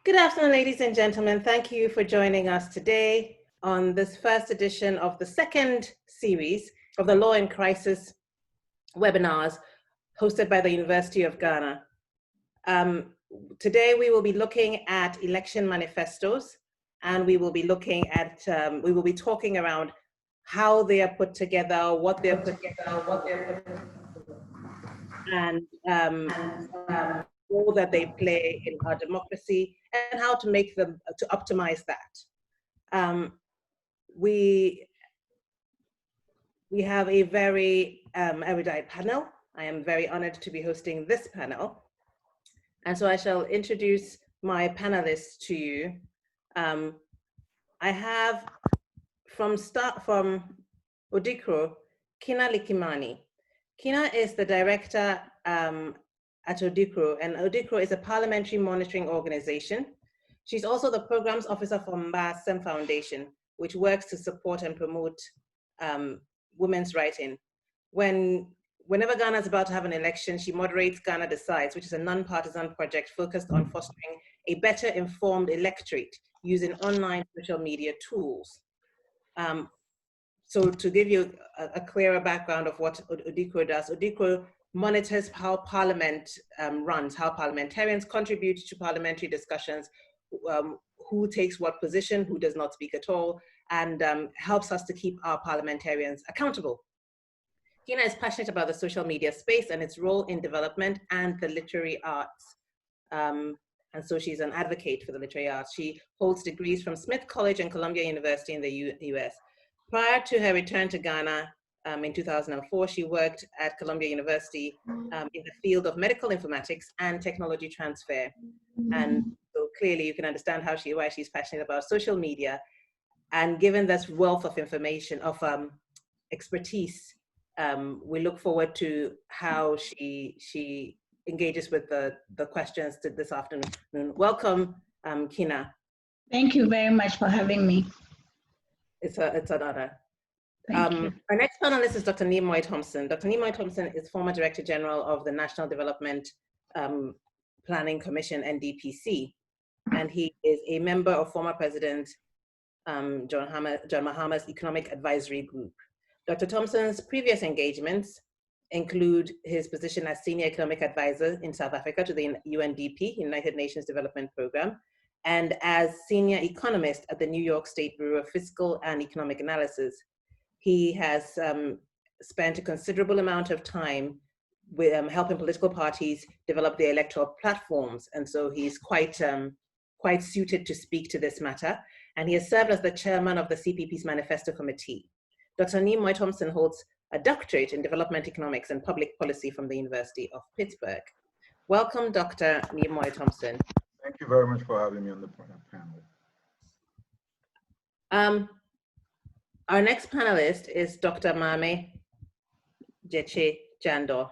Good afternoon, ladies and gentlemen. Thank you for joining us today on this first edition of the second series of the Law in Crisis webinars hosted by the University of Ghana. Today we will be looking at election manifestos, and we will be looking at, we will be talking around how they are put together, what they're put together, and role that they play in our democracy, and how to make them, to optimize that. We have a very erudite panel. I am very honored to be hosting this panel. And so I shall introduce my panelists to you. I have from Odekro, Kinna Likimani. Kinna is the director at Odekro, and Odekro is a parliamentary monitoring organization. She's also the programs officer for Maame Foundation, which works to support and promote women's writing. Whenever Ghana is about to have an election, she moderates Ghana Decides, which is a non-partisan project focused on fostering a better informed electorate using online social media tools. So to give you a clearer background of what Odekro does, Odekro monitors how Parliament runs, how parliamentarians contribute to parliamentary discussions, who takes what position, who does not speak at all, and helps us to keep our parliamentarians accountable. Kinna is passionate about the social media space and its role in development and the literary arts. And so she's an advocate for the literary arts. She holds degrees from Smith College and Columbia University in the US. Prior to her return to Ghana in 2004, she worked at Columbia University in the field of medical informatics and technology transfer. And so clearly you can understand why she's passionate about social media. And given this wealth of information, of expertise, we look forward to how she engages with the questions this afternoon. Welcome, Kinna. Thank you very much for having me. It's an honor. Thank you. Our next panelist is Dr. Thompson. Dr. Thompson is former Director General of the National Development Planning Commission, NDPC, and he is a member of former President John Mahama's Economic Advisory Group. Dr. Thompson's previous engagements include his position as Senior Economic Advisor in South Africa to the UNDP, United Nations Development Programme, and as Senior Economist at the New York State Bureau of Fiscal and Economic Analysis. He has spent a considerable amount of time with helping political parties develop their electoral platforms, and so he's quite suited to speak to this matter. And he has served as the chairman of the CPP's Manifesto Committee. Dr. Thompson holds a doctorate in development economics and public policy from the University of Pittsburgh. Welcome, Dr. Thompson. Thank you very much for having me on the panel. Our next panelist is Dr. Maame Gyekye-Jandoh.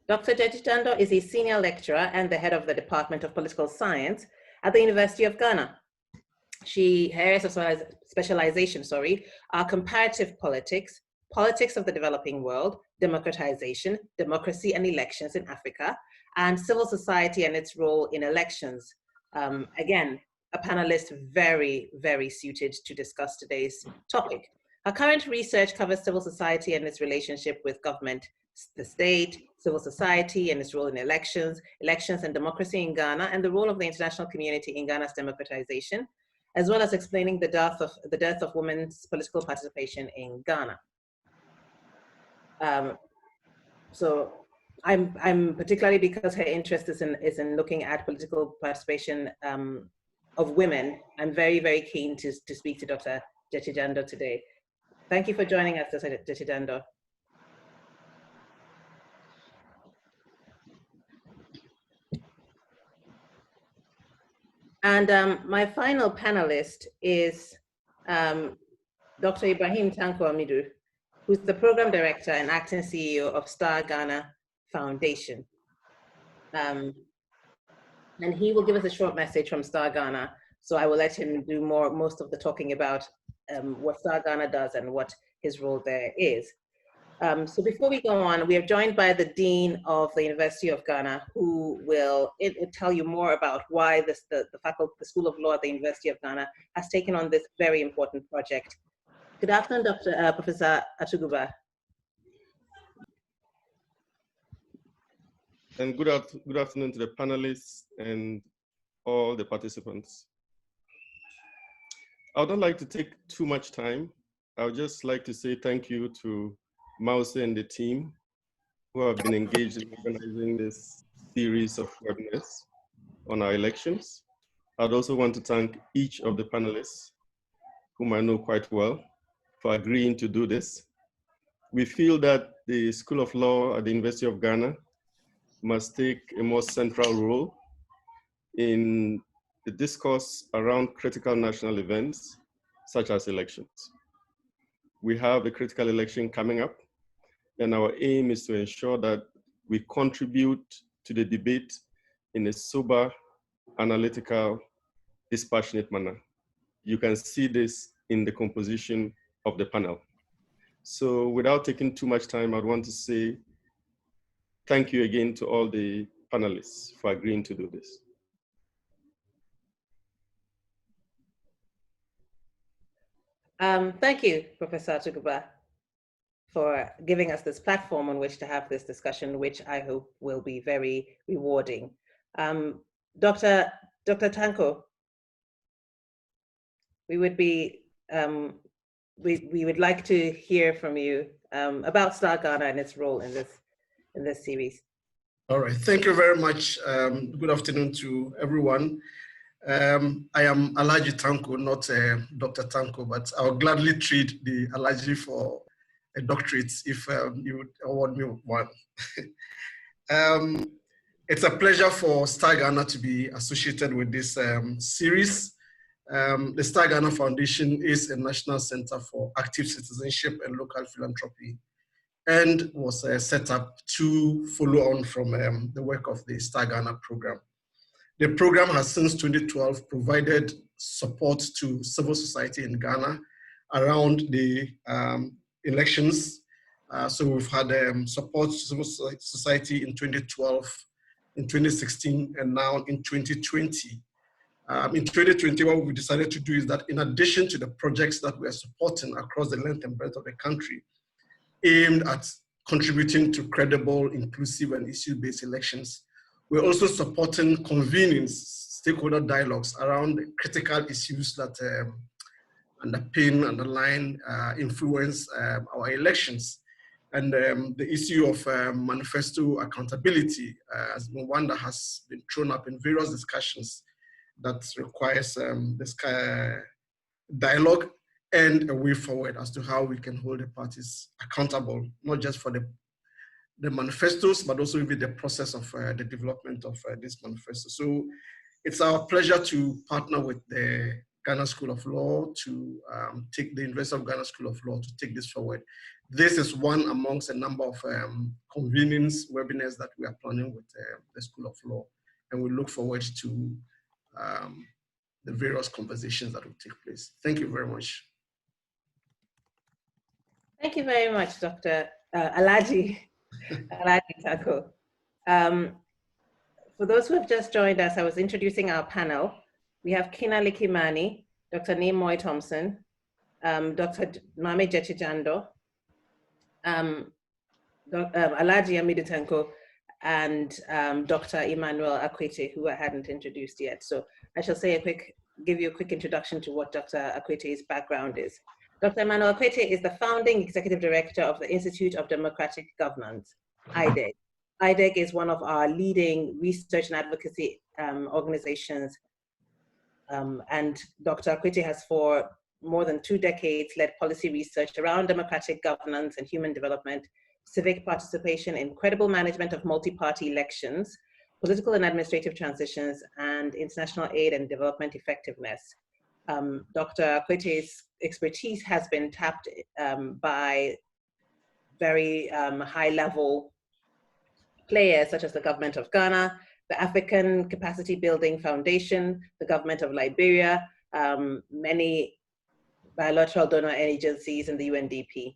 Dr. Gyekye-Jandoh is a senior lecturer and the head of the Department of Political Science at the University of Ghana. Her areas of specialization, are comparative politics, politics of the developing world, democratization, democracy and elections in Africa, and civil society and its role in elections. Again, a panelist very, very suited to discuss today's topic. Her current research covers civil society and its relationship with government, the state, civil society and its role in elections and democracy in Ghana, and the role of the international community in Ghana's democratization, as well as explaining the dearth of women's political participation in Ghana. So I'm particularly, because her interest is in looking at political participation of women, I'm very, very keen to speak to Dr. Gyekye-Jandoh today. Thank you for joining us, Dr. Gyekye-Jandoh. And my final panelist is Dr. Ibrahim Tanko Amidu, who's the program director and acting CEO of Star Ghana Foundation. And he will give us a short message from Star Ghana. So I will let him do most of the talking about what Star Ghana does and what his role there is. So before we go on, we are joined by the Dean of the University of Ghana, who will tell you more about why the School of Law at the University of Ghana has taken on this very important project. Good afternoon, Professor Atuguba. And good afternoon to the panelists and all the participants. I would not like to take too much time. I would just like to say thank you to Mause and the team who have been engaged in organizing this series of webinars on our elections. I'd also want to thank each of the panelists, whom I know quite well, for agreeing to do this. We feel that the School of Law at the University of Ghana must take a more central role in the discourse around critical national events, such as elections. We have a critical election coming up, and our aim is to ensure that we contribute to the debate in a sober, analytical, dispassionate manner. You can see this in the composition of the panel. So without taking too much time, I'd want to say thank you again to all the panelists for agreeing to do this. Thank you, Professor Atuguba, for giving us this platform on which to have this discussion, which I hope will be very rewarding. Dr. Tanko, we would like to hear from you about Star Ghana and its role in this series. All right, thank you very much. Good afternoon to everyone. I am Alhaji Tanko, not Dr. Tanko, but I'll gladly trade the Alhaji for a doctorate if you would award me one. It's a pleasure for Star Ghana to be associated with this series. The Star Ghana Foundation is a national center for active citizenship and local philanthropy, and was set up to follow on from the work of the Star Ghana program. The program has since 2012 provided support to civil society in Ghana around the elections. So we've had support to civil society in 2012, in 2016, and now in 2020. In 2020, what we decided to do is that in addition to the projects that we are supporting across the length and breadth of the country, aimed at contributing to credible, inclusive, and issue-based elections, we're also supporting convening stakeholder dialogues around critical issues that underline, influence our elections. And the issue of manifesto accountability has been one that has been thrown up in various discussions that requires this dialogue and a way forward as to how we can hold the parties accountable, not just for the manifestos, but also with the process of the development of this manifesto. So it's our pleasure to partner with the Ghana School of Law to take the University of Ghana School of Law to take this forward. This is one amongst a number of convenings, webinars that we are planning with the School of Law, and we look forward to the various conversations that will take place. Thank you very much. Thank you very much, Dr. Alhaji Tanko. For those who have just joined us, I was introducing our panel. We have Kinna Likimani, Dr. Thompson, Dr. Maame Gyekye-Jandoh, Alhaji Amidu Tanko, and Dr. Emmanuel Akwetey, who I hadn't introduced yet. So I shall give you a quick introduction to what Dr. Akwetey's background is. Dr. Emmanuel Akwetey is the founding executive director of the Institute of Democratic Governance, IDEG. IDEG is one of our leading research and advocacy organizations. And Dr. Akwetey has for more than 2 decades led policy research around democratic governance and human development, civic participation in credible management of multi-party elections, political and administrative transitions, and international aid and development effectiveness. Dr. Akwetey's expertise has been tapped by very high-level players such as the Government of Ghana, the African Capacity Building Foundation, the Government of Liberia, many bilateral donor agencies, and the UNDP.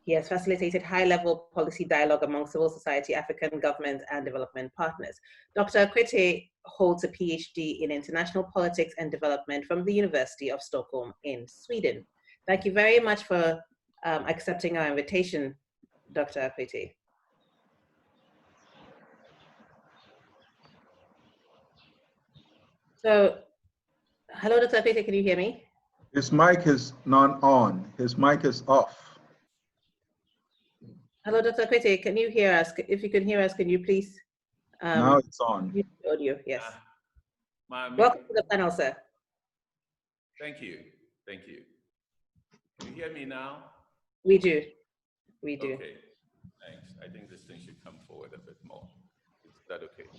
He has facilitated high-level policy dialogue among civil society, African governments, and development partners. Dr. Akwetey holds a PhD in international politics and development from the University of Stockholm in Sweden. Thank you very much for accepting our invitation, Dr. Akwetey. So, hello, Dr. Akwetey, can you hear me? His mic is not on. His mic is off. Hello, Dr. Akwetey, can you hear us? If you can hear us, can you please? Now it's on. Mute the audio, yes. Maame. Welcome to the panel, sir. Thank you. Thank you. Can you hear me now? We do. We do. Okay. Thanks. I think this thing should come forward a bit more. Is that okay?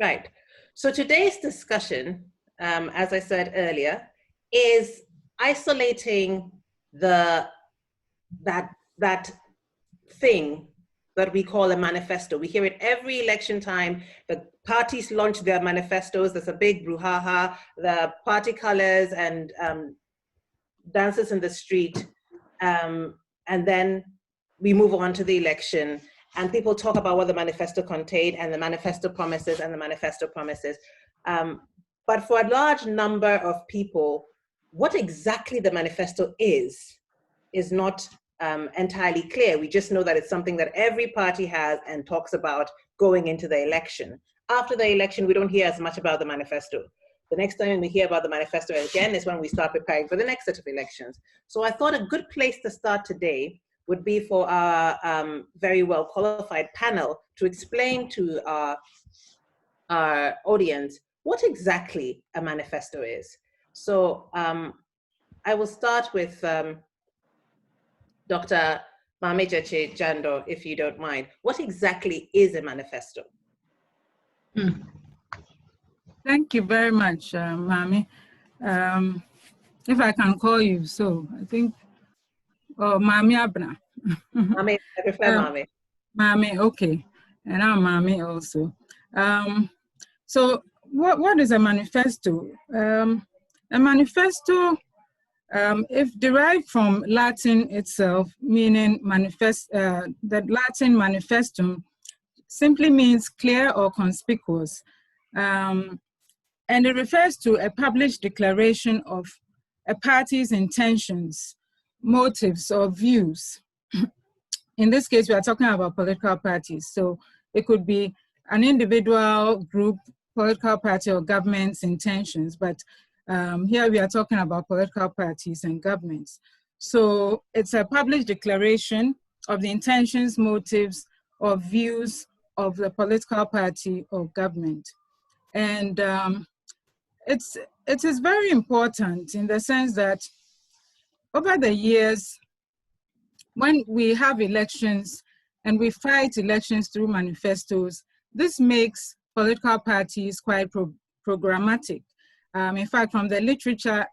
Right. So today's discussion, as I said earlier, is isolating that thing that we call a manifesto. We hear it every election time. The parties launch their manifestos. There's a big brouhaha, the party colors and dances in the street. And then we move on to the election. And people talk about what the manifesto contained and the manifesto promises and the manifesto promises. But for a large number of people, what exactly the manifesto is not entirely clear. We just know that it's something that every party has and talks about going into the election. After the election, we don't hear as much about the manifesto. The next time we hear about the manifesto again is when we start preparing for the next set of elections. So I thought a good place to start today would be for our very well qualified panel to explain to our audience what exactly a manifesto is. So I will start with Dr. Maame Gyekye-Jandoh, if you don't mind. What exactly is a manifesto? Thank you very much, Maame. If I can call you so, I think, Maame Abena. Maame, I prefer Maame. Maame, okay. And I'm Maame also. So what is a manifesto? A manifesto, if derived from Latin itself, meaning the Latin manifestum simply means clear or conspicuous. And it refers to a published declaration of a party's intentions, motives, or views. In this case, we are talking about political parties. So it could be an individual, group, political party, or government's intentions. But here we are talking about political parties and governments. So it's a published declaration of the intentions, motives, or views of the political party or government. And it is very important in the sense that over the years, when we have elections and we fight elections through manifestos, this makes political parties quite programmatic. In fact, from the literature,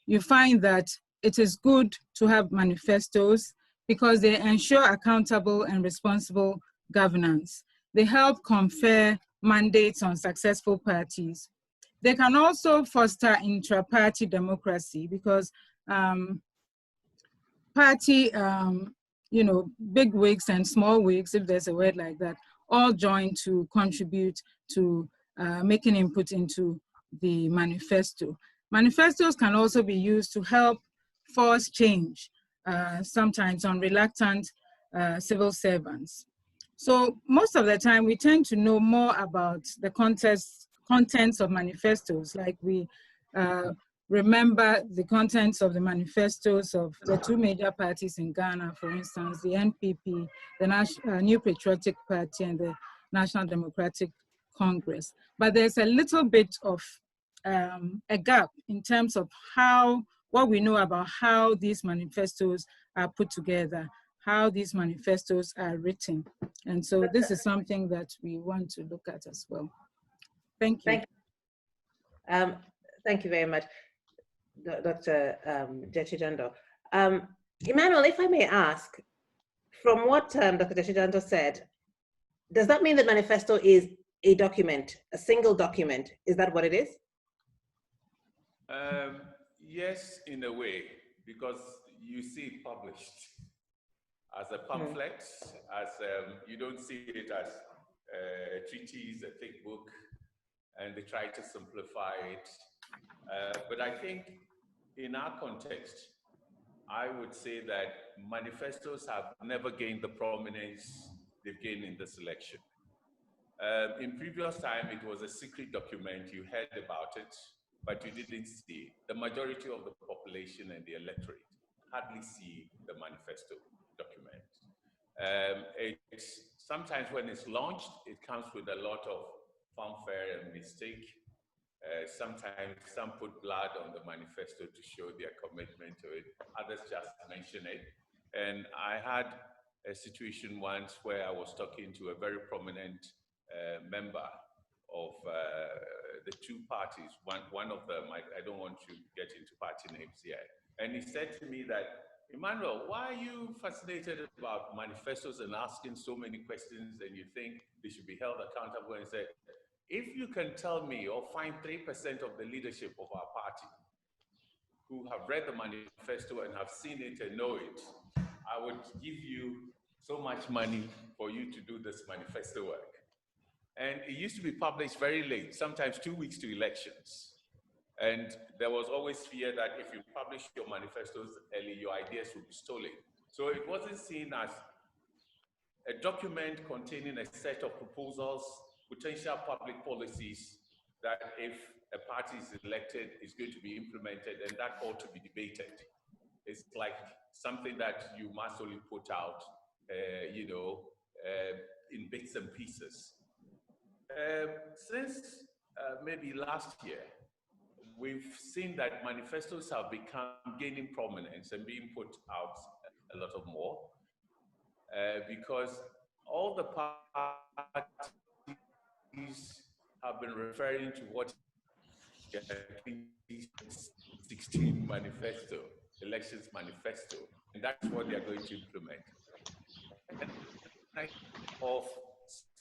you find that it is good to have manifestos because they ensure accountable and responsible governance. They help confer mandates on successful parties. They can also foster intra-party democracy because party, big wigs and small wigs, if there's a word like that, all join to contribute to making input into the manifesto. Manifestos can also be used to help force change, sometimes on reluctant civil servants. So most of the time, we tend to know more about the contents of manifestos, like we remember the contents of the manifestos of the two major parties in Ghana, for instance, the NPP, the New Patriotic Party, and the National Democratic Congress. But there's a little bit of a gap in terms of what we know about how these manifestos are put together, how these manifestos are written. And so this is something that we want to look at as well. Thank you. Thank you very much, Dr. Gyekye-Jandoh. Emmanuel, if I may ask, from what Dr. Gyekye-Jandoh said, does that mean the manifesto is a document, a single document? Is that what it is? Yes, in a way, because you see it published as a pamphlet, as you don't see it as a treatise, a thick book, and they try to simplify it. But I think in our context, I would say that manifestos have never gained the prominence they've gained in this election. In previous time, it was a secret document. You heard about it, but you didn't see it. The majority of the population and the electorate hardly see the manifesto document. Sometimes when it's launched, it comes with a lot of fanfare and mistake. Sometimes some put blood on the manifesto to show their commitment to it. Others just mention it. And I had a situation once where I was talking to a very prominent member of the two parties. One of them, I don't want to get into party names here. And he said to me that, Emmanuel, why are you fascinated about manifestos and asking so many questions and you think they should be held accountable? And said, if you can tell me or find 3% of the leadership of our party who have read the manifesto and have seen it and know it, I would give you so much money for you to do this manifesto work. And it used to be published very late, sometimes 2 weeks to elections. And there was always fear that if you publish your manifestos early, your ideas would be stolen. So it wasn't seen as a document containing a set of proposals, potential public policies that if a party is elected is going to be implemented, and that ought to be debated. It's like something that you must only put out, in bits and pieces. Since maybe last year, we've seen that manifestos have become gaining prominence and being put out a lot of more because all the parties have been referring to what 2016 manifesto, elections manifesto, and that's what they're going to implement. Of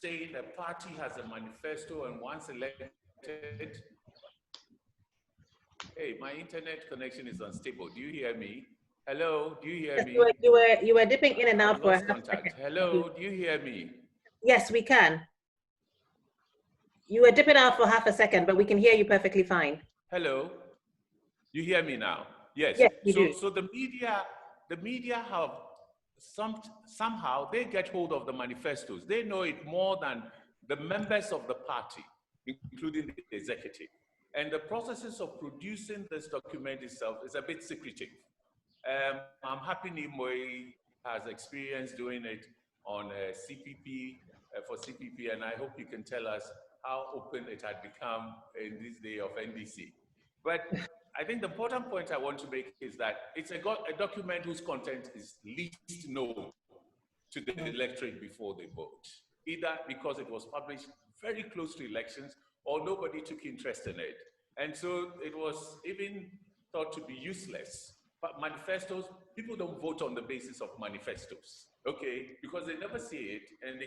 saying a party has a manifesto and once elected, hey, my internet connection is unstable. Do you hear me? Hello, do you hear me? You were dipping in and out for a contact. Hello, do you hear me? Yes, we can. You were dipping out for half a second, but we can hear you perfectly fine. Hello, you hear me now? Yes. Yes, we do. So the media have somehow they get hold of the manifestos. They know it more than the members of the party, including the executive. And the processes of producing this document itself is a bit secretive. I'm happy Nimoy has experience doing it on CPP, for CPP, and I hope you can tell us how open it had become in this day of NDC. But I think the important point I want to make is that it's a document whose content is least known to the electorate before they vote, either because it was published very close to elections or nobody took interest in it. And so it was even thought to be useless. But manifestos, people don't vote on the basis of manifestos, okay? Because they never see it and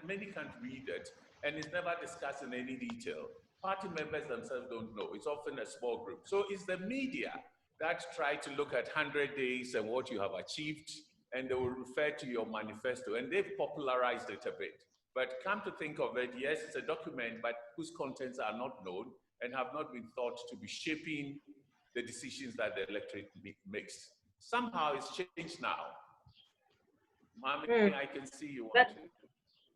many can't read it and it's never discussed in any detail. Party members themselves don't know. It's often a small group. So it's the media that try to look at 100 days and what you have achieved, and they will refer to your manifesto, and they've popularized it a bit. But come to think of it, yes, it's a document, but whose contents are not known and have not been thought to be shaping the decisions that the electorate makes. Somehow it's changed now. Maame, I can see you want to.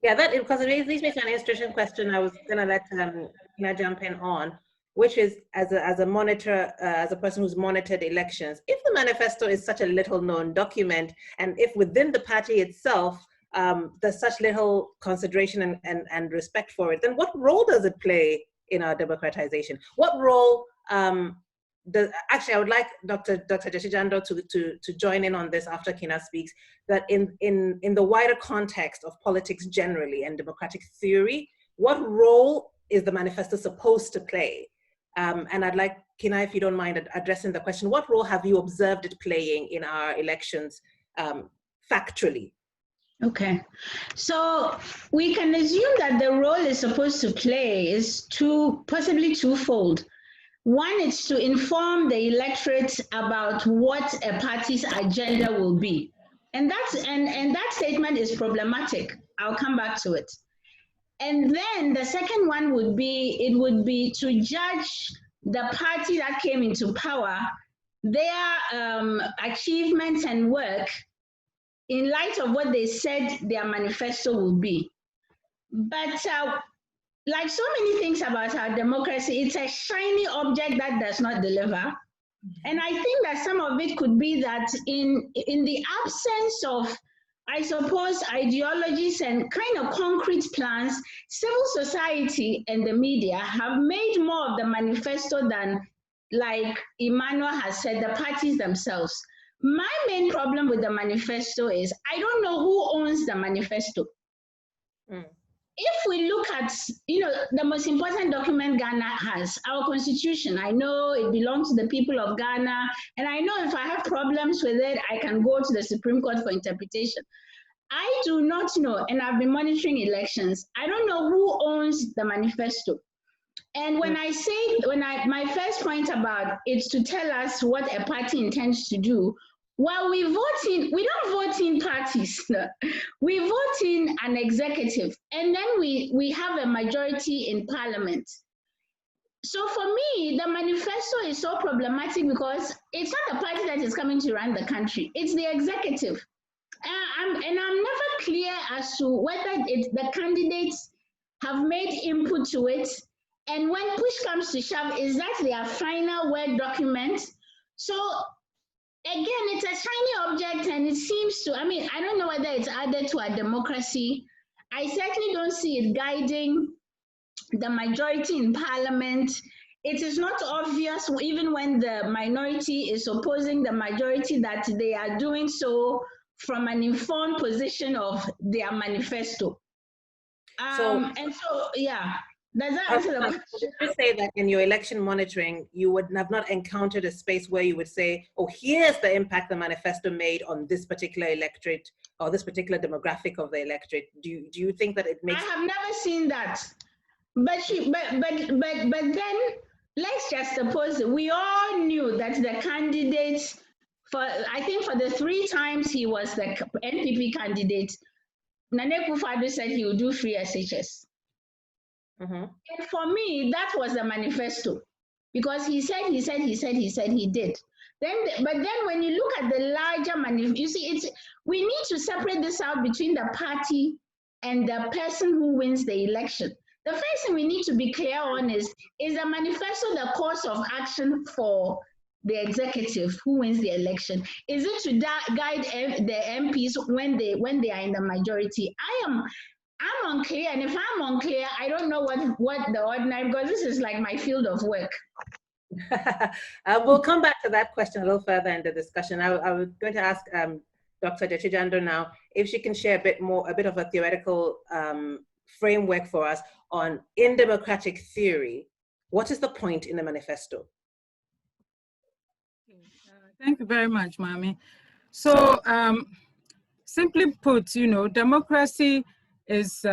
Yeah, because it leads me to an illustration question I was going to let Kinna jump in on, which is as a monitor, as a person who's monitored elections, if the manifesto is such a little known document, and if within the party itself there's such little consideration and respect for it, then what role does it play in our democratization? What role actually, I would like Dr. Gyekye-Jandoh to join in on this after Kinna speaks, that in the wider context of politics generally and democratic theory, what role is the manifesto supposed to play? And I'd like, Kinna, if you don't mind addressing the question, what role have you observed it playing in our elections factually? Okay, so we can assume that the role it's supposed to play is possibly twofold. One is to inform the electorate about what a party's agenda will be. And that statement is problematic. I'll come back to it. And then the second one would be to judge the party that came into power, their achievements and work in light of what they said their manifesto will be. But like so many things about our democracy, it's a shiny object that does not deliver. And I think that some of it could be that in the absence of, I suppose, ideologies and kind of concrete plans, civil society and the media have made more of the manifesto than, like Emmanuel has said, the parties themselves. My main problem with the manifesto is I don't know who owns the manifesto. If we look at, the most important document Ghana has, our constitution, I know it belongs to the people of Ghana, and I know if I have problems with it, I can go to the Supreme Court for interpretation. I do not know, and I've been monitoring elections, I don't know who owns the manifesto. And when I say, my first point about it's to tell us what a party intends to do, well, we don't vote in parties. We vote in an executive, and then we have a majority in parliament. So for me, the manifesto is so problematic because it's not the party that is coming to run the country, it's the executive. I'm never clear as to whether the candidates have made input to it, and when push comes to shove, is that their final word document? So again, it's a shiny object, and it seems to, I don't know whether it's added to our democracy. I certainly don't see it guiding the majority in parliament. It is not obvious, even when the minority is opposing the majority, that they are doing so from an informed position of their manifesto. Yeah. Does that answer the question? Would you say that in your election monitoring, you would have not encountered a space where you would say, oh, here's the impact the manifesto made on this particular electorate or this particular demographic of the electorate? Do you think that it makes... I have never seen that. But then let's just suppose that we all knew that the candidates, I think for the 3 times he was the NPP candidate, Nane Akufo-Addo said he would do free SHS. And for me, that was the manifesto, because he said he did. But then when you look at the larger manifesto, you see, we need to separate this out between the party and the person who wins the election. The first thing we need to be clear on is the manifesto the course of action for the executive who wins the election? Is it to guide the MPs when they are in the majority? I'm unclear, and if I'm unclear, I don't know what the ordinary, because this is like my field of work. We'll come back to that question a little further in the discussion. I was going to ask Dr. Gyekye-Jandoh now if she can share a bit of a theoretical framework for us on, in democratic theory, what is the point in the manifesto? Thank you very much, Maame. So simply put, democracy is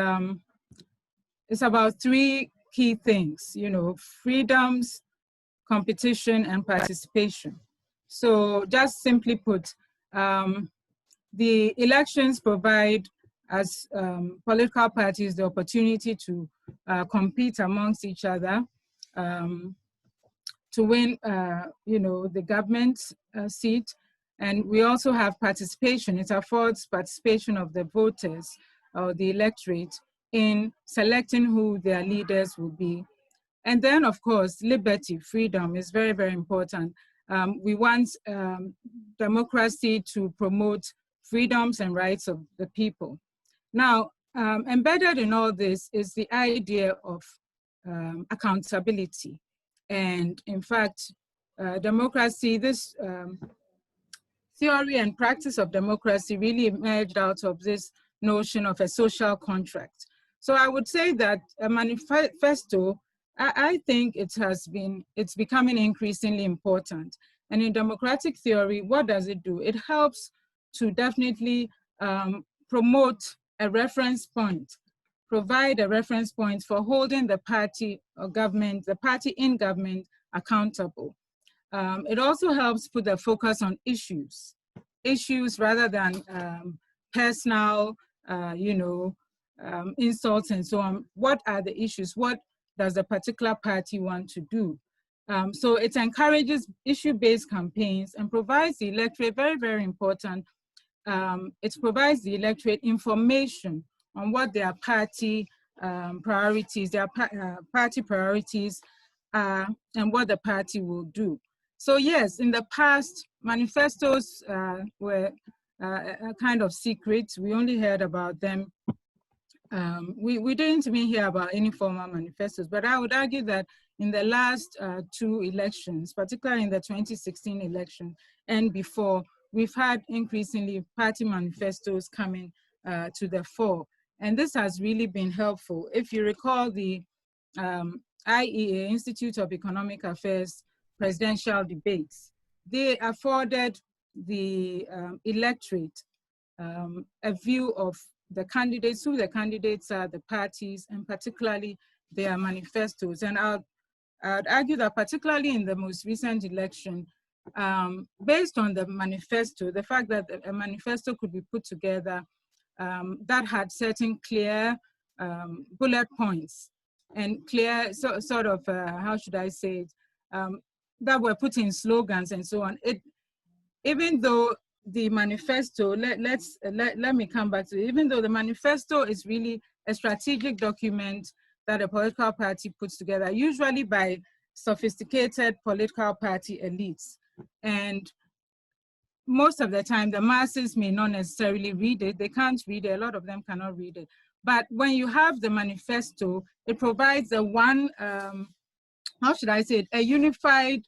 about 3 key things, freedoms, competition, and participation. So just simply put, the elections provide as political parties the opportunity to compete amongst each other, to win, the government seat. And we also have participation. It affords participation of the voters or the electorate in selecting who their leaders will be. And then, of course, liberty, freedom is very, very important. We want democracy to promote freedoms and rights of the people. Now, embedded in all this is the idea of accountability. And in fact, democracy, this theory and practice of democracy really emerged out of this notion of a social contract. So I would say that a manifesto, I think it's becoming increasingly important. And in democratic theory, what does it do? It helps to definitely promote a reference point, provide a reference point for holding the party or government, the party in government accountable. It also helps put the focus on issues rather than personal, insults and so on. What are the issues? What does a particular party want to do? So it encourages issue-based campaigns and provides the electorate, very, very important, it provides the electorate information on what their party priorities, party priorities are and what the party will do. So yes, in the past, manifestos were a kind of secret. We only heard about them. We didn't even hear about any formal manifestos, but I would argue that in the last 2 elections, particularly in the 2016 election and before, we've had increasingly party manifestos coming to the fore. And this has really been helpful. If you recall the IEA, Institute of Economic Affairs, presidential debates, they afforded the electorate a view of the candidates, who the candidates are, the parties, and particularly their manifestos. And I'd argue that particularly in the most recent election, based on the manifesto, the fact that a manifesto could be put together that had certain clear bullet points and clear sort of, how should I say it, that were put in slogans and so on. Even though the manifesto, let me come back to it, even though the manifesto is really a strategic document that a political party puts together, usually by sophisticated political party elites. And most of the time, the masses may not necessarily read it. They can't read it. A lot of them cannot read it. But when you have the manifesto, it provides a one, how should I say it, a unified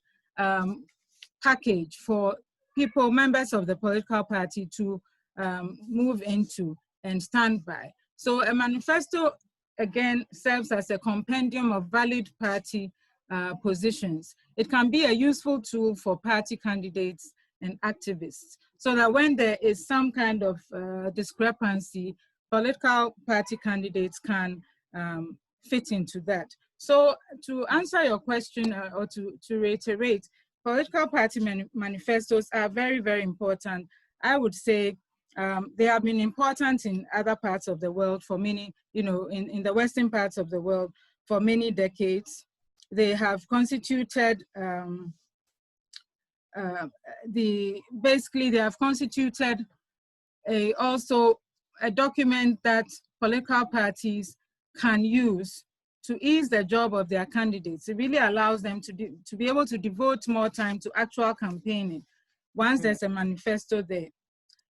package for people, members of the political party to move into and stand by. So a manifesto, again, serves as a compendium of valid party positions. It can be a useful tool for party candidates and activists, so that when there is some kind of discrepancy, political party candidates can fit into that. So to answer your question, or to reiterate, political party manifestos are very, very important. I would say they have been important in other parts of the world for many, in the Western parts of the world for many decades. They have constituted, basically they have constituted also a document that political parties can use to ease the job of their candidates. It really allows them to be able to devote more time to actual campaigning once there's a manifesto there.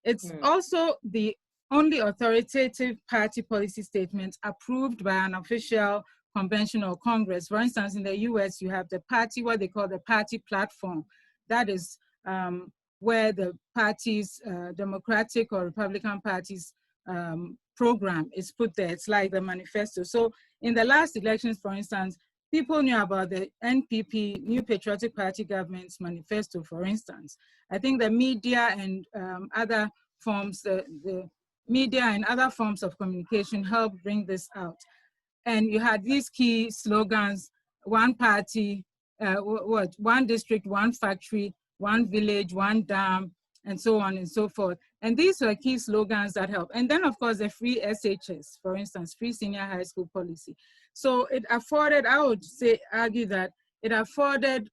It's also the only authoritative party policy statement approved by an official convention or Congress. For instance, in the US, you have the party, what they call the party platform. That is where the parties, Democratic or Republican parties, program is put there. It's like the manifesto. So in the last elections, for instance, people knew about the NPP, New Patriotic Party government's manifesto, for instance. I think the media and other forms, the media and other forms of communication helped bring this out. And you had these key slogans: one party, one district, one factory, one village, one dam, and so on and so forth. And these were key slogans that help. And then, of course, the free SHS, for instance, free senior high school policy. So it afforded, I would argue that it afforded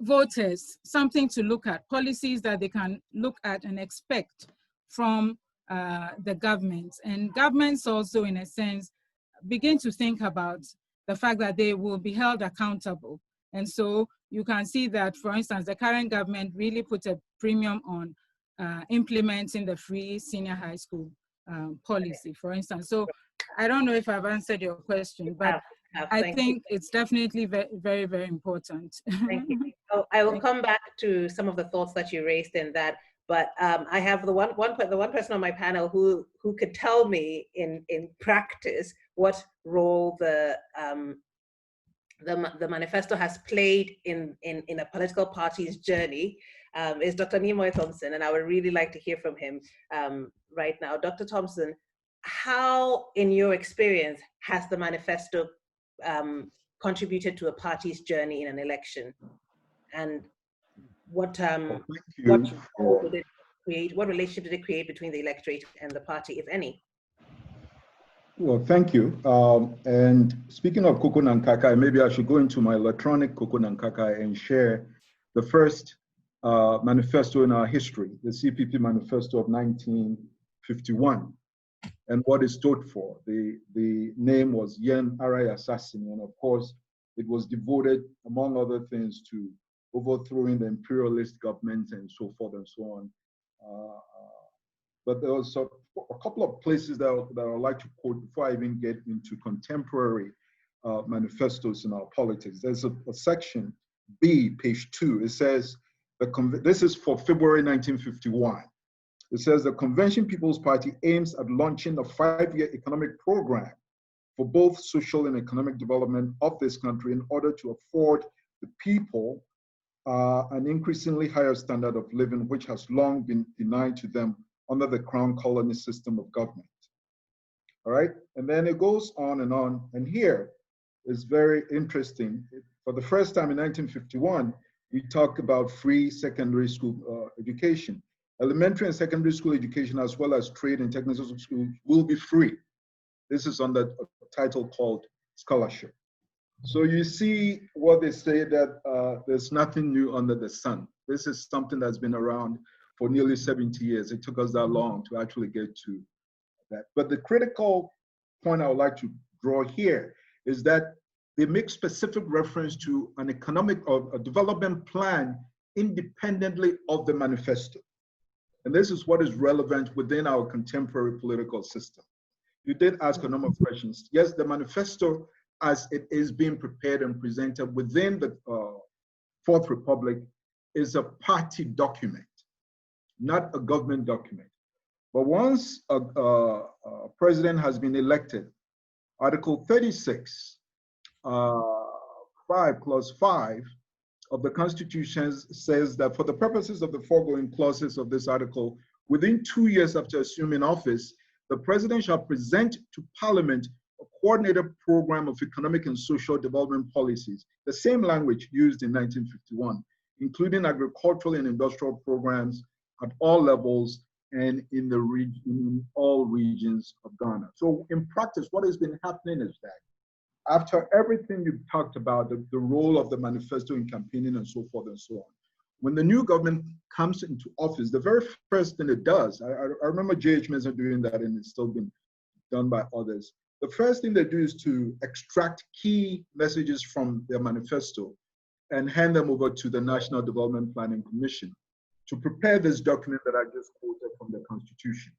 voters something to look at, policies that they can look at and expect from the government. And governments also, in a sense, begin to think about the fact that they will be held accountable. And so you can see that, for instance, the current government really put a premium on implementing the free senior high school policy, for instance. So I don't know if I've answered your question, but I think it's definitely very, very, very important. Thank you. Oh, I will come back to some of the thoughts that you raised in that, but I have the one person on my panel who could tell me in practice what role the manifesto has played in a political party's journey, is Dr. Thompson, and I would really like to hear from him right now. Dr. Thompson, how, in your experience, has the manifesto contributed to a party's journey in an election? And what relationship did it create between the electorate and the party, if any? Well, thank you. And speaking of Koko Nankaka, maybe I should go into my electronic Koko Nankaka and share the first manifesto in our history, the CPP Manifesto of 1951, and what it stood for. The name was Yen Arai Assassin, and of course, it was devoted, among other things, to overthrowing the imperialist government and so forth and so on. But there was a couple of places that I would like to quote before I even get into contemporary manifestos in our politics. There's a section B, page 2. It says, this is for February 1951. It says the Convention People's Party aims at launching a 5-year economic program for both social and economic development of this country in order to afford the people an increasingly higher standard of living, which has long been denied to them under the Crown colony system of government. All right, and then it goes on, and here is very interesting. For the first time in 1951, we talk about free secondary school education. Elementary and secondary school education, as well as trade and technical schools, will be free. This is under a title called scholarship. So you see what they say, that there's nothing new under the sun. This is something that's been around for nearly 70 years. It took us that long to actually get to that. But the critical point I would like to draw here is that they make specific reference to an economic or a development plan independently of the manifesto. And this is what is relevant within our contemporary political system. You did ask a number of questions. Yes, the manifesto, as it is being prepared and presented within the Fourth Republic, is a party document, not a government document. But once a president has been elected, Article 36, 5, Clause 5 of the Constitution says that for the purposes of the foregoing clauses of this article, within 2 years after assuming office, the president shall present to Parliament a coordinated program of economic and social development policies, the same language used in 1951, including agricultural and industrial programs at all levels and in all regions of Ghana. So in practice, what has been happening is that after everything you've talked about, the role of the manifesto in campaigning and so forth and so on, when the new government comes into office, the very first thing it does, I remember J.H. Mensa doing that, and it's still been done by others. The first thing they do is to extract key messages from their manifesto and hand them over to the National Development Planning Commission to prepare this document that I just quoted from the Constitution.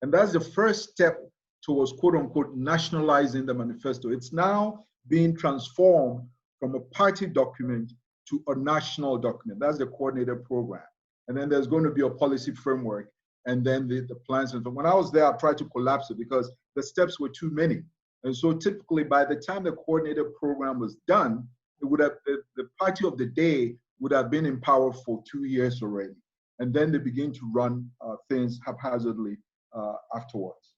And that's the first step towards, quote unquote, nationalizing the manifesto. It's now being transformed from a party document to a national document. That's the coordinated program. And then there's going to be a policy framework, and then the plans. And when I was there, I tried to collapse it because the steps were too many. And so typically by the time the coordinated program was done, it would have, the party of the day would have been in power for 2 years already. And then they begin to run things haphazardly afterwards.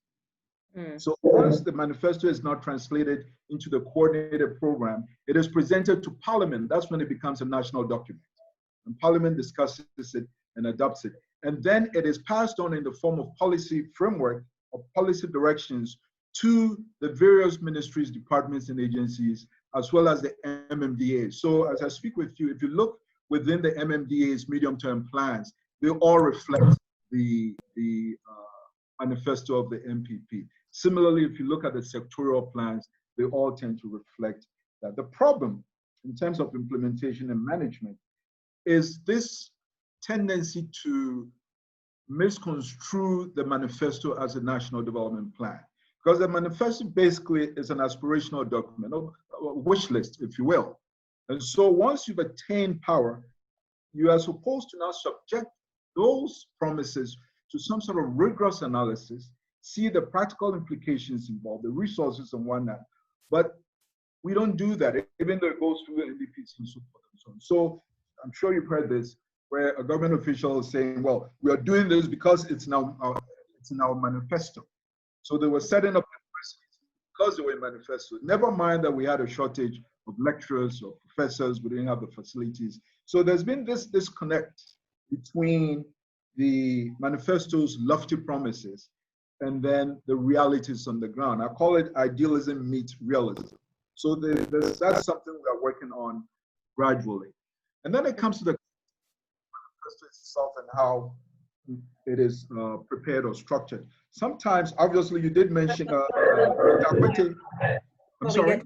So once the manifesto is not translated into the coordinated program, it is presented to Parliament. That's when it becomes a national document. And Parliament discusses it and adopts it. And then it is passed on in the form of policy framework or policy directions to the various ministries, departments, and agencies, as well as the MMDA. So as I speak with you, if you look within the MMDA's medium-term plans, they all reflect the manifesto of the MPP. Similarly, if you look at the sectorial plans, they all tend to reflect that. The problem in terms of implementation and management is this tendency to misconstrue the manifesto as a national development plan. Because the manifesto basically is an aspirational document, a wish list, if you will. And so once you've attained power, you are supposed to now subject those promises to some sort of rigorous analysis, see the practical implications involved, the resources and whatnot. But we don't do that, even though it goes through the NDPC and so forth and so on. So I'm sure you've heard this, where a government official is saying, well, we are doing this because it's in our manifesto. So they were setting up because they were in manifesto. Never mind that we had a shortage of lecturers or professors, we didn't have the facilities. So there's been this disconnect between the manifesto's lofty promises and then the realities on the ground. I call it idealism meets realism. So that's something we are working on gradually. And then it comes to the manifesto itself and how it is prepared or structured. Sometimes, obviously, you did mention Akwetey. I'm sorry.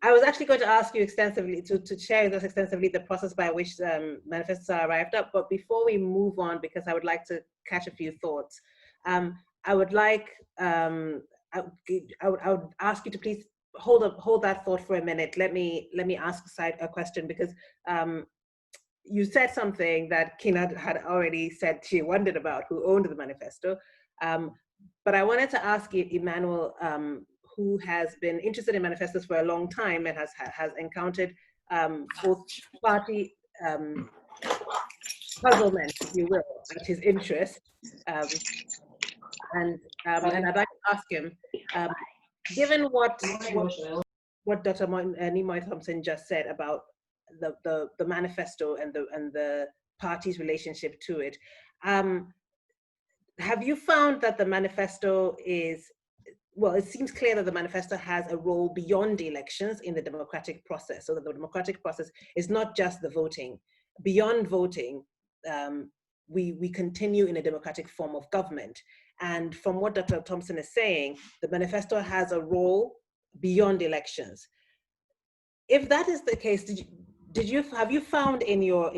I was actually going to ask you extensively to share with us extensively the process by which manifests are arrived at. But before we move on, because I would like to catch a few thoughts, I would like I would ask you to please hold that thought for a minute. Let me ask a question, because you said something that Kinna had already said she wondered about, who owned the manifesto. But I wanted to ask you, Emmanuel, who has been interested in manifestos for a long time and has encountered both party puzzlement, if you will, at his interest. And I'd like to ask him, given what Dr. Nimoy Thompson just said about the manifesto and the party's relationship to it, have you found that the manifesto is, well, it seems clear that the manifesto has a role beyond elections in the democratic process, so that the democratic process is not just the voting. Beyond voting, we continue in a democratic form of government. And from what Dr. Thompson is saying, the manifesto has a role beyond elections. If that is the case, have you found in your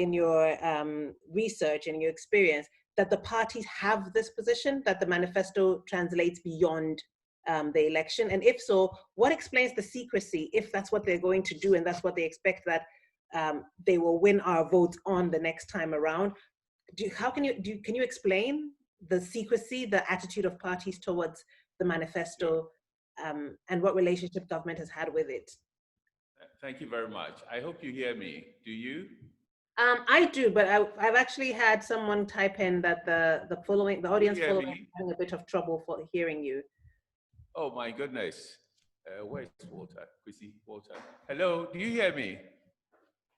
research and your experience that the parties have this position, that the manifesto translates beyond the election? And if so, what explains the secrecy, if that's what they're going to do and that's what they expect, that they will win our votes on the next time around? Can you explain the secrecy, the attitude of parties towards the manifesto, and what relationship government has had with it? Thank you very much. I hope you hear me. Do you? I do, but I've actually had someone type in that the audience following is having a bit of trouble for hearing you. Oh my goodness. Where's Walter? Chrissy, Walter. Hello, do you hear me?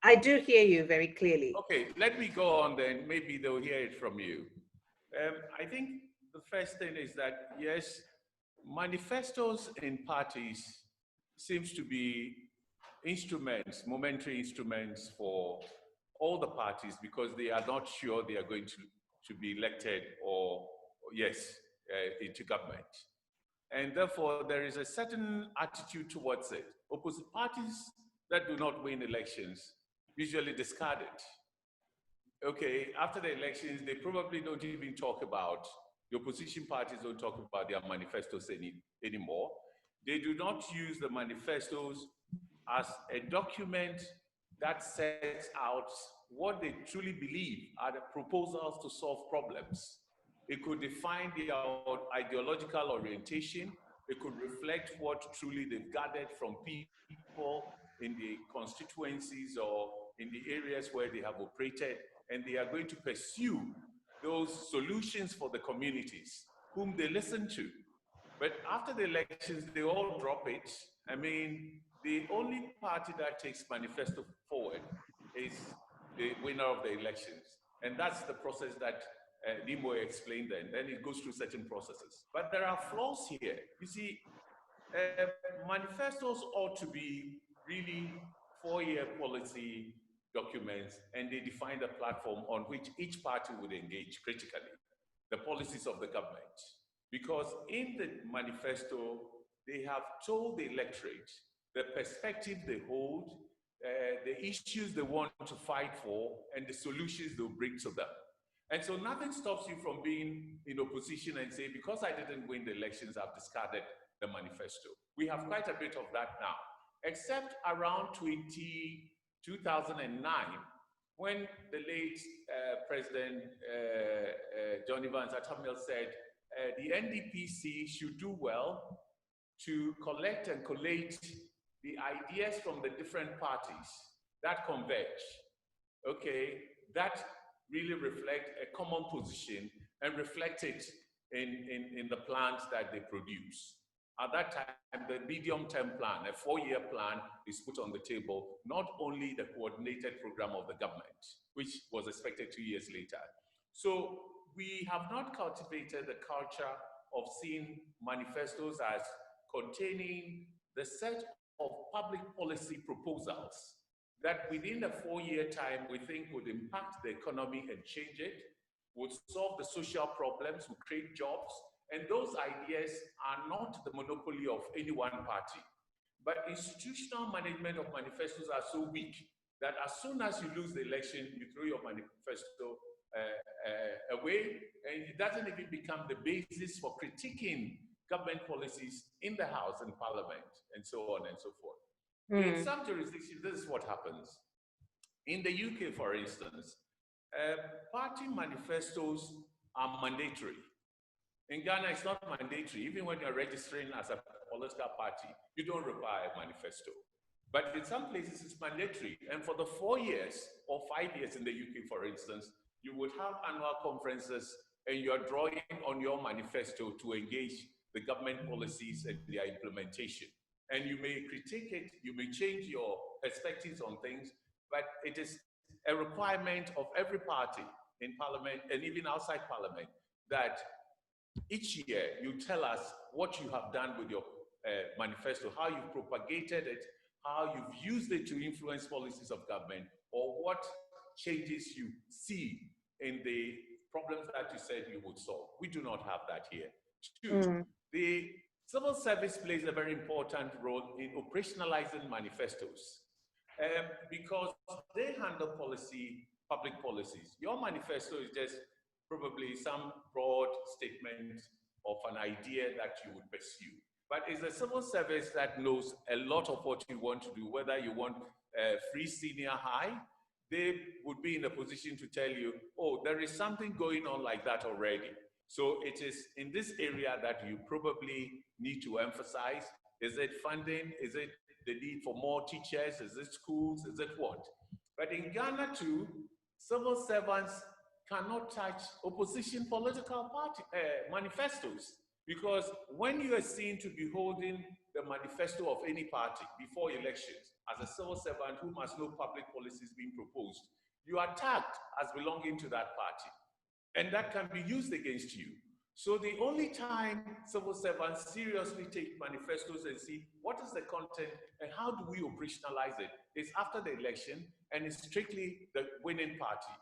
I do hear you very clearly. Okay, let me go on then. Maybe they'll hear it from you. I think the first thing is that, yes, manifestos in parties seems to be instruments, momentary instruments for all the parties, because they are not sure they are going to be elected or into government. And therefore, there is a certain attitude towards it. Opposite parties that do not win elections usually discard it. Okay, after the elections, they probably don't even talk about, the opposition parties don't talk about their manifestos anymore. They do not use the manifestos as a document that sets out what they truly believe are the proposals to solve problems. It could define their ideological orientation. It could reflect what truly they've gathered from people in the constituencies or in the areas where they have operated, and they are going to pursue those solutions for the communities whom they listen to. But after the elections, they all drop it. I mean, the only party that takes manifesto forward is the winner of the elections. And that's the process that Nimoy explained then. Then it goes through certain processes. But there are flaws here. You see, manifestos ought to be really 4-year policy documents, and they define the platform on which each party would engage critically, the policies of the government. Because in the manifesto, they have told the electorate the perspective they hold, the issues they want to fight for, and the solutions they'll bring to them. And so nothing stops you from being in opposition and say, because I didn't win the elections, I've discarded the manifesto. We have quite a bit of that now, except around 2009, when the late President John Evans Atamil said, the NDPC should do well to collect and collate the ideas from the different parties that converge. Okay, that really reflect a common position and reflect it in the plans that they produce. At that time, the medium-term plan, a 4-year plan, is put on the table, not only the coordinated program of the government, which was expected 2 years later. So we have not cultivated the culture of seeing manifestos as containing the set of public policy proposals that within the 4-year time we think would impact the economy and change it, would solve the social problems, would create jobs. And those ideas are not the monopoly of any one party. But institutional management of manifestos are so weak that as soon as you lose the election, you throw your manifesto away, and it doesn't even become the basis for critiquing government policies in the House and Parliament, and so on and so forth. In some jurisdictions, this is what happens. In the UK, for instance, party manifestos are mandatory. In Ghana, it's not mandatory. Even when you're registering as a political party, you don't require a manifesto. But in some places, it's mandatory. And for the 4 years or 5 years in the UK, for instance, you would have annual conferences and you're drawing on your manifesto to engage the government policies and their implementation. And you may critique it, you may change your perspectives on things, but it is a requirement of every party in Parliament and even outside Parliament that each year you tell us what you have done with your manifesto, how you've propagated it, how you've used it to influence policies of government, or what changes you see in the problems that you said you would solve. We do not have that here. Two, the civil service plays a very important role in operationalizing manifestos because they handle policy, public policies. Your manifesto is just probably some broad statement of an idea that you would pursue. But it's the civil service that knows a lot of what you want to do, whether you want free senior high, they would be in a position to tell you, oh, there is something going on like that already. So it is in this area that you probably need to emphasize. Is it funding? Is it the need for more teachers? Is it schools? Is it what? But in Ghana too, civil servants cannot touch opposition political party manifestos, because when you are seen to be holding the manifesto of any party before elections as a civil servant who must know public policies being proposed, you are tagged as belonging to that party, and that can be used against you. So the only time civil servants seriously take manifestos and see what is the content and how do we operationalize it is after the election, and it's strictly the winning party.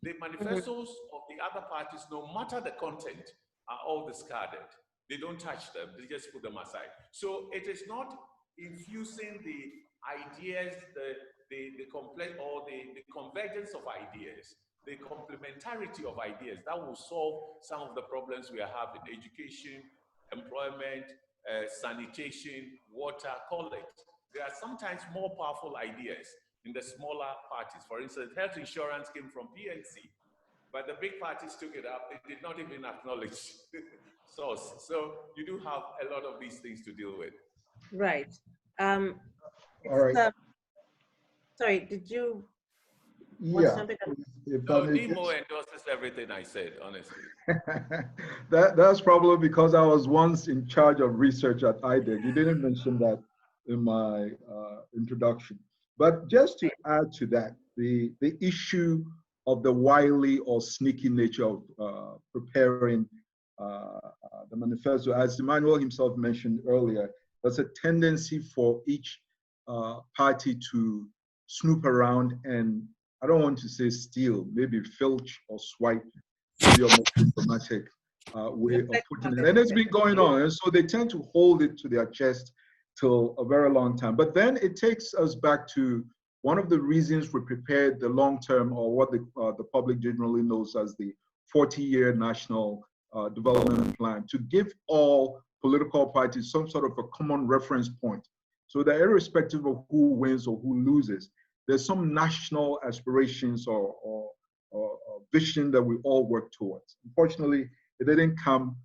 The manifestos of the other parties, no matter the content, are all discarded. They don't touch them, they just put them aside. So it is not infusing the ideas, the convergence of ideas, the complementarity of ideas that will solve some of the problems we have in education, employment, sanitation, water, call it. There are sometimes more powerful ideas in the smaller parties. For instance, health insurance came from PNC, but the big parties took it up. They did not even acknowledge source. So you do have a lot of these things to deal with. Right. All right. Sorry, did you? Yeah. No, Nemo endorses everything I said, honestly. That's probably because I was once in charge of research at IDEG. You didn't mention that in my introduction. But just to add to that, the issue of the wily or sneaky nature of preparing the manifesto, as Emmanuel himself mentioned earlier, there's a tendency for each party to snoop around and, I don't want to say steal, maybe filch or swipe, maybe a more diplomatic way of putting it. And it's been going on. And so they tend to hold it to their chest till a very long time. But then it takes us back to one of the reasons we prepared the long-term, or what the public generally knows as the 40-year national development plan, to give all political parties some sort of a common reference point, so that irrespective of who wins or who loses, there's some national aspirations or vision that we all work towards. Unfortunately, it didn't come.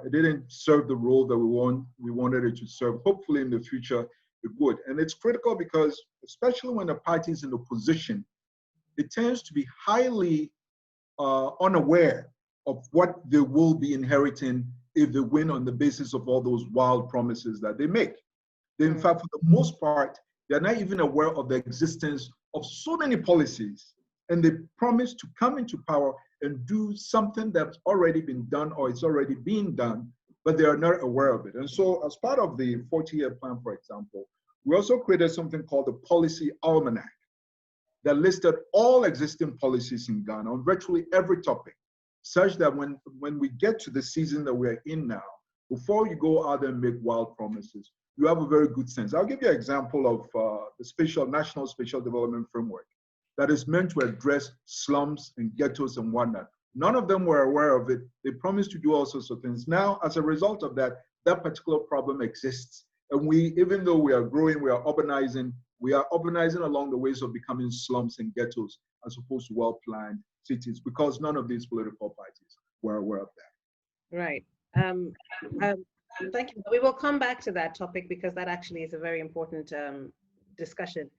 It didn't serve the role that we wanted it to serve. Hopefully, in the future, it would. And it's critical because, especially when a party is in opposition, it tends to be highly unaware of what they will be inheriting if they win on the basis of all those wild promises that they make. They, in fact, for the most part, they're not even aware of the existence of so many policies, and they promise to come into power and do something that's already been done or it's already being done, but they are not aware of it. And so as part of the 40-year plan, for example, we also created something called the Policy Almanac that listed all existing policies in Ghana on virtually every topic, such that when we get to the season that we're in now, before you go out there and make wild promises, you have a very good sense. I'll give you an example of the National Spatial Development Framework that is meant to address slums and ghettos and whatnot. None of them were aware of it. They promised to do all sorts of things. Now, as a result of that, that particular problem exists. And we, even though we are growing, we are urbanizing along the ways of becoming slums and ghettos as opposed to well-planned cities, because none of these political parties were aware of that. Right. Thank you. We will come back to that topic because that actually is a very important discussion.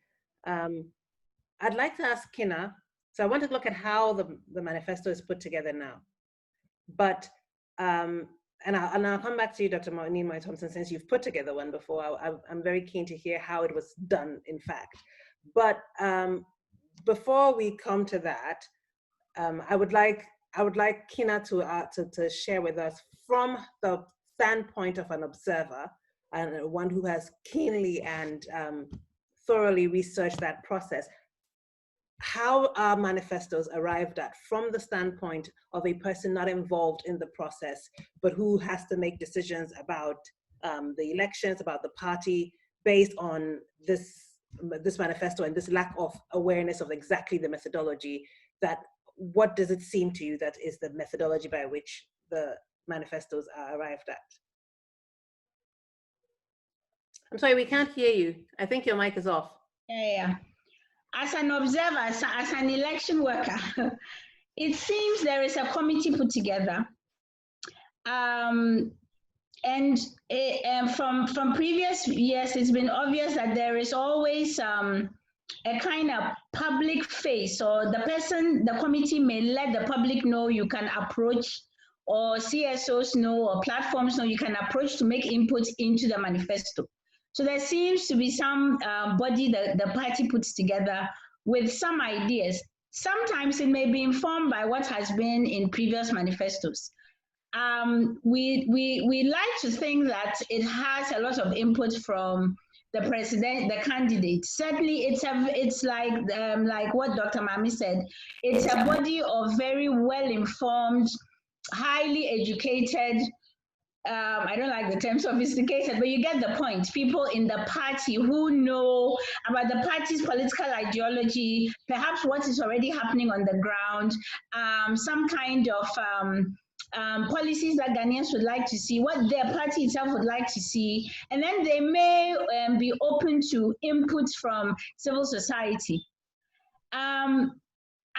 I'd like to ask Kinna, so I want to look at how the manifesto is put together now. But, and I'll come back to you, Dr. Thompson, since you've put together one before. I'm very keen to hear how it was done, in fact. But before we come to that, I would like Kinna to share with us from the standpoint of an observer and one who has keenly and thoroughly researched that process, how are manifestos arrived at from the standpoint of a person not involved in the process, but who has to make decisions about the elections, about the party, based on this manifesto and this lack of awareness of exactly the methodology? That what does it seem to you that is the methodology by which the manifestos are arrived at? I'm sorry, we can't hear you. I think your mic is off. Yeah. As an observer, as an election worker, it seems there is a committee put together. And from previous years, it's been obvious that there is always a kind of public face, or the committee may let the public know you can approach, or CSOs know, or platforms know you can approach to make input into the manifesto. So there seems to be some body that the party puts together with some ideas. Sometimes it may be informed by what has been in previous manifestos. We like to think that it has a lot of input from the president, the candidate. Certainly, it's like what Dr. Maame said. It's a body of very well-informed, highly educated. I don't like the term sophisticated, but you get the point. People in the party who know about the party's political ideology, perhaps what is already happening on the ground, some kind of policies that Ghanaians would like to see, what their party itself would like to see, and then they may be open to inputs from civil society. As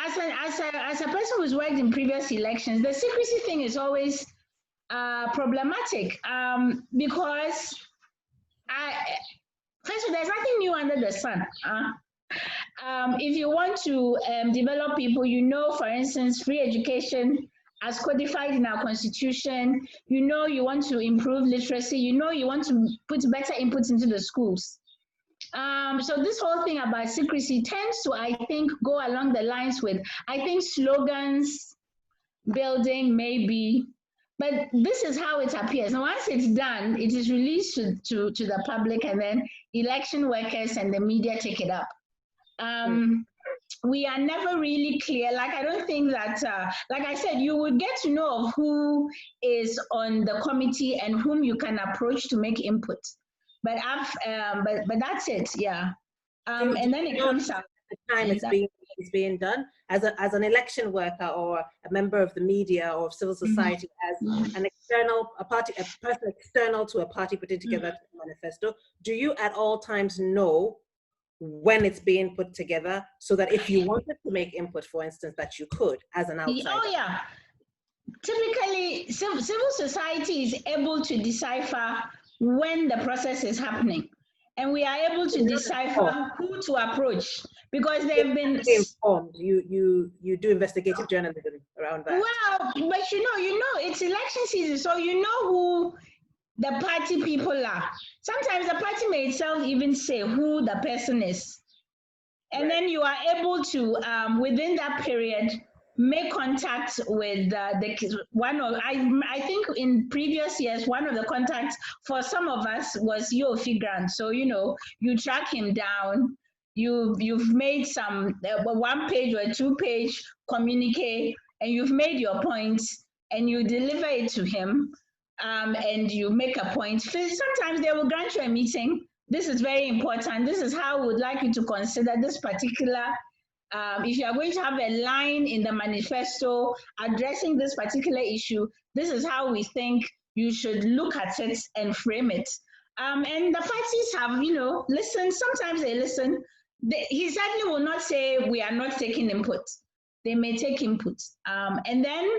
a person who's worked in previous elections, the secrecy thing is always problematic because first of all, there's nothing new under the sun. If you want to develop people, you know, for instance, free education as codified in our constitution, you know, you want to improve literacy, you know, you want to put better inputs into the schools. So this whole thing about secrecy tends to, I think, go along the lines with, I think, slogans building maybe. But this is how it appears. And once it's done, it is released to the public, and then election workers and the media take it up. We are never really clear. Like, I don't think that, like I said, you would get to know of who is on the committee and whom you can approach to make input. But that's it, yeah. And then it comes out. The time it's being done as an election worker or a member of the media or civil society, as an a person external to a party putting together a manifesto. Do you at all times know when it's being put together, so that if you wanted to make input, for instance, that you could as an outsider? Oh yeah. Typically, civil society is able to decipher when the process is happening. and we are able to decipher who to approach, because there have been informed. You do investigative journalism around that. Well, but you know, it's election season, so you know who the party people are. Sometimes the party may itself even say who the person is, and then you are able to within that period make contact with the one of I think in previous years one of the contacts for some of us was Yofi Grant. So you track him down. You've made some 1 page or 2 page communique, and you've made your points, and you deliver it to him, and you make a point. Sometimes they will grant you a meeting. This is very important. This is how we would like you to consider this particular. If you are going to have a line in the manifesto addressing this particular issue, this is how we think you should look at it and frame it. And the parties have, listened. Sometimes they listen. He certainly will not say we are not taking input. They may take input. And then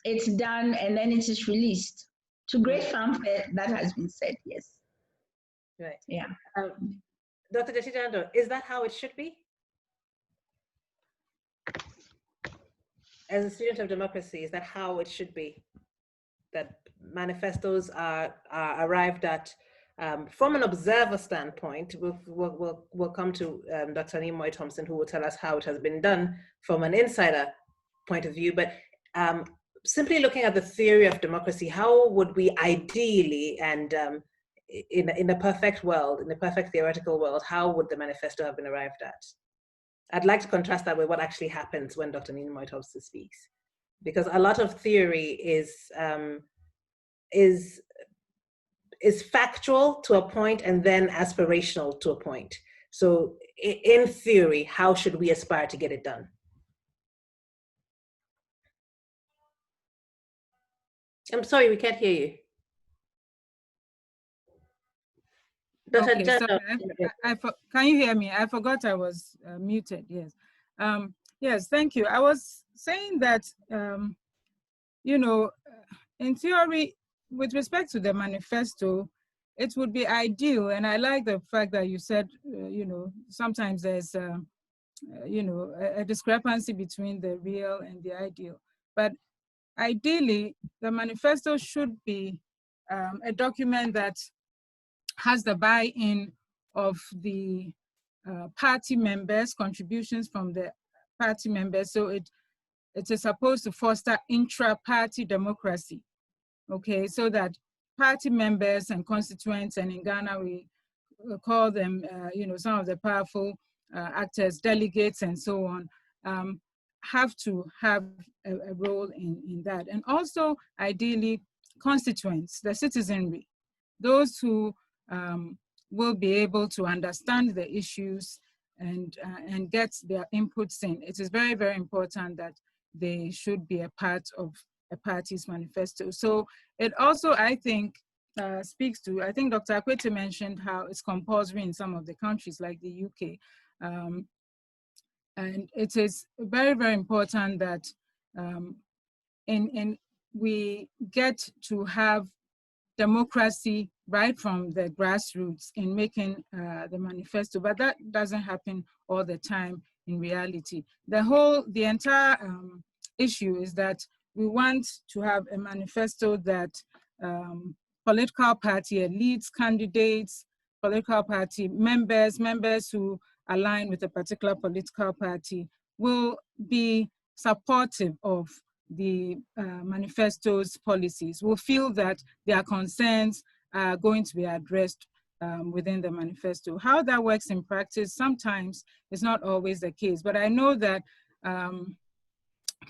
it's done, and then it is released. To great fanfare, that has been said, yes. Right. Yeah. Dr. Gyekye-Jandoh, is that how it should be? As a student of democracy, is that how it should be? That manifestos are arrived at from an observer standpoint. We'll come to Dr. Thompson, who will tell us how it has been done from an insider point of view. But simply looking at the theory of democracy, how would we ideally, and in a perfect world, in a perfect theoretical world, how would the manifesto have been arrived at? I'd like to contrast that with what actually happens when Dr. Thompson speaks, because a lot of theory is factual to a point and then aspirational to a point. So in theory, how should we aspire to get it done? I'm sorry, we can't hear you. Okay, sorry, can you hear me? I forgot I was muted, yes. Yes, thank you. I was saying that, in theory, with respect to the manifesto, it would be ideal, and I like the fact that you said, sometimes there's, a discrepancy between the real and the ideal. But ideally, the manifesto should be a document that has the buy-in of the party members, contributions from the party members. So it is supposed to foster intra-party democracy, okay? So that party members and constituents, and in Ghana we call them, some of the powerful actors, delegates and so on, have to have a role in that. And also, ideally, constituents, the citizenry, those who will be able to understand the issues and get their inputs in. It is very, very important that they should be a part of a party's manifesto. So it also, I think, speaks to, I think Dr. Akwetey mentioned how it's compulsory in some of the countries like the UK. And it is very, very important that we get to have democracy right from the grassroots in making the manifesto, but that doesn't happen all the time in reality. The entire issue is that we want to have a manifesto that political party elites, candidates, political party members who align with a particular political party will be supportive of the manifesto's policies, will feel that their concerns are going to be addressed within the manifesto. How that works in practice sometimes is not always the case, but I know that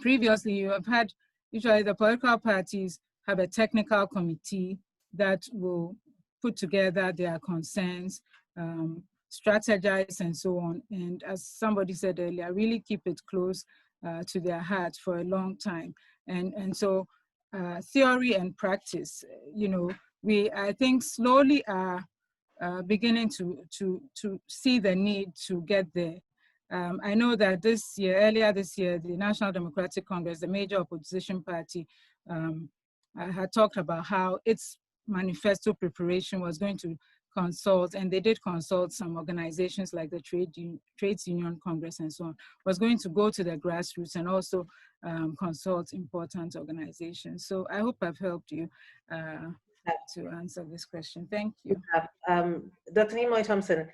previously you have had, usually the political parties have a technical committee that will put together their concerns, strategize and so on. And as somebody said earlier, really keep it close to their heart for a long time. And so theory and practice, we, I think, slowly are beginning to see the need to get there. I know that earlier this year, the National Democratic Congress, the major opposition party, had talked about how its manifesto preparation was going to consult, and they did consult some organizations like the Trades Union Congress and so on, was going to go to the grassroots and also consult important organizations. So I hope I've helped you to answer this question. Thank you. Dr. Nimoy Thompson,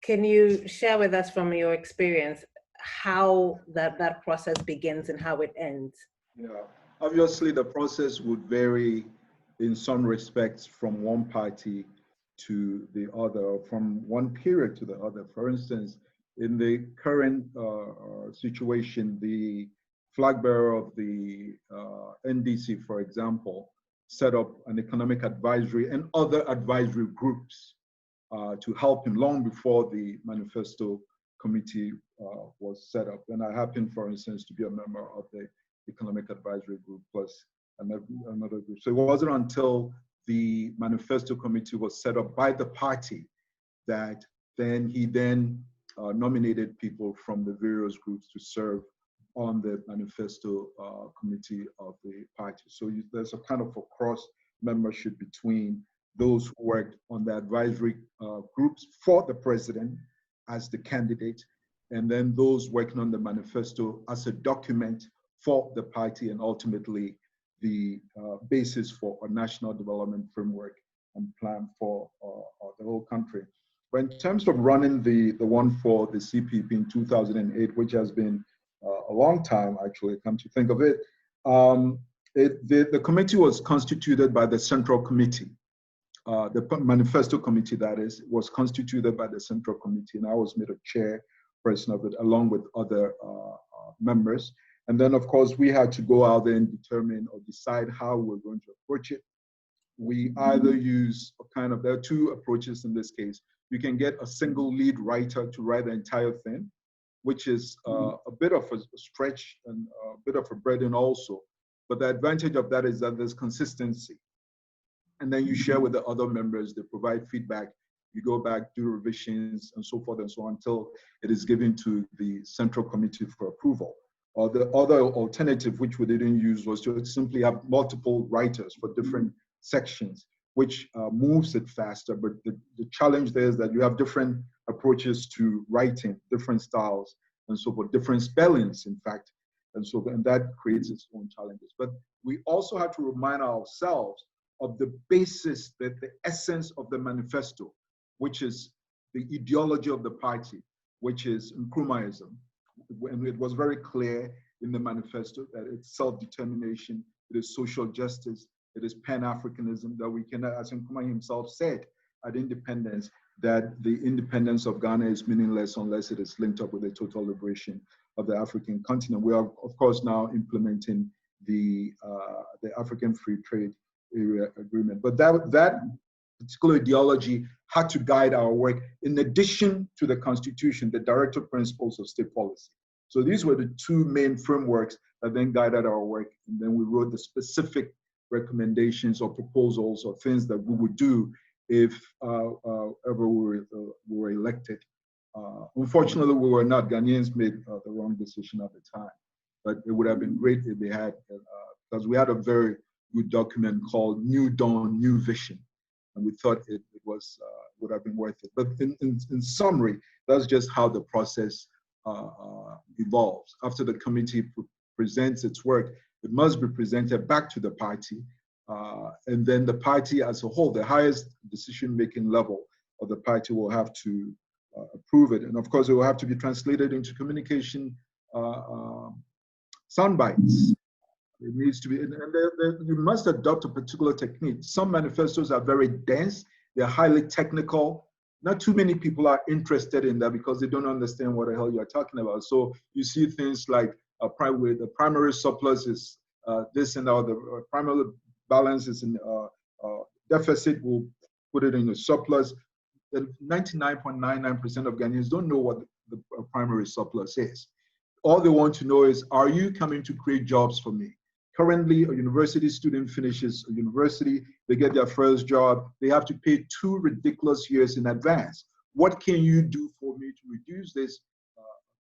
can you share with us from your experience how that process begins and how it ends? Yeah, obviously the process would vary in some respects from one party to the other, or from one period to the other. For instance, in the current situation, the flag bearer of the NDC, for example, set up an economic advisory and other advisory groups to help him long before the Manifesto committee was set up. And I happened, for instance, to be a member of the Economic Advisory Group plus another group. So it wasn't until the Manifesto committee was set up by the party that he nominated people from the various groups to serve on the Manifesto committee of the party. So there's a kind of a cross membership between those who worked on the advisory groups for the president as the candidate, and then those working on the manifesto as a document for the party, and ultimately the basis for a national development framework and plan for the whole country. But in terms of running the one for the CPP in 2008, which has been a long time, actually, come to think of it, the committee was constituted by the Central Committee. The Manifesto Committee, that is, was constituted by the Central Committee, and I was made a chairperson of it along with other members. And then, of course, we had to go out there and determine or decide how we're going to approach it. We either use there are two approaches in this case. You can get a single lead writer to write the entire thing, which is a bit of a stretch and a bit of a burden also. But the advantage of that is that there's consistency. And then you share with the other members, they provide feedback, you go back, do revisions, and so forth and so on until it is given to the Central Committee for approval. Or the other alternative, which we didn't use, was to simply have multiple writers for different sections, which moves it faster. But the challenge there is that you have different approaches to writing, different styles, and so forth, different spellings, in fact. And that creates its own challenges. But we also have to remind ourselves of the basis, the essence of the manifesto, which is the ideology of the party, which is Nkrumahism. And it was very clear in the manifesto that it's self-determination, it is social justice, it is Pan-Africanism, that we can, as Nkrumah himself said at independence, that the independence of Ghana is meaningless unless it is linked up with the total liberation of the African continent. We are, of course, now implementing the African Free Trade Area Agreement. But that particular ideology had to guide our work in addition to the Constitution, the directive principles of state policy. So these were the two main frameworks that then guided our work. And then we wrote the specific recommendations or proposals or things that we would do if ever we were elected. Unfortunately, we were not. Ghanaians made the wrong decision at the time. But it would have been great if they had, because we had a very good document called New Dawn, New Vision. And we thought it would have been worth it. But in summary, that's just how the process evolves. After the committee presents its work, it must be presented back to the party. And then the party as a whole, the highest decision-making level of the party, will have to approve it. And of course, it will have to be translated into communication sound bites. It needs to be, and you must adopt a particular technique. Some manifestos are very dense, they're highly technical. Not too many people are interested in that because they don't understand what the hell you're talking about. So you see things like the primary surplus is this and that, the primary balance is in deficit, we'll put it in a surplus. 99.99% of Ghanaians don't know what the primary surplus is. All they want to know is, are you coming to create jobs for me? Currently, a university student finishes a university, they get their first job, they have to pay 2 ridiculous years in advance. What can you do for me to reduce this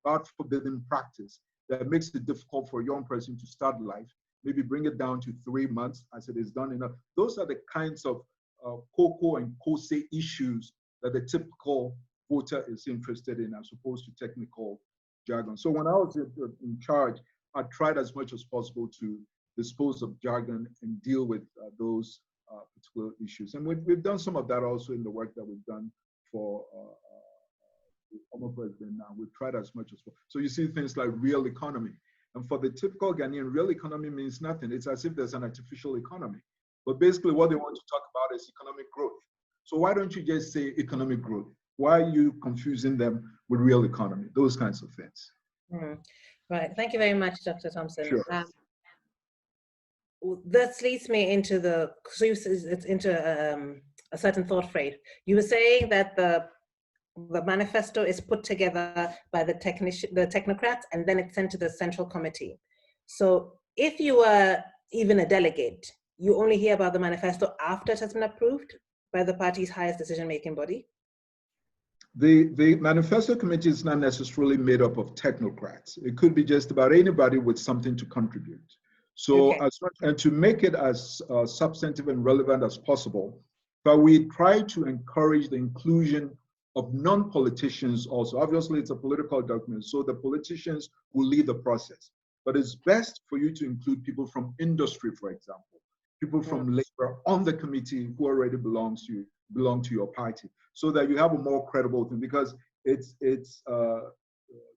God-forbidden practice that makes it difficult for a young person to start life? Maybe bring it down to 3 months as it is done enough. Those are the kinds of cocoa and kose issues that the typical voter is interested in, as opposed to technical jargon. So when I was in charge, I tried as much as possible to dispose of jargon and deal with those particular issues. And we've done some of that also in the work that we've done for the former president now. We've tried as much as possible. So you see things like real economy. And for the typical Ghanaian, real economy means nothing. It's as if there's an artificial economy. But basically what they want to talk about is economic growth. So why don't you just say economic growth? Why are you confusing them with real economy? Those kinds of things. Right. Thank you very much, Dr. Thompson. Sure. This leads me into a certain thought frame. You were saying that the manifesto is put together by the technocrats, and then it's sent to the central committee. So if you were even a delegate, you only hear about the manifesto after it has been approved by the party's highest decision-making body? The manifesto committee is not necessarily made up of technocrats. It could be just about anybody with something to contribute. So, okay. And to make it as substantive and relevant as possible, but we try to encourage the inclusion of non-politicians also. Obviously, it's a political document, so the politicians will lead the process. But it's best for you to include people from industry, for example, people from labor on the committee who already belong to your party, so that you have a more credible thing, because it's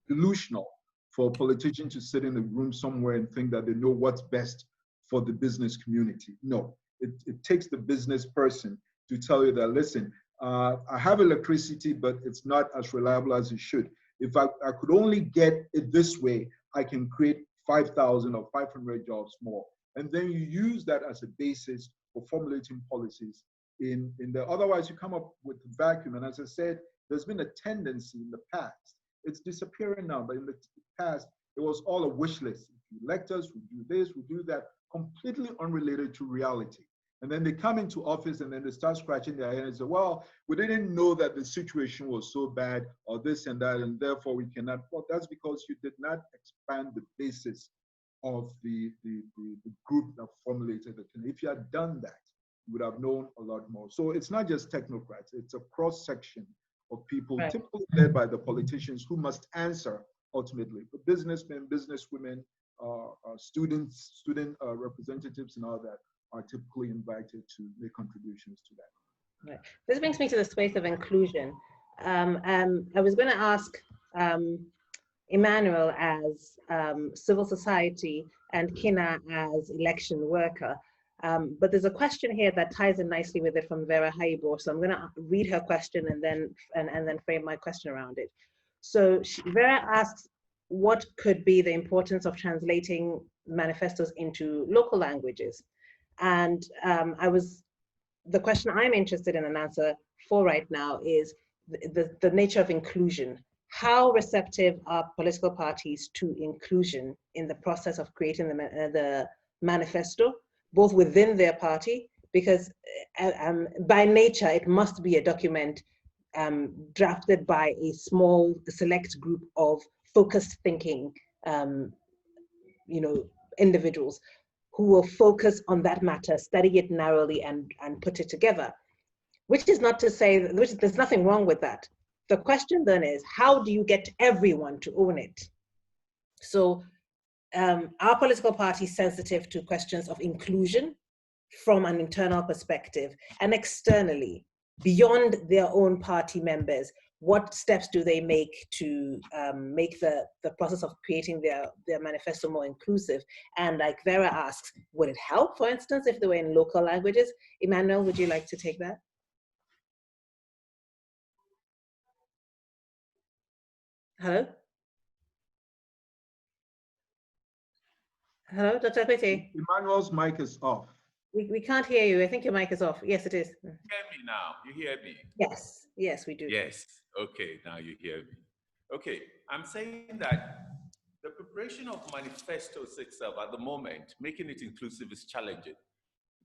delusional for a politician to sit in a room somewhere and think that they know what's best for the business community. No, it takes the business person to tell you that, listen, I have electricity, but it's not as reliable as it should. If I could only get it this way, I can create 5,000 or 500 jobs more. And then you use that as a basis for formulating policies in the, otherwise you come up with a vacuum. And as I said, there's been a tendency in the past, it's disappearing now, but in the past, it was all a wish list. If you elect us, we do this, we do that, completely unrelated to reality. And then they come into office and then they start scratching their head and say, well, we didn't know that the situation was so bad or this and that, and therefore we cannot. Well, that's because you did not expand the basis of the group that formulated it. And if you had done that, you would have known a lot more. So it's not just technocrats, it's a cross-section of people, right, typically led by the politicians who must answer ultimately. But businessmen, businesswomen, student representatives and all that are typically invited to make contributions to that. Right. This brings me to the space of inclusion. I was going to ask Emmanuel as civil society and Kinna as election worker. But there's a question here that ties in nicely with it from Vera Haibo. So I'm going to read her question and then frame my question around it. So Vera asks, what could be the importance of translating manifestos into local languages? And the question I'm interested in an answer for right now is the nature of inclusion. How receptive are political parties to inclusion in the process of creating the manifesto, both within their party, because by nature, it must be a document drafted by a small, select group of focused thinking, individuals who will focus on that matter, study it narrowly, and put it together. Which is not to say, there's nothing wrong with that. The question then is, how do you get everyone to own it? So our political party is sensitive to questions of inclusion from an internal perspective, and externally, beyond their own party members. What steps do they make to make the process of creating their manifesto more inclusive? And like Vera asks, would it help, for instance, if they were in local languages? Emmanuel, would you like to take that? Hello? Hello, Dr. Akwetey? Emmanuel's mic is off. We can't hear you. I think your mic is off. Yes, it is. You hear me now? You hear me? Yes, yes, we do. Yes. Okay, now you hear me. Okay, I'm saying that the preparation of manifestos itself at the moment, making it inclusive, is challenging.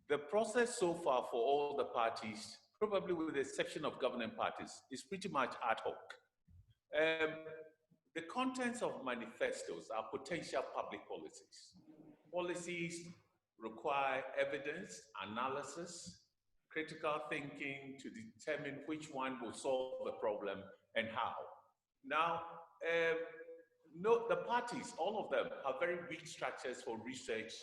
The process so far for all the parties, probably with the exception of governing parties, is pretty much ad hoc. The contents of manifestos are potential public policies. Policies require evidence, analysis, critical thinking to determine which one will solve the problem and how. Now, no, the parties, all of them, have very weak structures for research,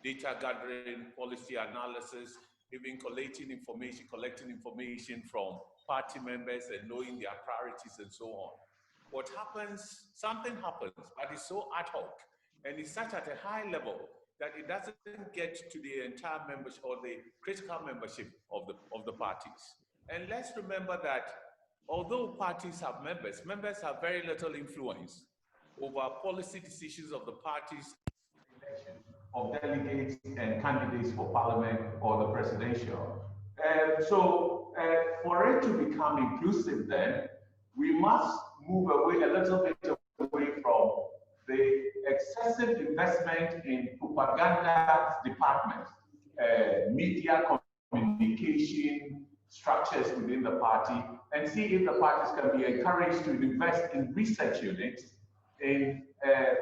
data gathering, policy analysis, even collecting information from party members and knowing their priorities and so on. What happens, something happens, but it's so ad hoc and it's such at a high level that it doesn't get to the entire membership or the critical membership of the parties. And let's remember that although parties have members, members have very little influence over policy decisions of the parties, of delegates and candidates for parliament or the presidential. So for it to become inclusive then, we must move away a little bit away from the excessive investment in propaganda department, media communication structures within the party, and see if the parties can be encouraged to invest in research units, in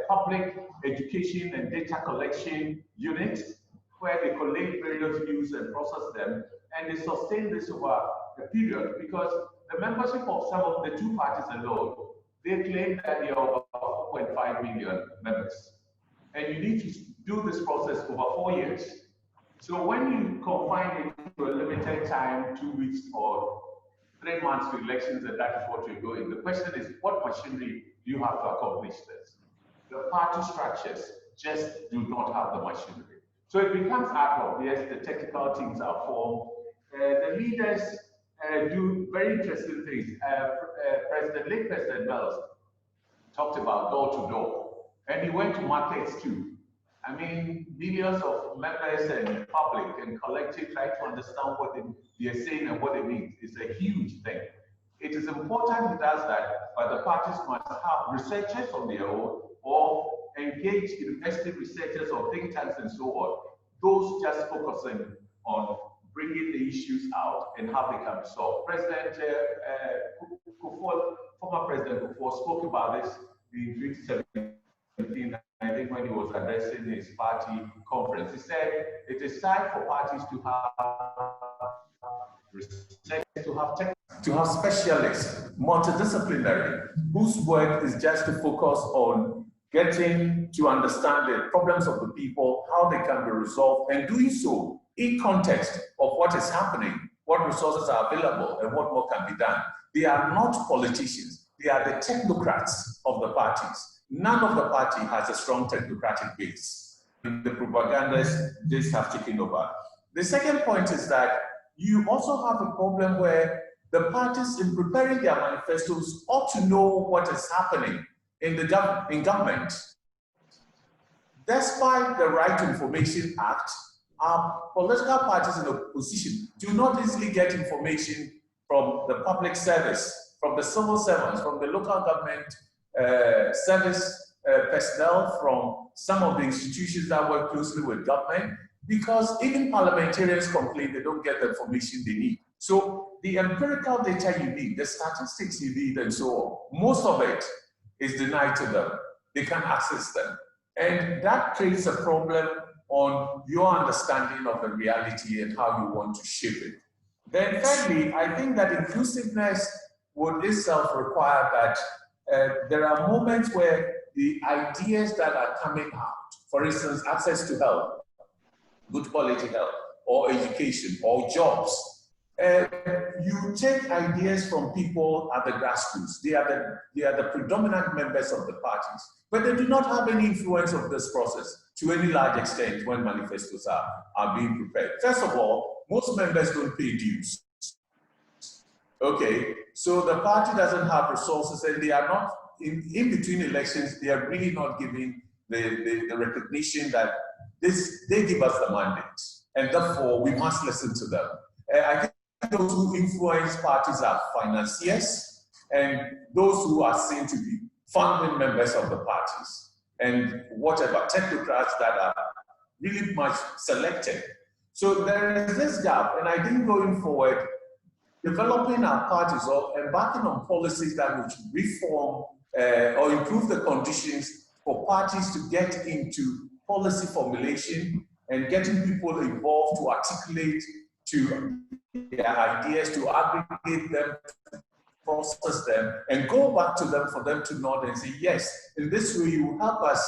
public education and data collection units, where they collect various views and process them, and they sustain this over a period, because the membership of some of the two parties alone, they claim that they are over 4.5 million members. And you need to do this process over 4 years. So when you confine it to a limited time, 2 weeks or 3 months to elections, and that is what you're doing, the question is, what machinery do you have to accomplish this? The party structures just do not have the machinery. So it becomes ad hoc. Yes, the technical teams are formed. The leaders do very interesting things. Late President Bells talked about door to door, and he went to markets too. I mean, millions of members and public and collective try to understand what they are saying and what it means. It's a huge thing. It is important he does that, but the parties must have researchers on their own or engage university researchers or think tanks and so on. Those just focusing on bringing the issues out and how they can be solved. President Kufuor, former President Kufuor, spoke about this in 2017, I think, when he was addressing his party conference. He said it is time for parties to have research, to have specialists, multidisciplinary, whose work is just to focus on getting to understand the problems of the people, how they can be resolved, and doing so in context of what is happening, what resources are available, and what more can be done. They are not politicians. They are the technocrats of the parties. None of the party has a strong technocratic base. The propagandists just have taken over. The second point is that you also have a problem where the parties, in preparing their manifestos, ought to know what is happening in government. Despite the Right to Information Act, our political parties in opposition do not easily get information from the public service, from the civil servants, from the local government service personnel, from some of the institutions that work closely with government, because even parliamentarians complain they don't get the information they need. So the empirical data you need, the statistics you need, and so on, most of it is denied to them. They can't access them. And that creates a problem on your understanding of the reality and how you want to shape it. Then thirdly, I think that inclusiveness would itself require that there are moments where the ideas that are coming out, for instance, access to health, good quality health, or education, or jobs, you take ideas from people at the grassroots. They are the predominant members of the parties, but they do not have any influence of this process to any large extent when manifestos are being prepared. First of all, most members don't pay dues. Okay, so the party doesn't have resources, and they are not, in between elections, they are really not giving the recognition that they give us the mandate, and therefore we must listen to them. I think those who influence parties are financiers and those who are seen to be founding members of the parties, and whatever technocrats that are really much selected. So there is this gap, and I think going forward, developing our parties or embarking on policies that would reform or improve the conditions for parties to get into policy formulation and getting people involved to articulate, to their ideas, to aggregate them, process them, and go back to them for them to nod and say, yes, in this way you help us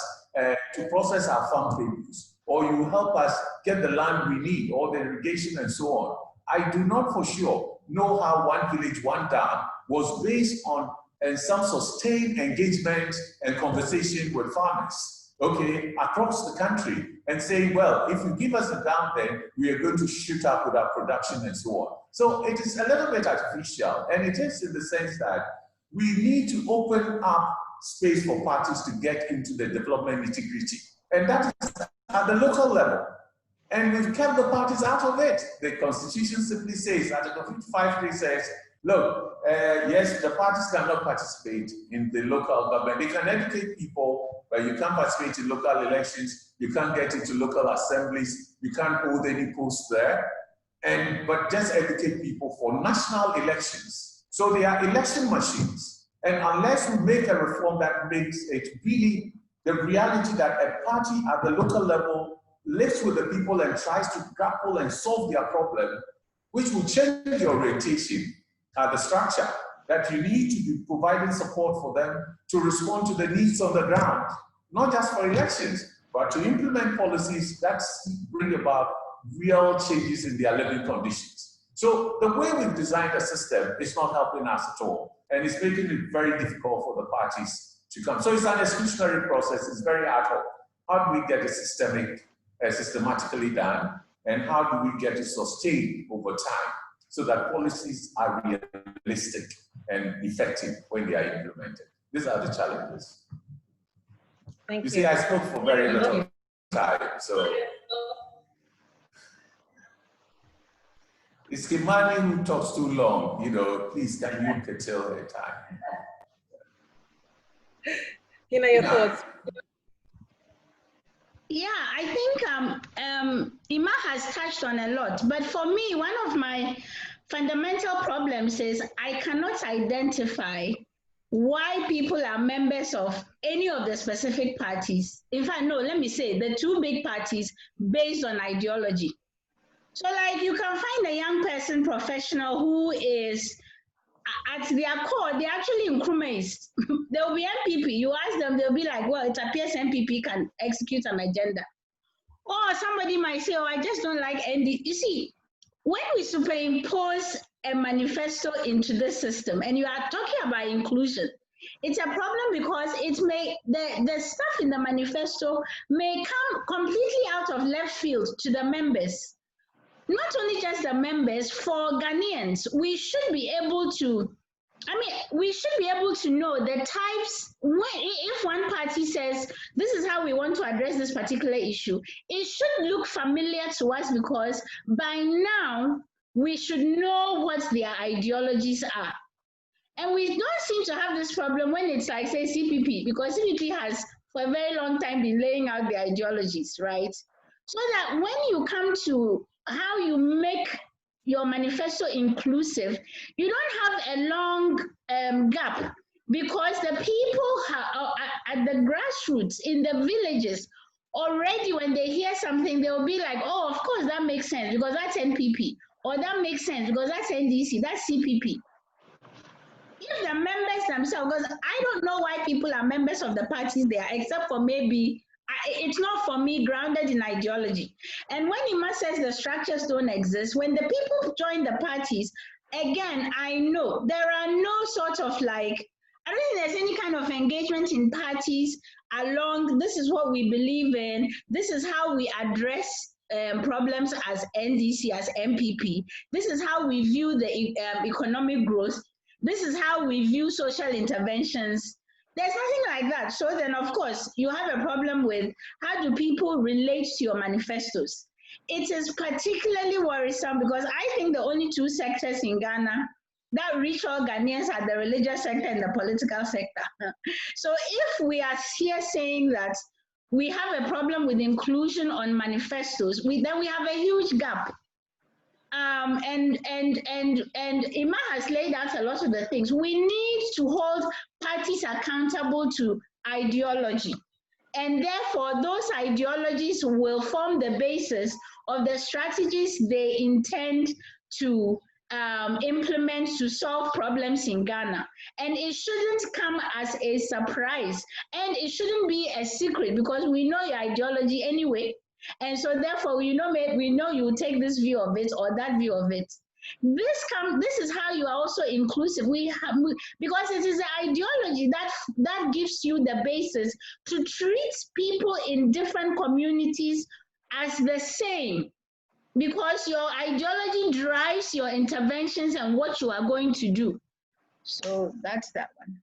to process our farm produce, or you help us get the land we need, or the irrigation and so on. I do not for sure know how One Village, One Dam was based on some sustained engagement and conversation with farmers, okay, across the country, and saying, well, if you give us a dam, then we are going to shoot up with our production and so on. So it is a little bit artificial, and it is in the sense that we need to open up space for parties to get into the development nitty-gritty, and that is at the local level. And we've kept the parties out of it. The Constitution simply says, Article 55 says, look, yes, the parties cannot participate in the local government. They can educate people, but you can't participate in local elections. You can't get into local assemblies. You can't hold any posts there. But just educate people for national elections. So they are election machines. And unless we make a reform that makes it really the reality that a party at the local level lives with the people and tries to grapple and solve their problem, which will change your orientation at the structure, that you need to be providing support for them to respond to the needs on the ground, not just for elections, but to implement policies that bring about real changes in their living conditions. So the way we've designed the system is not helping us at all, and it's making it very difficult for the parties to come. So it's an exclusionary process, it's very ad hoc. How do we get it systematically done, and how do we get it sustained over time so that policies are realistic and effective when they are implemented? These are the challenges. Thank you. You see, I spoke for very little time, so. It's Likimani who talks too long, you know, please can you curtail her time? Kinna, your thoughts? Yeah, I think Ima has touched on a lot, but for me, one of my fundamental problems is I cannot identify why people are members of any of the specific parties. In fact, no, let me say the two big parties based on ideology. So like you can find a young person, professional, who is at their core, they're actually Nkrumahist. They'll be MPP. You ask them, they'll be like, well, it appears MPP can execute an agenda. Or somebody might say, oh, I just don't like ND. You see, when we superimpose a manifesto into the system, and you are talking about inclusion, it's a problem because it may the stuff in the manifesto may come completely out of left field to the members. Not only just the members, for Ghanaians, we should be able to, we should be able to know the types, if one party says, this is how we want to address this particular issue, it should look familiar to us because by now, we should know what their ideologies are. And we don't seem to have this problem when it's like, say, CPP, because CPP has for a very long time been laying out their ideologies, right? So that when you come to how you make your manifesto inclusive, you don't have a long gap because the people at the grassroots in the villages already, when they hear something, they'll be like, oh, of course that makes sense because that's NPP, or that makes sense because that's NDC, that's CPP. If the members themselves, because I don't know why people are members of the parties there, except for maybe it's not for me grounded in ideology. And when Ima says the structures don't exist, when the people join the parties, again, I know there are no sort of like, I don't think there's any kind of engagement in parties along, this is what we believe in, this is how we address problems as NDC, as MPP, this is how we view the economic growth, this is how we view social interventions. There's nothing like that. So then, of course, you have a problem with how do people relate to your manifestos. It is particularly worrisome because I think the only two sectors in Ghana that reach all Ghanaians are the religious sector and the political sector. So if we are here saying that we have a problem with inclusion on manifestos, then we have a huge gap. And Ima has laid out a lot of the things. We need to hold parties accountable to ideology. And therefore, those ideologies will form the basis of the strategies they intend to implement to solve problems in Ghana. And it shouldn't come as a surprise, and it shouldn't be a secret, because we know your ideology anyway. And so therefore, we know you will take this view of it or that view of it. This is how you are also inclusive. Because it is the ideology that gives you the basis to treat people in different communities as the same, because your ideology drives your interventions and what you are going to do. So that's that one.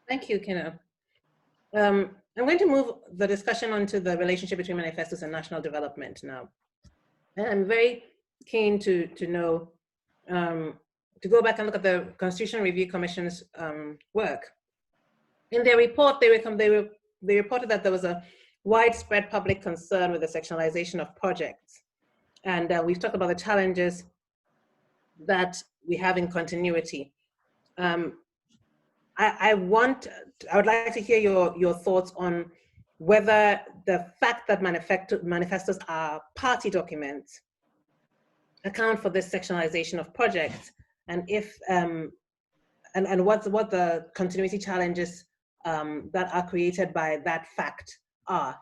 Thank you, Kinna. I'm going to move the discussion onto the relationship between manifestos and national development now. And I'm very keen to know, to go back and look at the Constitutional Review Commission's work. In their report, they reported that there was a widespread public concern with the sectionalization of projects. And we've talked about the challenges that we have in continuity. I would like to hear your thoughts on whether the fact that manifestos are party documents account for this sectionalization of projects, and if and what the continuity challenges that are created by that fact are.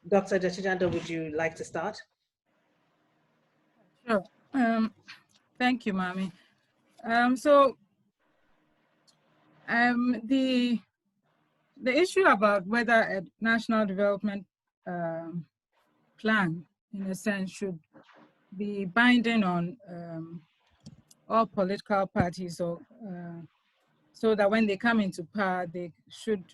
Dr. Gyekye-Jandoh, would you like to start? Sure. Thank you, Maame. The issue about whether a national development plan, in a sense, should be binding on all political parties, or so that when they come into power, they should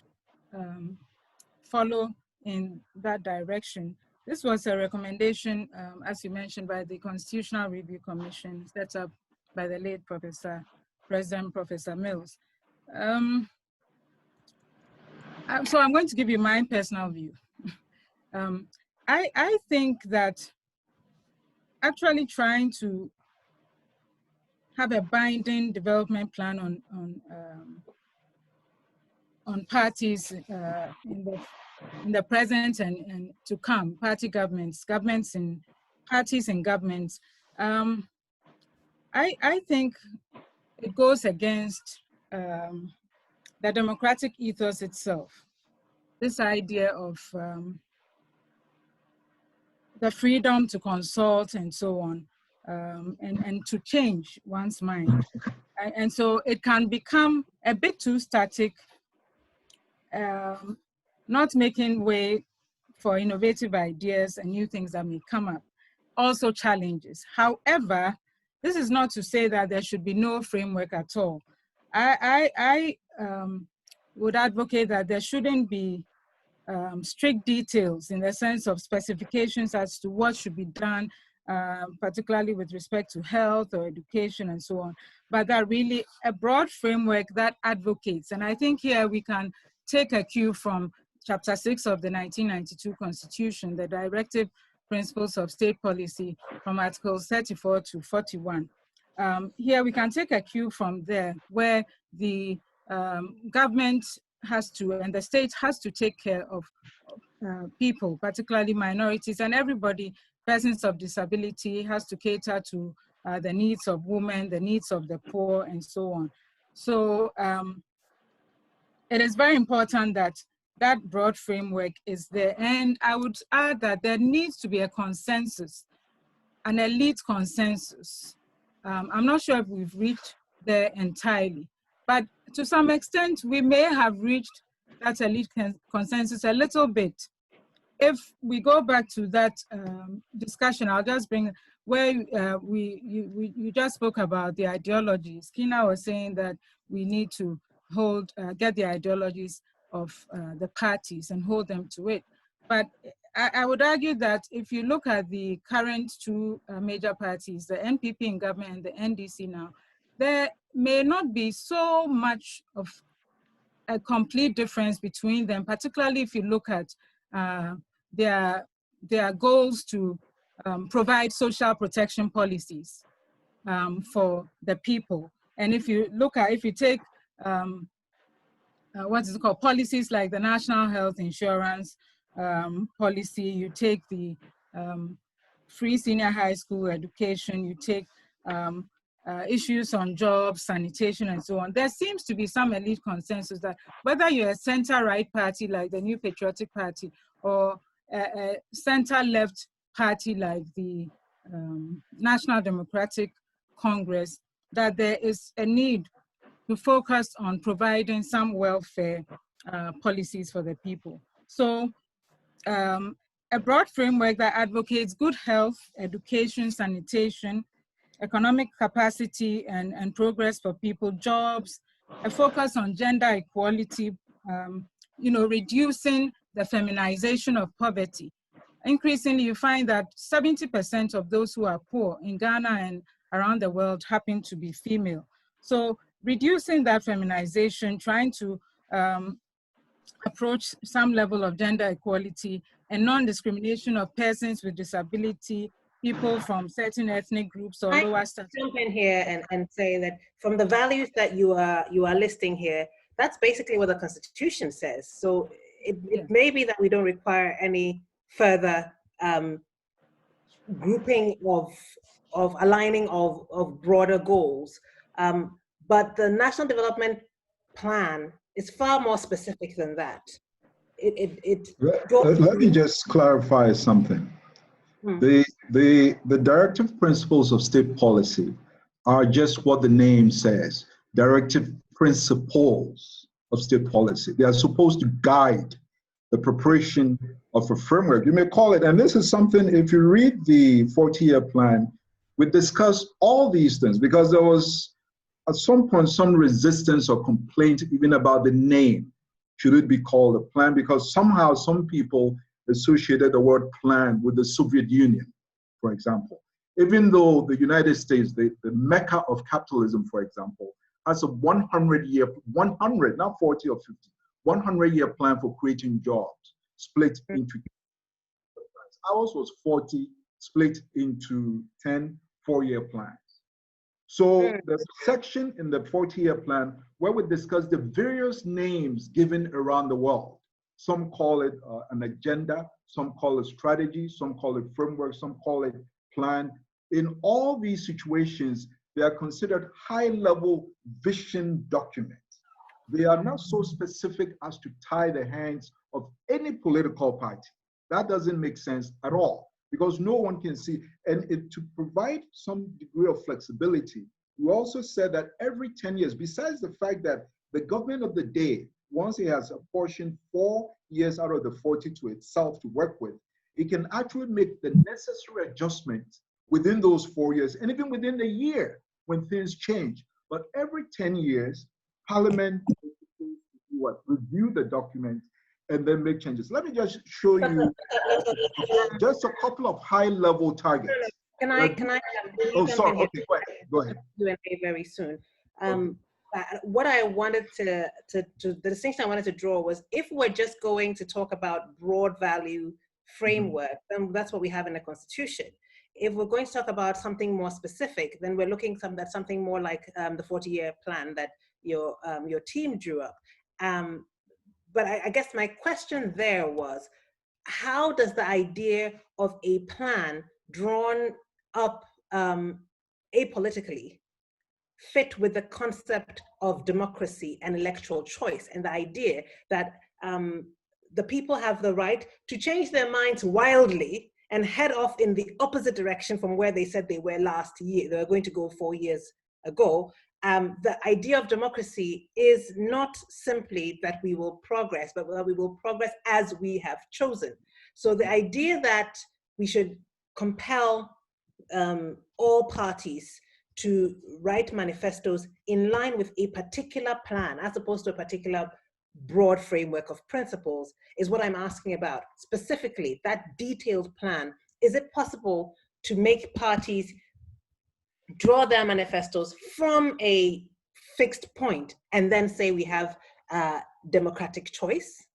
follow in that direction. This was a recommendation, as you mentioned, by the Constitutional Review Commission, set up by the late President Professor Mills. So I'm going to give you my personal view. I think that actually trying to have a binding development plan on parties in the present and to come, party governments and parties and governments, I think it goes against the democratic ethos itself. This idea of the freedom to consult and so on, and to change one's mind. And so it can become a bit too static, not making way for innovative ideas and new things that may come up. Also challenges. However, this is not to say that there should be no framework at all. I would advocate that there shouldn't be strict details in the sense of specifications as to what should be done, particularly with respect to health or education and so on, but that really a broad framework that advocates. And I think here we can take a cue from Chapter 6 of the 1992 Constitution, the Directive Principles of State Policy, from Articles 34 to 41. Here we can take a cue from there, where the government has to, and the state has to take care of people, particularly minorities, and everybody, persons of disability, has to cater to the needs of women, the needs of the poor, and so on. So it is very important that that broad framework is there. And I would add that there needs to be a consensus, an elite consensus. I'm not sure if we've reached there entirely, but to some extent, we may have reached that elite consensus a little bit. If we go back to that discussion, I'll just bring where you just spoke about the ideologies. Kinna was saying that we need to get the ideologies of the parties and hold them to it. But I would argue that if you look at the current two major parties, the NPP in government and the NDC now, there may not be so much of a complete difference between them, particularly if you look at their goals to provide social protection policies for the people. And if you take what is it called, policies like the National Health Insurance policy, you take the free senior high school education, you take issues on jobs, sanitation, and so on. There seems to be some elite consensus that whether you're a center-right party like the New Patriotic Party or a center-left party like the National Democratic Congress, that there is a need to focus on providing some welfare policies for the people. So a broad framework that advocates good health, education, sanitation, economic capacity and progress for people, jobs, a focus on gender equality, reducing the feminization of poverty. Increasingly, you find that 70% of those who are poor in Ghana and around the world happen to be female. So reducing that feminization, trying to approach some level of gender equality and non-discrimination of persons with disability, people from certain ethnic groups or lower status. Jump in here and say that from the values that you are listing here, that's basically what the Constitution says. So it may be that we don't require any further grouping of aligning of broader goals. But the National Development Plan is far more specific than that. Let me just clarify something. The directive principles of state policy are just what the name says, directive principles of state policy. They are supposed to guide the preparation of a framework, you may call it, and this is something, if you read the 40-year plan, we discussed all these things because there was at some point some resistance or complaint even about the name. Should it be called a plan? Because somehow some people associated the word plan with the Soviet Union, for example. Even though the United States, the mecca of capitalism, for example, has a 100-year, 100, not 40 or 50, 100-year plan for creating jobs, split into ours was 40, split into 10 4-year plans. So there's a section in the 40-year plan where we discuss the various names given around the world. Some call it an agenda, some call it strategy, some call it framework, some call it plan. In all these situations, they are considered high-level vision documents. They are not so specific as to tie the hands of any political party. That doesn't make sense at all because no one can see. And to provide some degree of flexibility, we also said that every 10 years, besides the fact that the government of the day, once it has apportioned 4 years out of the 40 to itself to work with, it can actually make the necessary adjustments within those 4 years and even within the year when things change. But every 10 years, Parliament review the document and then make changes. Let me just show you just a couple of high-level targets. Can I? Oh, sorry. Okay, go ahead. Q&A very soon. What I wanted the distinction I wanted to draw was if we're just going to talk about broad value framework, then that's what we have in the Constitution. If we're going to talk about something more specific, then we're looking at something more like the 40-year plan that your team drew up. But I guess my question there was, how does the idea of a plan drawn up apolitically fit with the concept of democracy and electoral choice and the idea that the people have the right to change their minds wildly and head off in the opposite direction from where they said they were last year, they were going to go 4 years ago. The idea of democracy is not simply that we will progress, but that we will progress as we have chosen. So the idea that we should compel all parties to write manifestos in line with a particular plan, as opposed to a particular broad framework of principles, is what I'm asking about. Specifically, that detailed plan, is it possible to make parties draw their manifestos from a fixed point and then say we have democratic choice?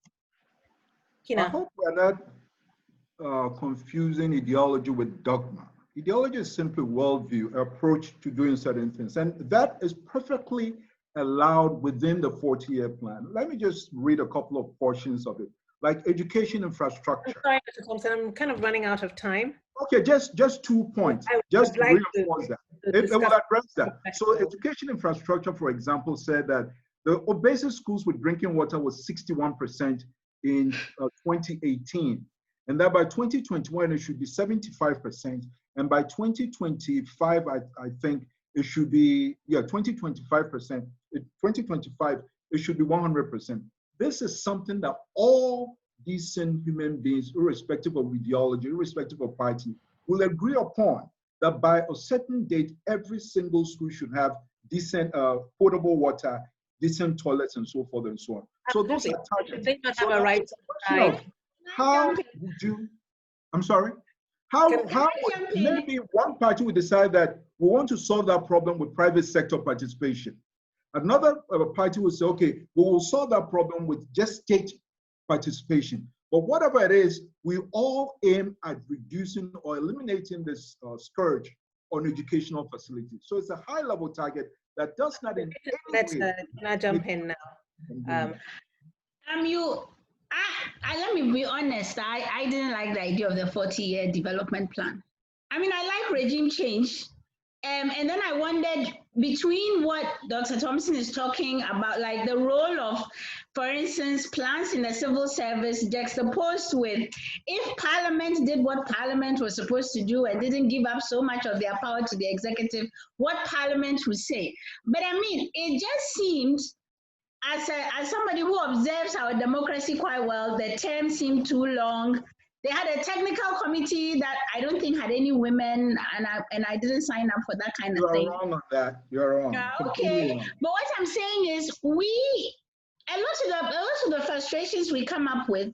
Kinna? I hope we're not confusing ideology with dogma. Ideology is simply worldview, approach to doing certain things. And that is perfectly allowed within the 40-year plan. Let me just read a couple of portions of it, like education infrastructure. I'm sorry, Mr. Thompson, I'm kind of running out of time. Okay, just 2 points, just to reinforce that. It will address that. So education infrastructure, for example, said that the basic schools with drinking water was 61% in 2018. And that by 2021, it should be 75%. And by 2025, I think it should be, 2025%. 2025, it should be 100%. This is something that all decent human beings, irrespective of ideology, irrespective of party, will agree upon, that by a certain date, every single school should have decent potable water, decent toilets, and so forth and so on. So those are targets. They not have a right. How would you, I'm sorry? How maybe one party would decide that we want to solve that problem with private sector participation. Another party will say, okay, we will solve that problem with just state participation. But whatever it is, we all aim at reducing or eliminating this scourge on educational facilities. So it's a high-level target that does not in any way. Can I jump in now? Let me be honest, I didn't like the idea of the 40-year development plan. I mean, I like regime change. And then I wondered, between what Dr. Thompson is talking about, like the role of, for instance, plans in the civil service juxtaposed with, if Parliament did what Parliament was supposed to do and didn't give up so much of their power to the executive, what Parliament would say. But I mean, it just seemed, as somebody who observes our democracy quite well, the term seemed too long. They had a technical committee that I don't think had any women, and I didn't sign up for that kind of thing. You're wrong on that. You're wrong. Okay, but what I'm saying is, a lot of the frustrations we come up with,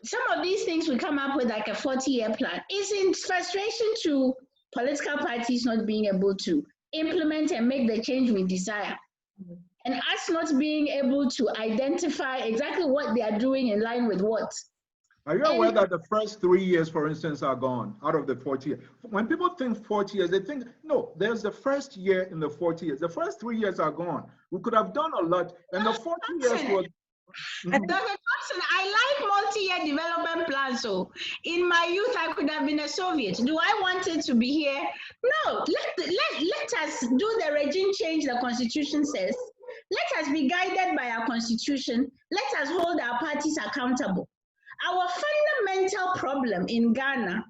some of these things we come up with, like a 40-year plan, is in frustration to political parties not being able to implement and make the change we desire. And us not being able to identify exactly what they are doing in line with what. Are you aware that the first 3 years, for instance, are gone out of the 40 years? When people think 40 years, they think, no, there's the first year in the 40 years. The first 3 years are gone. We could have done a lot. And the 40 years was... Dr. Thompson, I like multi-year development plans. So in my youth, I could have been a Soviet. Do I want it to be here? No, let us do the regime change the Constitution says. Let us be guided by our Constitution. Let us hold our parties accountable. Our fundamental problem in Ghana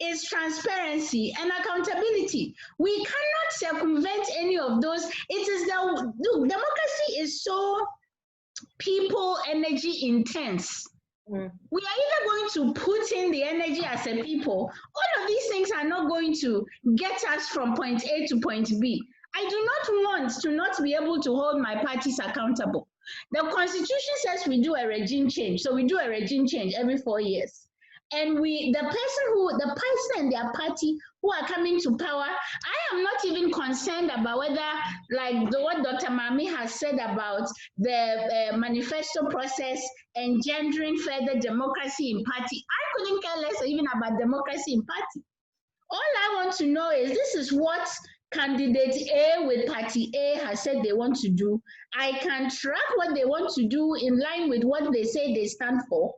is transparency and accountability. We cannot circumvent any of those. It is democracy is so people energy intense. We are either going to put in the energy as a people. All of these things are not going to get us from point A to point B. I do not want to not be able to hold my parties accountable. The Constitution says we do a regime change. So we do a regime change every 4 years. And the person and their party who are coming to power, I am not even concerned about whether, like what Dr. Maame has said about the manifesto process engendering further democracy in party. I couldn't care less even about democracy in party. All I want to know is this is what candidate A with party A has said they want to do. I can track what they want to do in line with what they say they stand for.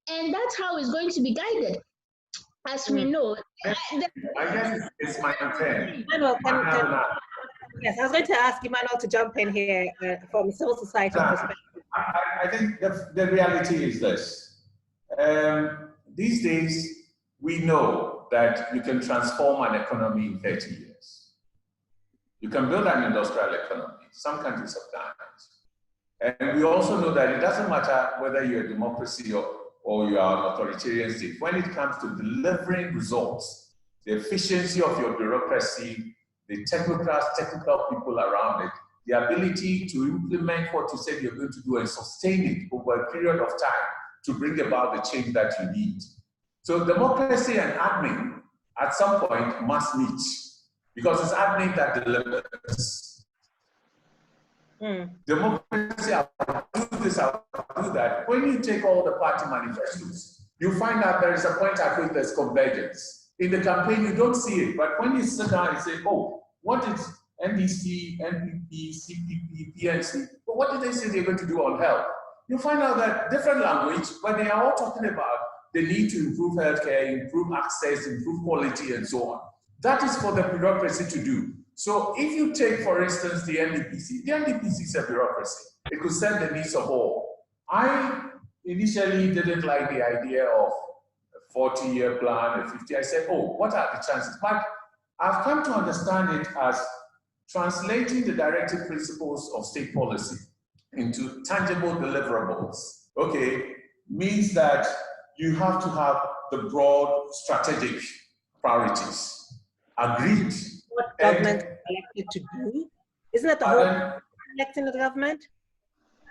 And that's how it's going to be guided. As we know. I guess it's my turn. Yes, I was going to ask Emmanuel to jump in here from civil society perspective. I think the reality is this. These days, we know that you can transform an economy in 30 years. You can build an industrial economy. Some countries have done it. And we also know that it doesn't matter whether you're a democracy or you are an authoritarian state. When it comes to delivering results, the efficiency of your bureaucracy, the technical people around it, the ability to implement what you said you're going to do and sustain it over a period of time to bring about the change that you need. So democracy and admin at some point must meet, because it's admin that delivers. Democracy, I'll do this, I'll do that. When you take all the party manifestos, you find out there is a point at which there's convergence. In the campaign, you don't see it, but when you sit down and say, oh, what is NDC, NPP, CPP, PNC. But what did they say they're going to do on health? You find out that different language, but they are all talking about the need to improve healthcare, improve access, improve quality, and so on. That is for the bureaucracy to do. So if you take, for instance, the NDPC is a bureaucracy. It could serve the needs of all. I initially didn't like the idea of a 40-year plan, a 50. I said, oh, what are the chances? But I've come to understand it as translating the directive principles of state policy into tangible deliverables. Okay, means that you have to have the broad strategic priorities agreed. What government elected to do? Isn't that the whole electing the government?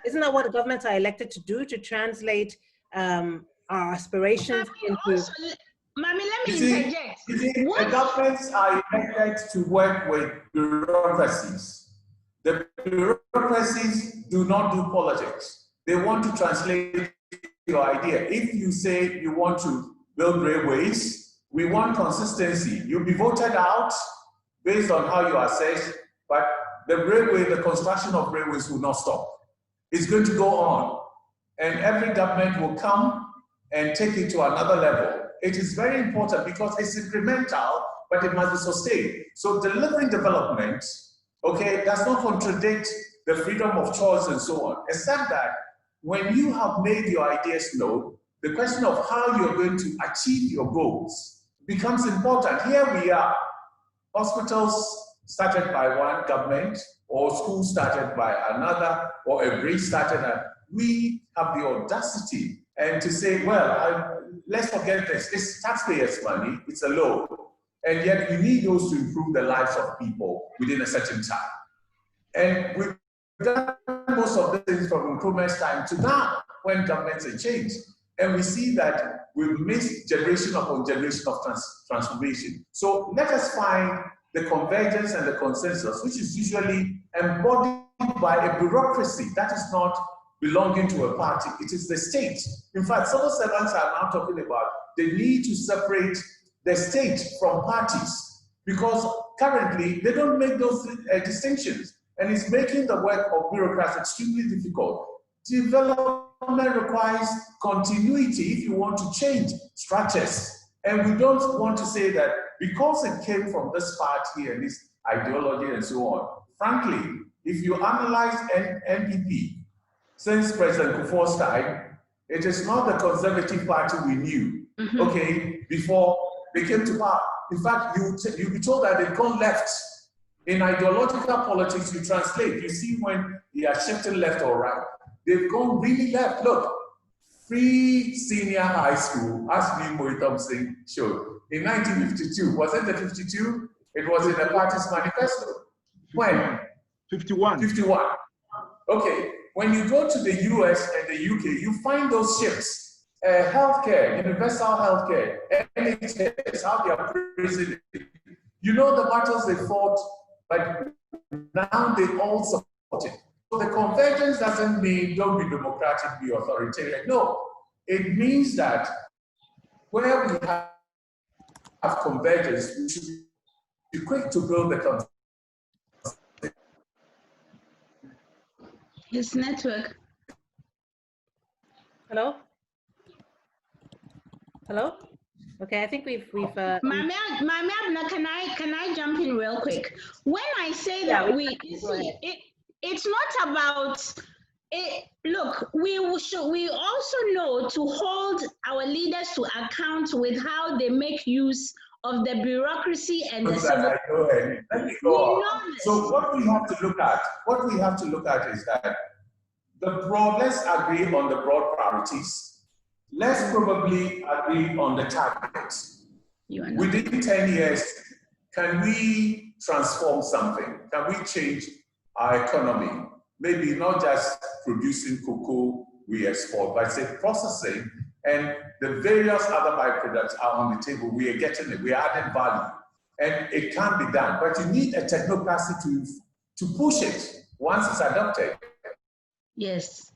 Isn't that what governments are elected to do, to translate our aspirations into? Maame, let me interject. The governments are elected to work with bureaucracies. The bureaucracies do not do politics. They want to translate your idea. If you say you want to build railways, we want consistency. You'll be voted out based on how you assess, but the construction of railways will not stop. It's going to go on, and every government will come and take it to another level. It is very important because it's incremental, but it must be sustained. So delivering development, okay, does not contradict the freedom of choice and so on, except that when you have made your ideas known, the question of how you're going to achieve your goals becomes important. Here we are, hospitals started by one government, or schools started by another, or a bridge started. We have the audacity and to say, well, let's forget this. It's taxpayers' money, it's a loan. And yet we need those to improve the lives of people within a certain time. And we've done most of the things from improvement time to now, when governments have changed. And we see that we've missed generation upon generation of transformation. So let us find the convergence and the consensus, which is usually embodied by a bureaucracy that is not belonging to a party. It is the state. In fact, civil servants are now talking about the need to separate the state from parties, because currently they don't make those distinctions, and it's making the work of bureaucrats extremely difficult. Development requires continuity if you want to change structures, and we don't want to say that because it came from this party and this ideology and so on. Frankly, if you analyze NDP, since President Kufuor's time, it is not the Conservative Party we knew, okay, before they came to power. In fact, you'll be told that they've gone left. In ideological politics, you translate. You see when they are shifting left or right. They've gone really left. Look, free senior high school, as Thompson showed. In 1952, was it the 52? It was in the party's manifesto. When? 51. 51. Okay, when you go to the US and the UK, you find those shifts. Healthcare, universal healthcare, NHS, how they are praising it. You know the battles they fought, but now they all support it. So the convergence doesn't mean don't be democratic, be authoritarian. No, it means that where we have convergence, we should be quick to build the consensus. His network. Hello? Hello? Okay, I think we've Maame, can I jump in real quick? When I say that it's not about it. Look, we also know to hold our leaders to account with how they make use of the bureaucracy and the civil. Let me go on. So what we have to look at is that let's agree on the broad priorities. Let's probably agree on the targets. Within 10 years, can we transform something? Can we change our economy? Maybe not just producing cocoa we export, but say processing, and the various other byproducts are on the table. We are getting it, we are adding value, and it can be done. But you need a technocracy to push it once it's adopted. Yes,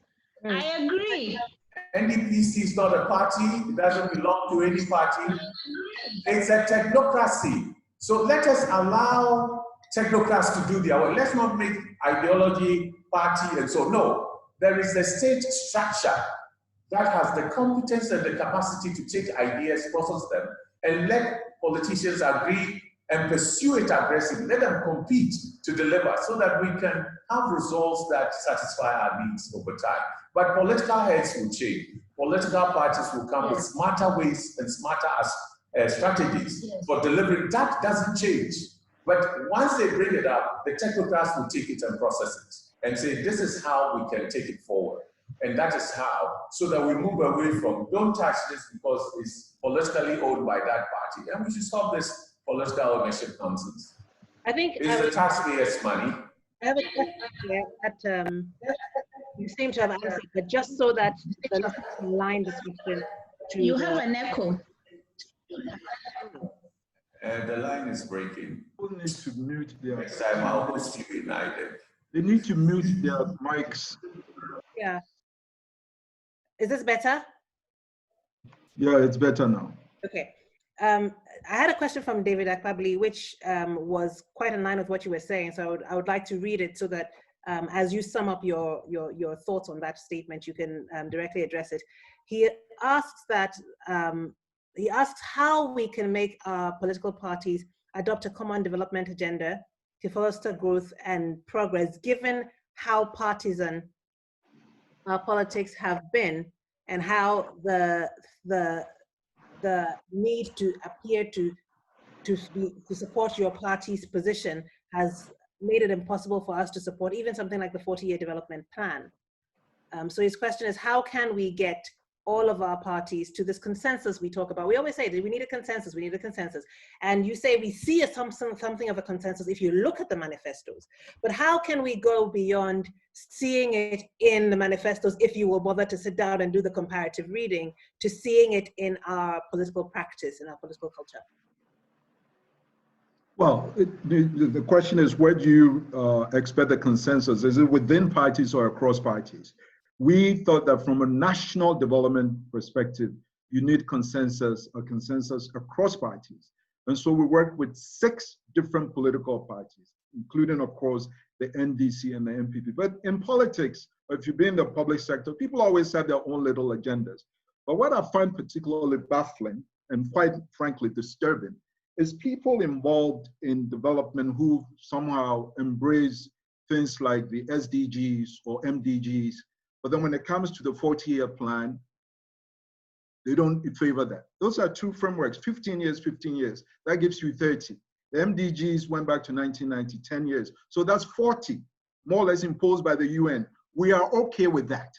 I agree. NDPC is not a party, it doesn't belong to any party. It's a technocracy. So let us allow technocrats to do their work. Let's not make ideology, party, and so. No, there is a state structure that has the competence and the capacity to take ideas, process them, and let politicians agree and pursue it aggressively. Let them compete to deliver so that we can have results that satisfy our needs over time. But political heads will change. Political parties will come with smarter ways and smarter strategies for delivering. That doesn't change. But once they bring it up, the technocrats will take it and process it and say, this is how we can take it forward. And that is how, so that we move away from, don't touch this because it's politically owned by that party. And we should stop this political ownership nonsense. I think it's the taxpayers' money. I have a question here that you seem to have answered, but just so that the listeners can line this question to you have an echo. The line is breaking. People need to mute their. Next time I'll host you in IDEG. They need to mute their mics. Yeah. Is this better? Yeah, it's better now. Okay. I had a question from David Akpabli, which was quite in line with what you were saying. So I would like to read it so that as you sum up your thoughts on that statement, you can directly address it. He asks that he asks how we can make our political parties adopt a common development agenda to foster growth and progress, given how partisan our politics have been and how the need to appear to support your party's position has made it impossible for us to support even something like the 40-year development plan. So his question is, how can we get all of our parties to this consensus we talk about? We always say that we need a consensus, we need a consensus. And you say we see something of a consensus if you look at the manifestos. But how can we go beyond seeing it in the manifestos, if you will bother to sit down and do the comparative reading, to seeing it in our political practice, in our political culture? Well, the question is, where do you expect the consensus? Is it within parties or across parties? We thought that from a national development perspective, you need a consensus across parties. And so we worked with 6 different political parties, including, of course, the NDC and the NPP. But in politics, if you've been in the public sector, people always have their own little agendas. But what I find particularly baffling and quite frankly disturbing is people involved in development who somehow embrace things like the SDGs or MDGs. But then when it comes to the 40-year plan, they don't favor that. Those are 2 frameworks, 15 years, 15 years. That gives you 30. The MDGs went back to 1990, 10 years. So that's 40, more or less imposed by the UN. We are okay with that.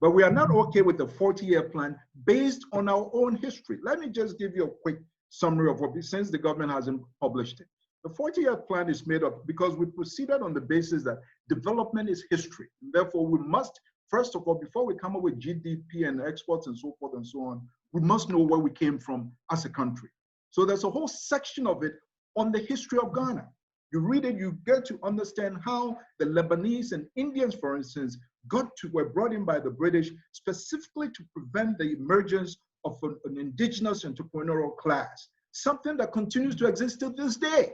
But we are not okay with the 40-year plan based on our own history. Let me just give you a quick summary of what, since the government hasn't published it. The 40-year plan is made up because we proceeded on the basis that development is history. Therefore, we must, first of all, before we come up with GDP and exports and so forth and so on, we must know where we came from as a country. So there's a whole section of it on the history of Ghana. You read it, you get to understand how the Lebanese and Indians, for instance, were brought in by the British specifically to prevent the emergence of an indigenous entrepreneurial class, something that continues to exist to this day.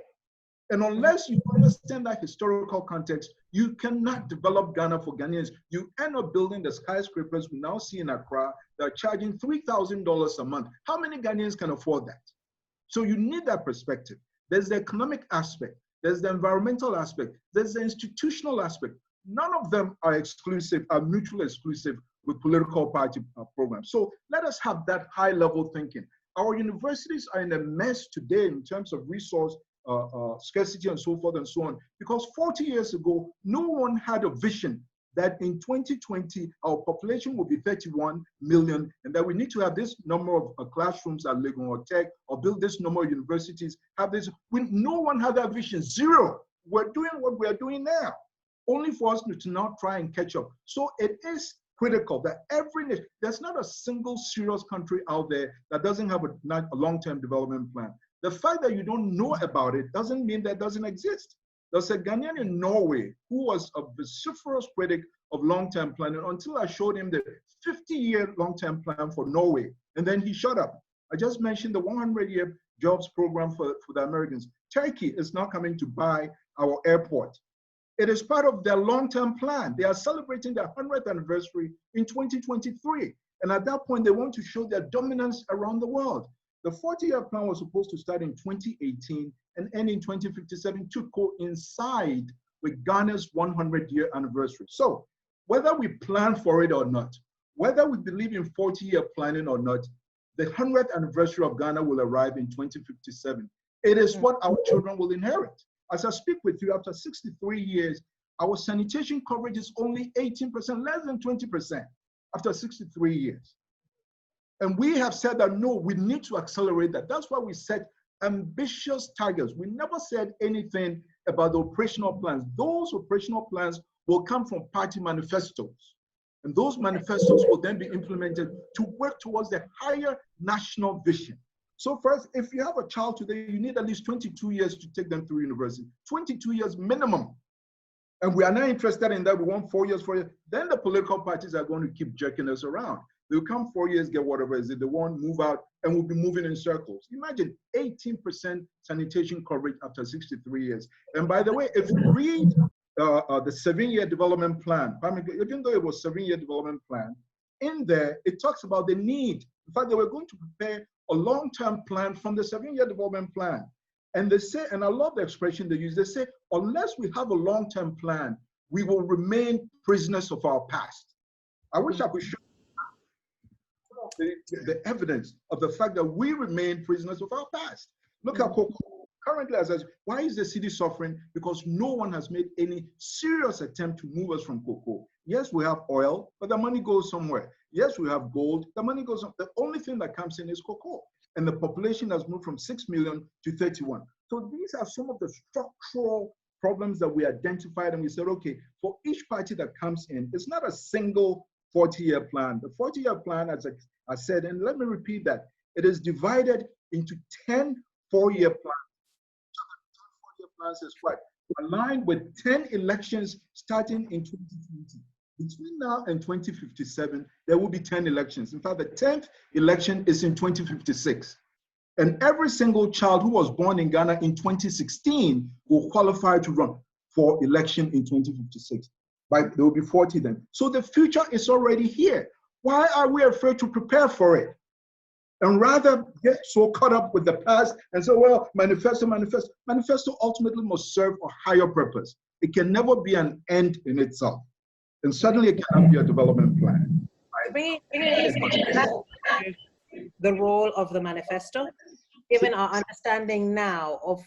And unless you understand that historical context, you cannot develop Ghana for Ghanaians. You end up building the skyscrapers we now see in Accra that are charging $3,000 a month. How many Ghanaians can afford that? So you need that perspective. There's the economic aspect, there's the environmental aspect, there's the institutional aspect. None of them are exclusive, are mutually exclusive with political party programs. So let us have that high level thinking. Our universities are in a mess today in terms of resource scarcity and so forth and so on, because 40 years ago, no one had a vision that in 2020, our population will be 31 million, and that we need to have this number of classrooms at Legon or Tech, or build this number of universities, have this. No one had that vision, zero. We're doing what we're doing now, only for us to now try and catch up. So it is critical that every nation, there's not a single serious country out there that doesn't have a long-term development plan. The fact that you don't know about it doesn't mean that it doesn't exist. There's a Ghanaian in Norway who was a vociferous critic of long-term planning until I showed him the 50-year long-term plan for Norway, and then he shut up. I just mentioned the 100-year jobs program for the Americans. Turkey is now coming to buy our airport. It is part of their long-term plan. They are celebrating their 100th anniversary in 2023. And at that point, they want to show their dominance around the world. The 40-year plan was supposed to start in 2018 and end in 2057 to coincide with Ghana's 100-year anniversary. So whether we plan for it or not, whether we believe in 40-year planning or not, the 100th anniversary of Ghana will arrive in 2057. It is what our children will inherit. As I speak with you, after 63 years, our sanitation coverage is only 18%, less than 20% after 63 years. And we have said that, no, we need to accelerate that. That's why we set ambitious targets. We never said anything about the operational plans. Those operational plans will come from party manifestos. And those manifestos will then be implemented to work towards the higher national vision. So first, if you have a child today, you need at least 22 years to take them through university, 22 years minimum. And we are not interested in that. We want 4 years, 4 years. Then the political parties are going to keep jerking us around. They'll come 4 years, get whatever is it they want, move out, and we'll be moving in circles. Imagine 18% sanitation coverage after 63 years. And by the way, if you read the 7-year development plan, even though it was 7-year development plan, in there, it talks about the need. In fact, they were going to prepare a long-term plan from the 7-year development plan. And they say, and I love the expression they use, they say, unless we have a long-term plan, we will remain prisoners of our past. I wish I could show the evidence of the fact that we remain prisoners of our past. Look at cocoa. Currently, as I said, why is the city suffering? Because no one has made any serious attempt to move us from cocoa. Yes, we have oil, but the money goes somewhere. Yes, we have gold, the money goes somewhere. The only thing that comes in is cocoa. And the population has moved from 6 million to 31. So these are some of the structural problems that we identified, and we said, okay, for each party that comes in, it's not a single 40-year plan. The 40-year plan, as I said, and let me repeat that, it is divided into 10 4-year plans. 10 4-year plans is what? Aligned with 10 elections starting in 2020. Between now and 2057, there will be 10 elections. In fact, the 10th election is in 2056. And every single child who was born in Ghana in 2016 will qualify to run for election in 2056. But there will be 40 then. So the future is already here. Why are we afraid to prepare for it? And rather get so caught up with the past and say, well, manifesto. Manifesto ultimately must serve a higher purpose. It can never be an end in itself. And certainly it cannot be a development plan. Bringing the role of the manifesto, given our understanding now of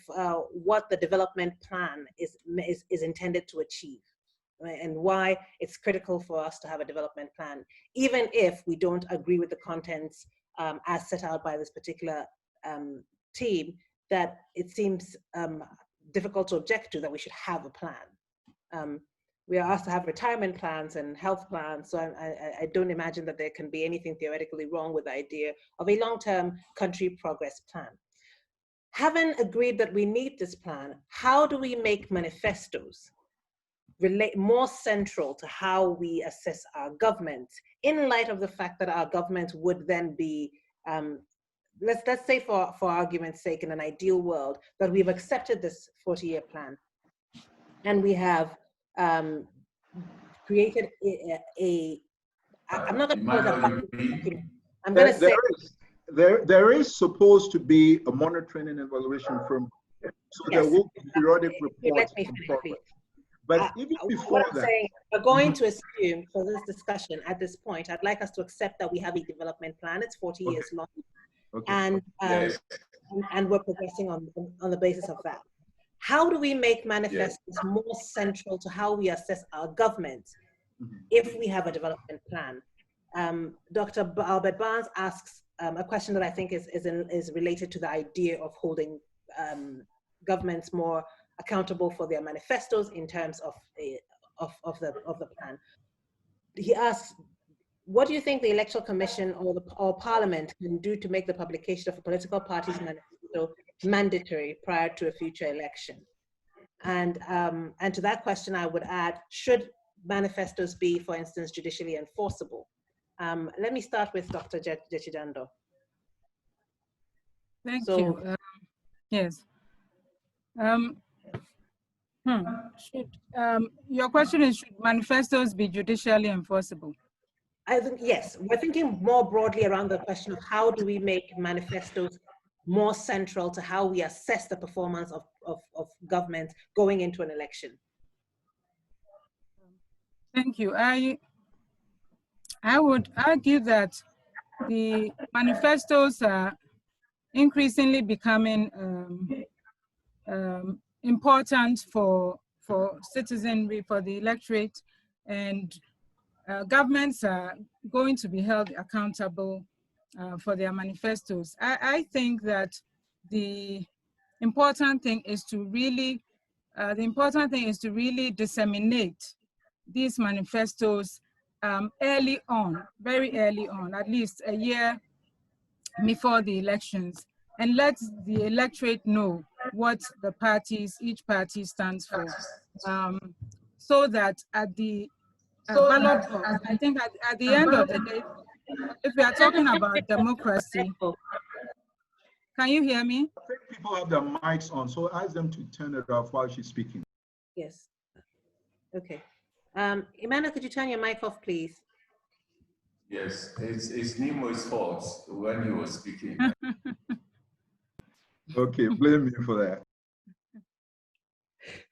what the development plan is intended to achieve, right? And why it's critical for us to have a development plan, even if we don't agree with the contents as set out by this particular team, that it seems difficult to object to, that we should have a plan. We are asked to have retirement plans and health plans, so I don't imagine that there can be anything theoretically wrong with the idea of a long-term country progress plan. Having agreed that we need this plan, how do we make manifestos more central to how we assess our government, in light of the fact that our government would then be, let's say for argument's sake, in an ideal world, that we've accepted this 40-year plan, and we have created I'm not going to call it a document. I'm going to say there is supposed to be a monitoring and evaluation framework. So yes, there will be periodic reports. Let me finish, please. But even before that, saying, we're going to assume for this discussion at this point, I'd like us to accept that we have a development plan. It's 40 years long, and we're progressing on the basis of that. How do we make manifestos more central to how we assess our government if we have a development plan? Dr. Albert Barnes asks a question that I think is related to the idea of holding governments more accountable for their manifestos in terms of the plan. He asks, what do you think the Electoral Commission or Parliament can do to make the publication of a political party's manifesto mandatory prior to a future election? And to that question, I would add, should manifestos be, for instance, judicially enforceable? Let me start with Dr. Gyekye-Jandoh. Thank you. Yes. Your question is, should manifestos be judicially enforceable? I think, yes, we're thinking more broadly around the question of how do we make manifestos more central to how we assess the performance of government going into an election. Thank you. I would argue that the manifestos are increasingly becoming important for citizenry, for the electorate, and governments are going to be held accountable for their manifestos. I think that the important thing is to really disseminate these manifestos early on, very early on, at least a year before the elections, and let the electorate know what the each party stands for, so that at the ballot box, I think at the end of the day, if we are talking about democracy, can you hear me? I think people have their mics on, so ask them to turn it off while she's speaking. Yes. Okay. Emmanuel, could you turn your mic off, please? Yes, it's Nemo's fault when he was speaking. Okay, blame me for that.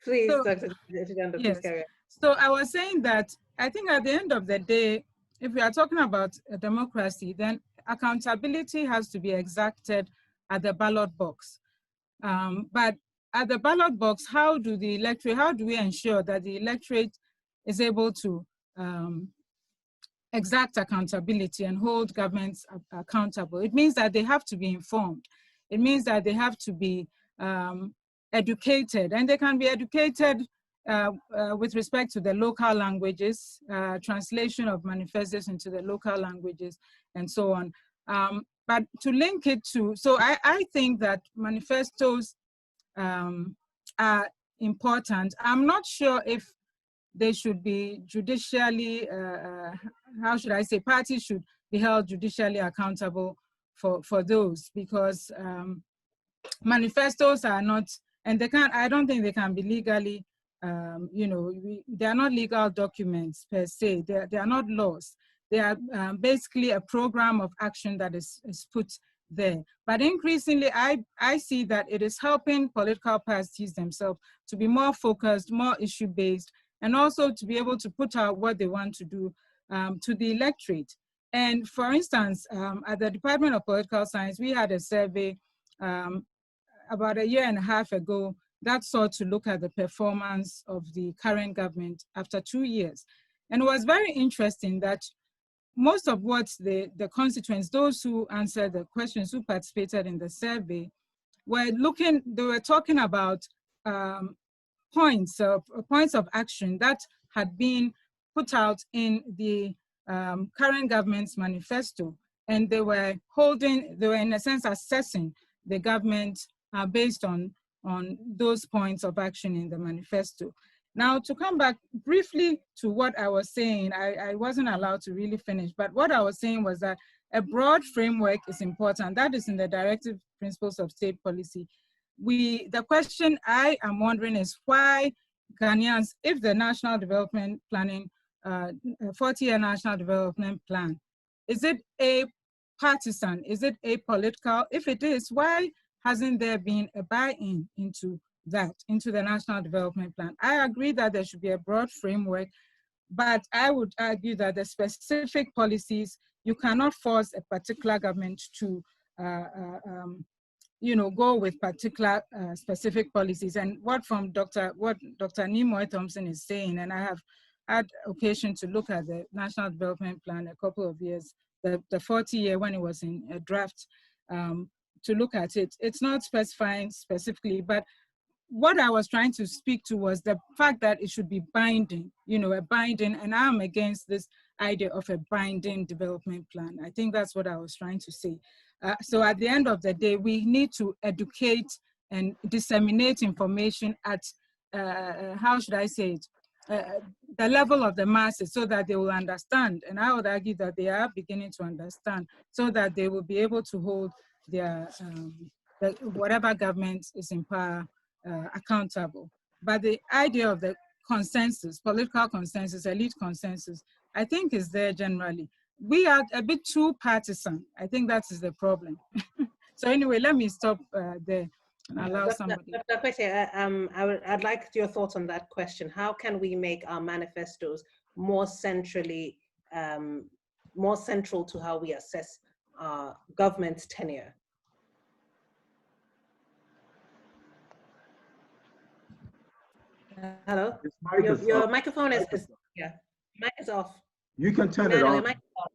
Please, So, Dr. Gyekye-Jandoh, yes. please carry on. So I was saying that I think at the end of the day, if we are talking about a democracy, then accountability has to be exacted at the ballot box. But at the ballot box, how do we ensure that the electorate is able to exact accountability and hold governments accountable? It means that they have to be informed. It means that they have to be educated, and they can be educated with respect to the local languages, translation of manifestos into the local languages, and so on. But to link it to, so I think that manifestos are important. I'm not sure if they should be judicially, how should I say, parties should be held judicially accountable for those, because manifestos are not, and they can't, I don't think they can be legally, they are not legal documents per se. They are not laws. They are basically a program of action that is put there. But increasingly, I see that it is helping political parties themselves to be more focused, more issue-based, and also to be able to put out what they want to do to the electorate. And for instance, at the Department of Political Science, we had a survey about a year and a half ago that sought to look at the performance of the current government after 2 years. And it was very interesting that most of what the constituents, those who answered the questions, who participated in the survey, they were talking about points of action that had been put out in the current government's manifesto. And they were in a sense assessing the government based on those points of action in the manifesto. Now, to come back briefly to what I was saying, I wasn't allowed to really finish, but what I was saying was that a broad framework is important. That is in the Directive Principles of State Policy. The question I am wondering is why Ghanaians, if the National Development Planning, 40-year National Development Plan, is it a partisan? Is it a political? If it is, why hasn't there been a buy-in into the National Development Plan? I agree that there should be a broad framework, but I would argue that the specific policies, you cannot force a particular government to go with particular specific policies. And what Dr. Thompson is saying, and I have had occasion to look at the National Development Plan a couple of years, the 40-year when it was in a draft, to look at it. It's not specifying specifically, but what I was trying to speak to was the fact that it should be binding, a binding, and I'm against this idea of a binding development plan. I think that's what I was trying to say. So at the end of the day, we need to educate and disseminate information at, how should I say it, the level of the masses so that they will understand. And I would argue that they are beginning to understand so that they will be able to hold their, whatever government is in power accountable. but the idea of the consensus, political consensus, elite consensus, I think is there generally. We are a bit too partisan. I think that is the problem. So anyway, let me stop there and allow somebody. Dr. Akwetey, I'd like your thoughts on that question. How can we make our manifestos more centrally, more central to how we assess government's tenure? Hello? Your microphone is yeah, mic is off. You can turn Emmanuel, it on. mic is off.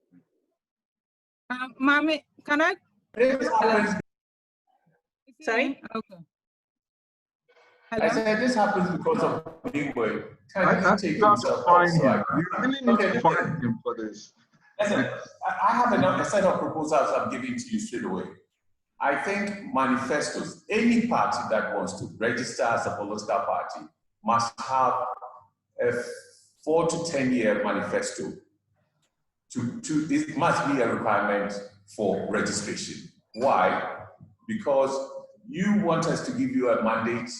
Maame, can I? Sorry? Okay. I said this happens because of being way. I think you have to find him. You really need to find him for this. Listen, I have a set of proposals I'm giving to you straight away. I think manifestos, any party that wants to register as a political party must have a 4 to 10 year manifesto. It must be a requirement for registration. Why? Because you want us to give you a mandate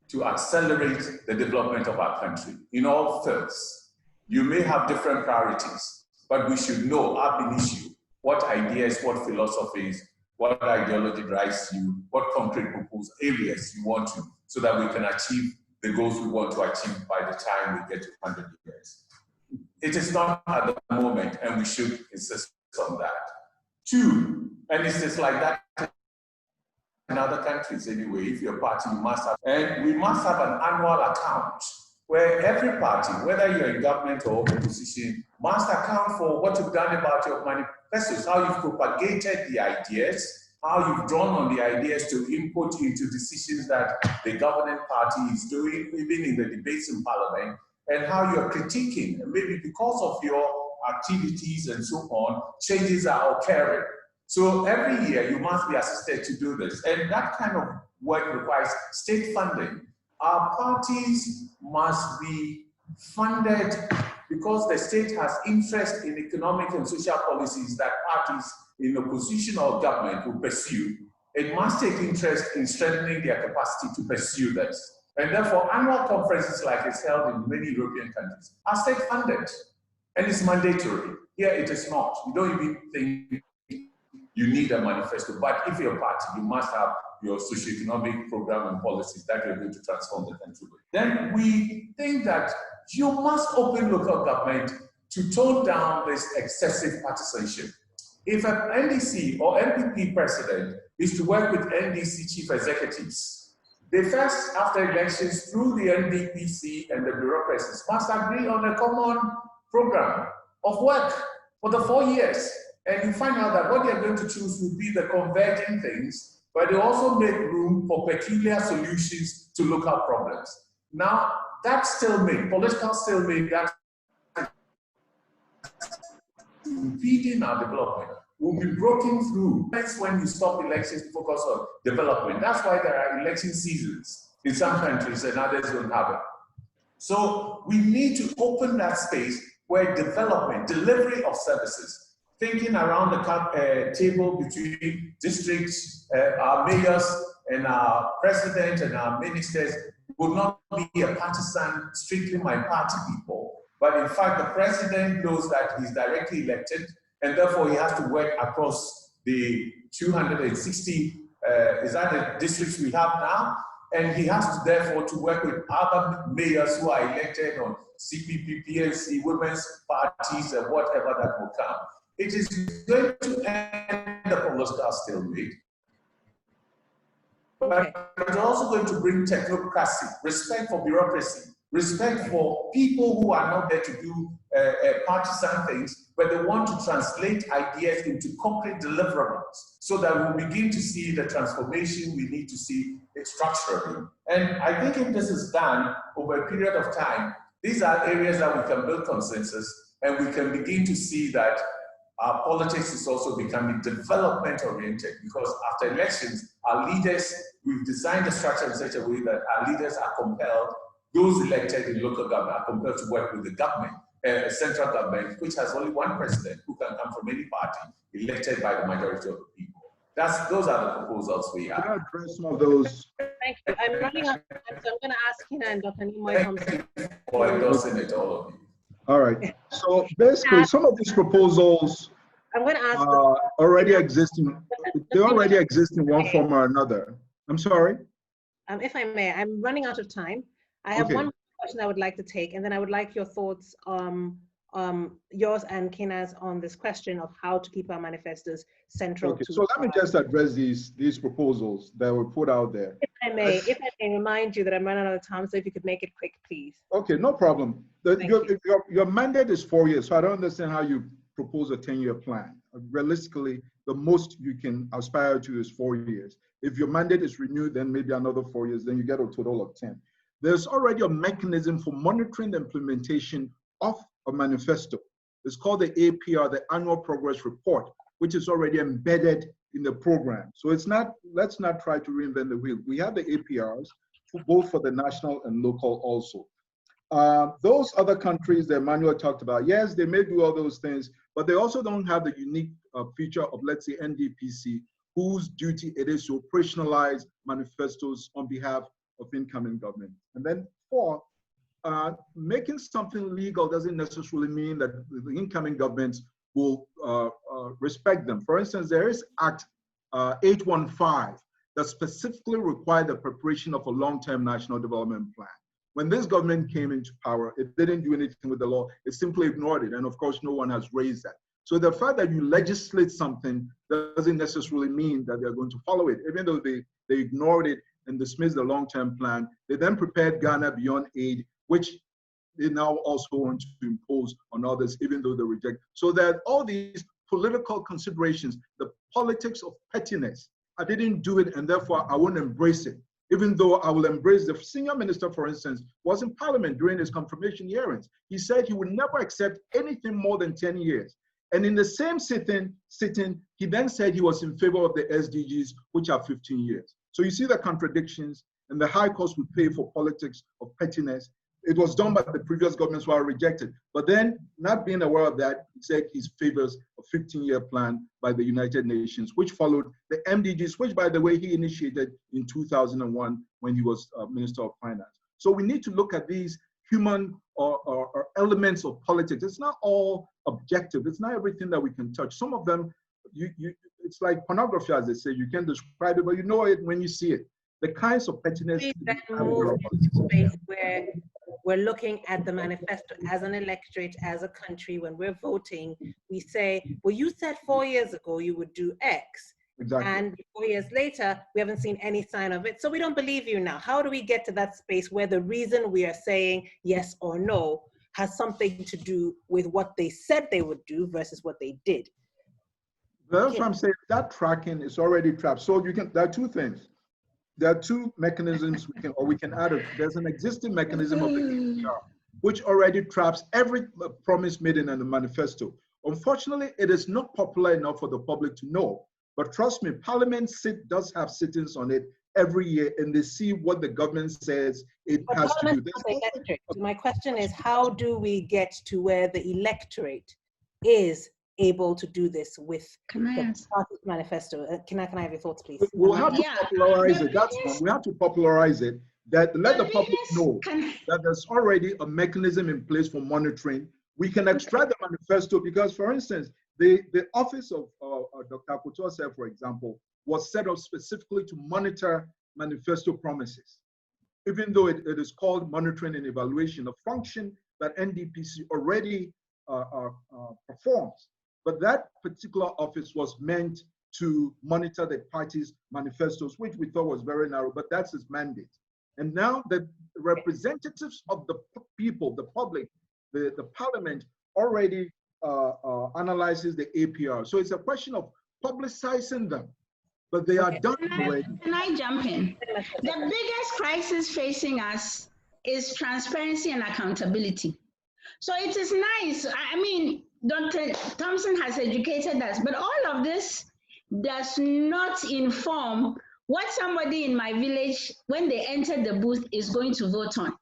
to accelerate the development of our country in all fields. You may have different priorities, but we should know ab initio what ideas, what philosophies, what ideology drives you, what concrete proposed areas you want to, so that we can achieve the goals we want to achieve by the time we get to 100 years. It is not at the moment, and we should insist on that. 2, and it's just like that in other countries anyway. If you're a party, you must have, and we must have an annual account where every party, whether you're in government or opposition, must account for what you've done about your manifestos, how you've propagated the ideas, how you've drawn on the ideas to input into decisions that the governing party is doing, even in the debates in parliament, and how you're critiquing, and maybe because of your activities and so on, changes are occurring. So every year you must be assisted to do this. And that kind of work requires state funding. Our parties must be funded because the state has interest in economic and social policies that parties in opposition or government will pursue. It must take interest in strengthening their capacity to pursue this. And therefore, annual conferences like it's held in many European countries are state funded, and it's mandatory. Here it is not. You don't even think you need a manifesto, but if you're a party, you must have your socioeconomic program and policies that you're going to transform the country with. Then we think that you must open local government to tone down this excessive partisanship. If an NDC or NPP president is to work with NDC chief executives, they first, after elections, through the NDPC and the bureaucracies, must agree on a common program of work for the 4 years. And you find out that what they're going to choose will be the converging things, but they also make room for peculiar solutions to local problems. Now, that stalemate, political stalemate, that impeding our development will be broken through. That's when you stop elections to focus on development. That's why there are election seasons in some countries and others don't have it. So we need to open that space where development, delivery of services, thinking around the table between districts, our mayors and our president and our ministers would not be a partisan, strictly my party people, but in fact the president knows that he's directly elected and therefore he has to work across the 260 the districts we have now, and he has to therefore to work with other mayors who are elected on CPP, PLC, women's parties and whatever that will come. It is going to end the political stalemate, but it's also going to bring technocracy, respect for bureaucracy, respect for people who are not there to do partisan things, but they want to translate ideas into concrete deliverables so that we'll begin to see the transformation we need to see structurally. And I think if this is done over a period of time, these are areas that we can build consensus and we can begin to see that our politics is also becoming development-oriented, because after elections, our leaders, we've designed the structure in such a way that our leaders are compelled, those elected in local government are compelled to work with the government, central government, which has only one president who can come from any party elected by the majority of the people. Those are the proposals we have. Can I address some of those? Thank you. I'm running out of time, so I'm going to ask Kinna and Dr. Nimoy Thompson. For endorsing it, all of you. All right. So basically, some of these proposals I'm going to ask already exist in, they already exist in one form or another. I'm sorry? If I may, I'm running out of time. I have one question I would like to take, and then I would like your thoughts, yours and Kinna's, on this question of how to keep our manifestos central. Okay, so let me just address these proposals that were put out there. If I may remind you that I'm running out of time, so if you could make it quick, please. Okay, no problem. Your mandate is 4 years, so I don't understand how you propose a 10-year plan. Realistically, the most you can aspire to is 4 years. If your mandate is renewed, then maybe another 4 years, then you get a total of 10. There's already a mechanism for monitoring the implementation of a manifesto. It's called the APR, the Annual Progress Report, which is already embedded in the program. So it's not, let's not try to reinvent the wheel. We have the APRs, both for the national and local also. Those other countries that Emmanuel talked about, yes, they may do all those things, but they also don't have the unique feature of, let's say, NDPC, whose duty it is to operationalize manifestos on behalf of incoming government. And then 4, making something legal doesn't necessarily mean that the incoming governments will respect them. For instance, there is Act 815 that specifically required the preparation of a long-term national development plan. When this government came into power, it didn't do anything with the law. It simply ignored it. And of course, no one has raised that. So the fact that you legislate something doesn't necessarily mean that they're going to follow it. Even though they ignored it and dismissed the long-term plan, they then prepared Ghana Beyond Aid, which they now also want to impose on others, even though they reject. So that all these political considerations, the politics of pettiness, I didn't do it and therefore I won't embrace it. Even though I will embrace, the senior minister, for instance, was in parliament during his confirmation hearings. He said he would never accept anything more than 10 years. And in the same sitting, he then said he was in favor of the SDGs, which are 15 years. So you see the contradictions and the high cost we pay for politics of pettiness. It was done by the previous governments who are rejected. But then, not being aware of that, he said he favors a 15-year plan by the United Nations, which followed the MDGs, which, by the way, he initiated in 2001 when he was Minister of Finance. So we need to look at these human or elements of politics. It's not all objective. It's not everything that we can touch. Some of them, it's like pornography, as they say. You can describe it, but you know it when you see it. The kinds of pettiness. Where we're looking at the manifesto as an electorate, as a country. When we're voting, we say, well, you said 4 years ago you would do X. Exactly. And 4 years later, we haven't seen any sign of it. So we don't believe you now. How do we get to that space where the reason we are saying yes or no has something to do with what they said they would do versus what they did? That's what I'm saying. That tracking is already trapped. So there are two things. There are two mechanisms we can add. There's an existing mechanism of the APR, which already traps every promise made in the manifesto. Unfortunately, it is not popular enough for the public to know. But trust me, Parliament does have sittings on it every year, and they see what the government says it has to do. My question is, how do we get to where the electorate is able to do this with the party manifesto? Can I have your thoughts, please? We'll have to popularize it. That's one. We have to popularize it. Let the public know that there's already a mechanism in place for monitoring. We can extract the manifesto because, for instance, the office of Dr. Akwetey, for example, was set up specifically to monitor manifesto promises. Even though it is called monitoring and evaluation, a function that NDPC already performs. But that particular office was meant to monitor the party's manifestos, which we thought was very narrow, but that's its mandate. And now the representatives of the people, the public, the parliament already analyzes the APR. So it's a question of publicizing them, but they are done already. Can I jump in? The biggest crisis facing us is transparency and accountability. So it is nice. I mean, Dr. Thompson has educated us, but all of this does not inform what somebody in my village, when they enter the booth, is going to vote on.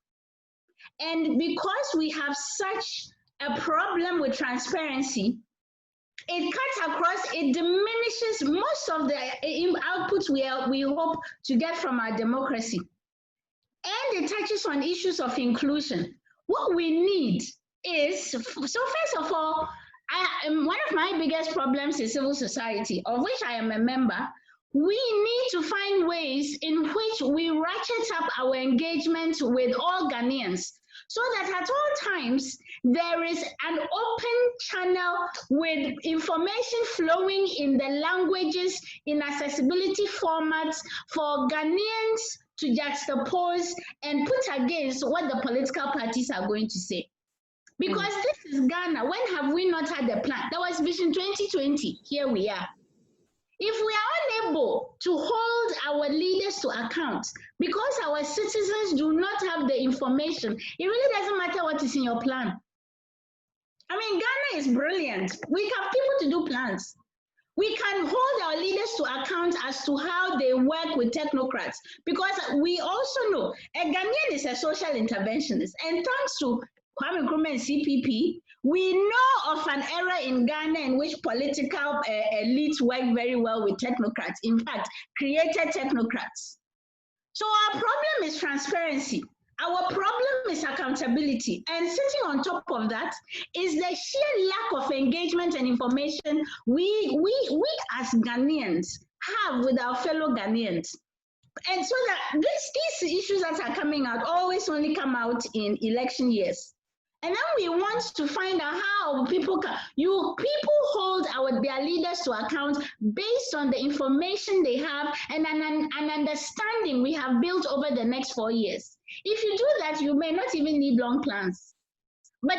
And because we have such a problem with transparency, it cuts across, it diminishes most of the outputs we hope to get from our democracy. And it touches on issues of inclusion. What we need is, so first of all, one of my biggest problems is civil society, of which I am a member. We need to find ways in which we ratchet up our engagement with all Ghanaians, so that at all times there is an open channel with information flowing in the languages, in accessibility formats for Ghanaians to juxtapose and put against what the political parties are going to say. Because this is Ghana. When have we not had a plan? That was Vision 2020. Here we are. If we are unable to hold our leaders to account because our citizens do not have the information, it really doesn't matter what is in your plan. I mean, Ghana is brilliant. We have people to do plans. We can hold our leaders to account as to how they work with technocrats, because we also know a Ghanaian is a social interventionist, and thanks to Kwame Nkrumah and CPP, we know of an era in Ghana in which political elites work very well with technocrats, in fact, created technocrats. So our problem is transparency. Our problem is accountability. And sitting on top of that is the sheer lack of engagement and information we as Ghanaians have with our fellow Ghanaians. And so that these issues that are coming out always only come out in election years. And then we want to find out how people hold their leaders to account based on the information they have and an understanding we have built over the next 4 years. If you do that, you may not even need long plans. But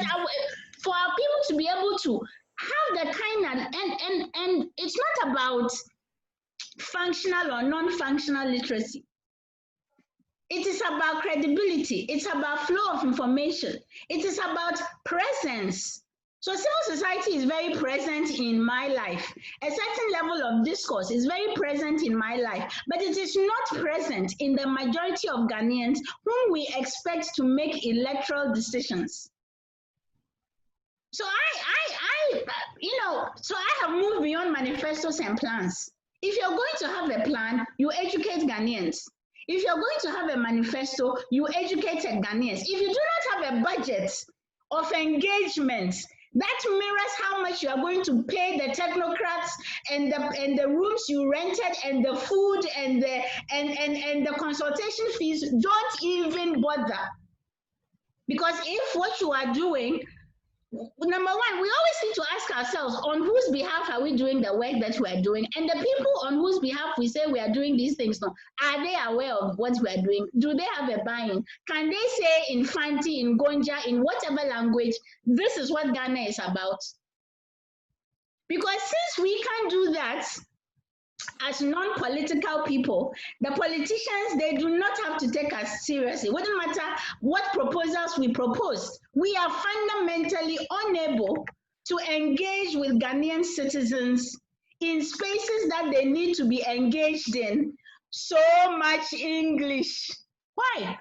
for our people to be able to have the kind of, and it's not about functional or non-functional literacy. It is about credibility. It's about flow of information. It is about presence. So civil society is very present in my life. A certain level of discourse is very present in my life, but it is not present in the majority of Ghanaians whom we expect to make electoral decisions. So I have moved beyond manifestos and plans. If you're going to have a plan, you educate Ghanaians. If you're going to have a manifesto, you educate Ghanaians. If you do not have a budget of engagement that mirrors how much you are going to pay the technocrats and the rooms you rented and the food and the consultation fees, don't even bother. Because if what you are doing, number one, we always need to ask ourselves, on whose behalf are we doing the work that we are doing? And the people on whose behalf we say we are doing these things now, are they aware of what we are doing? Do they have a buy-in? Can they say in Fanti, in Gonja, in whatever language, this is what Ghana is about? Because since we can't do that as non-political people, the politicians, they do not have to take us seriously. It wouldn't matter what proposals we propose. We are fundamentally unable to engage with Ghanaian citizens in spaces that they need to be engaged in. So much English. Why?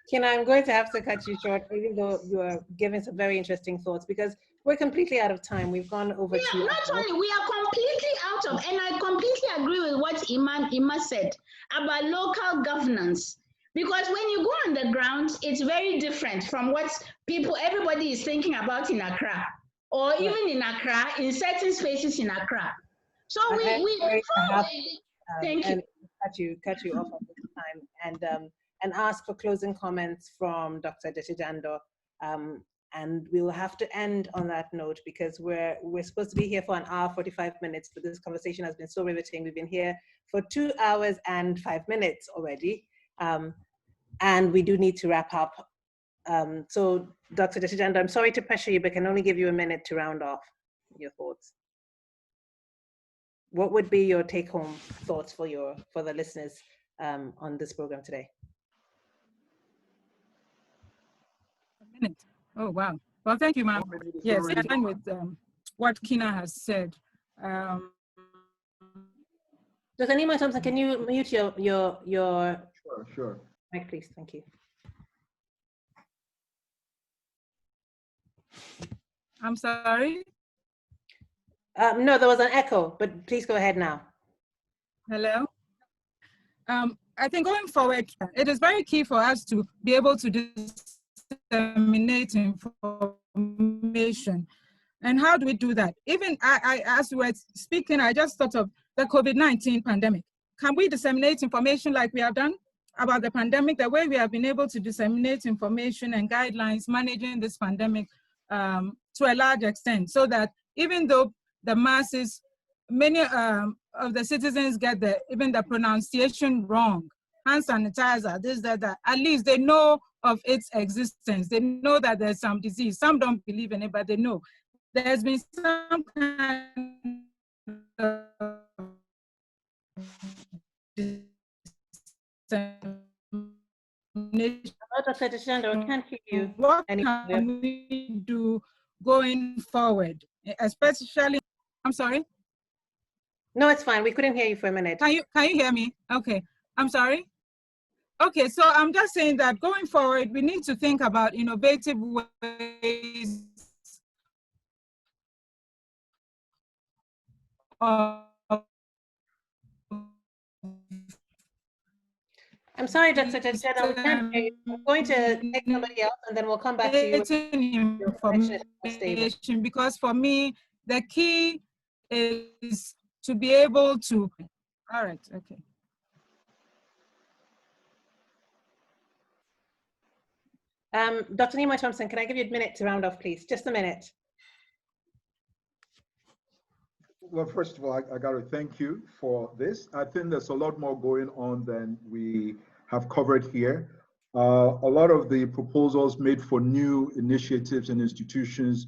Kinna, I'm going to have to cut you short, even though you are giving some very interesting thoughts, because we're completely out of time. We've gone over 2 hours. Not only, we are completely out of, and I completely agree with what Ima said about local governance. Because when you go on the ground, it's very different from what everybody is thinking about in Accra, or even in Accra, in certain spaces in Accra. So thank you. Cut you off at this time, and ask for closing comments from Dr. Gyekye-Jandoh. And we'll have to end on that note, because we're supposed to be here for 1 hour, 45 minutes, but this conversation has been so riveting. We've been here for 2 hours and 5 minutes already. And we do need to wrap up. So Dr. Gyekye-Jandoh, I'm sorry to pressure you, but can only give you a minute to round off your thoughts. What would be your take-home thoughts for the listeners on this program today? A minute. Oh, wow. Well, thank you, ma'am. Yes, I agree with what Kinna has said. Dr. Nima Thompson, can you mute your Sure. mic, please? Thank you. I'm sorry? No, there was an echo, but please go ahead now. Hello? I think going forward, it is very key for us to be able to disseminate information. And how do we do that? Even as we were speaking, I just thought of the COVID-19 pandemic. Can we disseminate information like we have done about the pandemic, the way we have been able to disseminate information and guidelines managing this pandemic to a large extent, so that even though the masses, many of the citizens get even the pronunciation wrong, hand sanitizer, this, that, at least they know of its existence. They know that there's some disease. Some don't believe in it, but they know. There's been some kind of Dr. Gyekye-Jandoh, I can't hear you. What can we do going forward, especially, I'm sorry? No, it's fine. We couldn't hear you for a minute. Can you hear me? Okay, I'm sorry. Okay, so I'm just saying that going forward, we need to think about innovative ways of... I'm sorry, Dr. Gyekye-Jandoh, we can't hear you. I'm going to take somebody else and then we'll come back to you. Information, because for me, the key is to be able to... All right, okay. Dr. Nima Thompson, can I give you a minute to round off, please? Just a minute. Well, first of all, I got to thank you for this. I think there's a lot more going on than we have covered here. A lot of the proposals made for new initiatives and institutions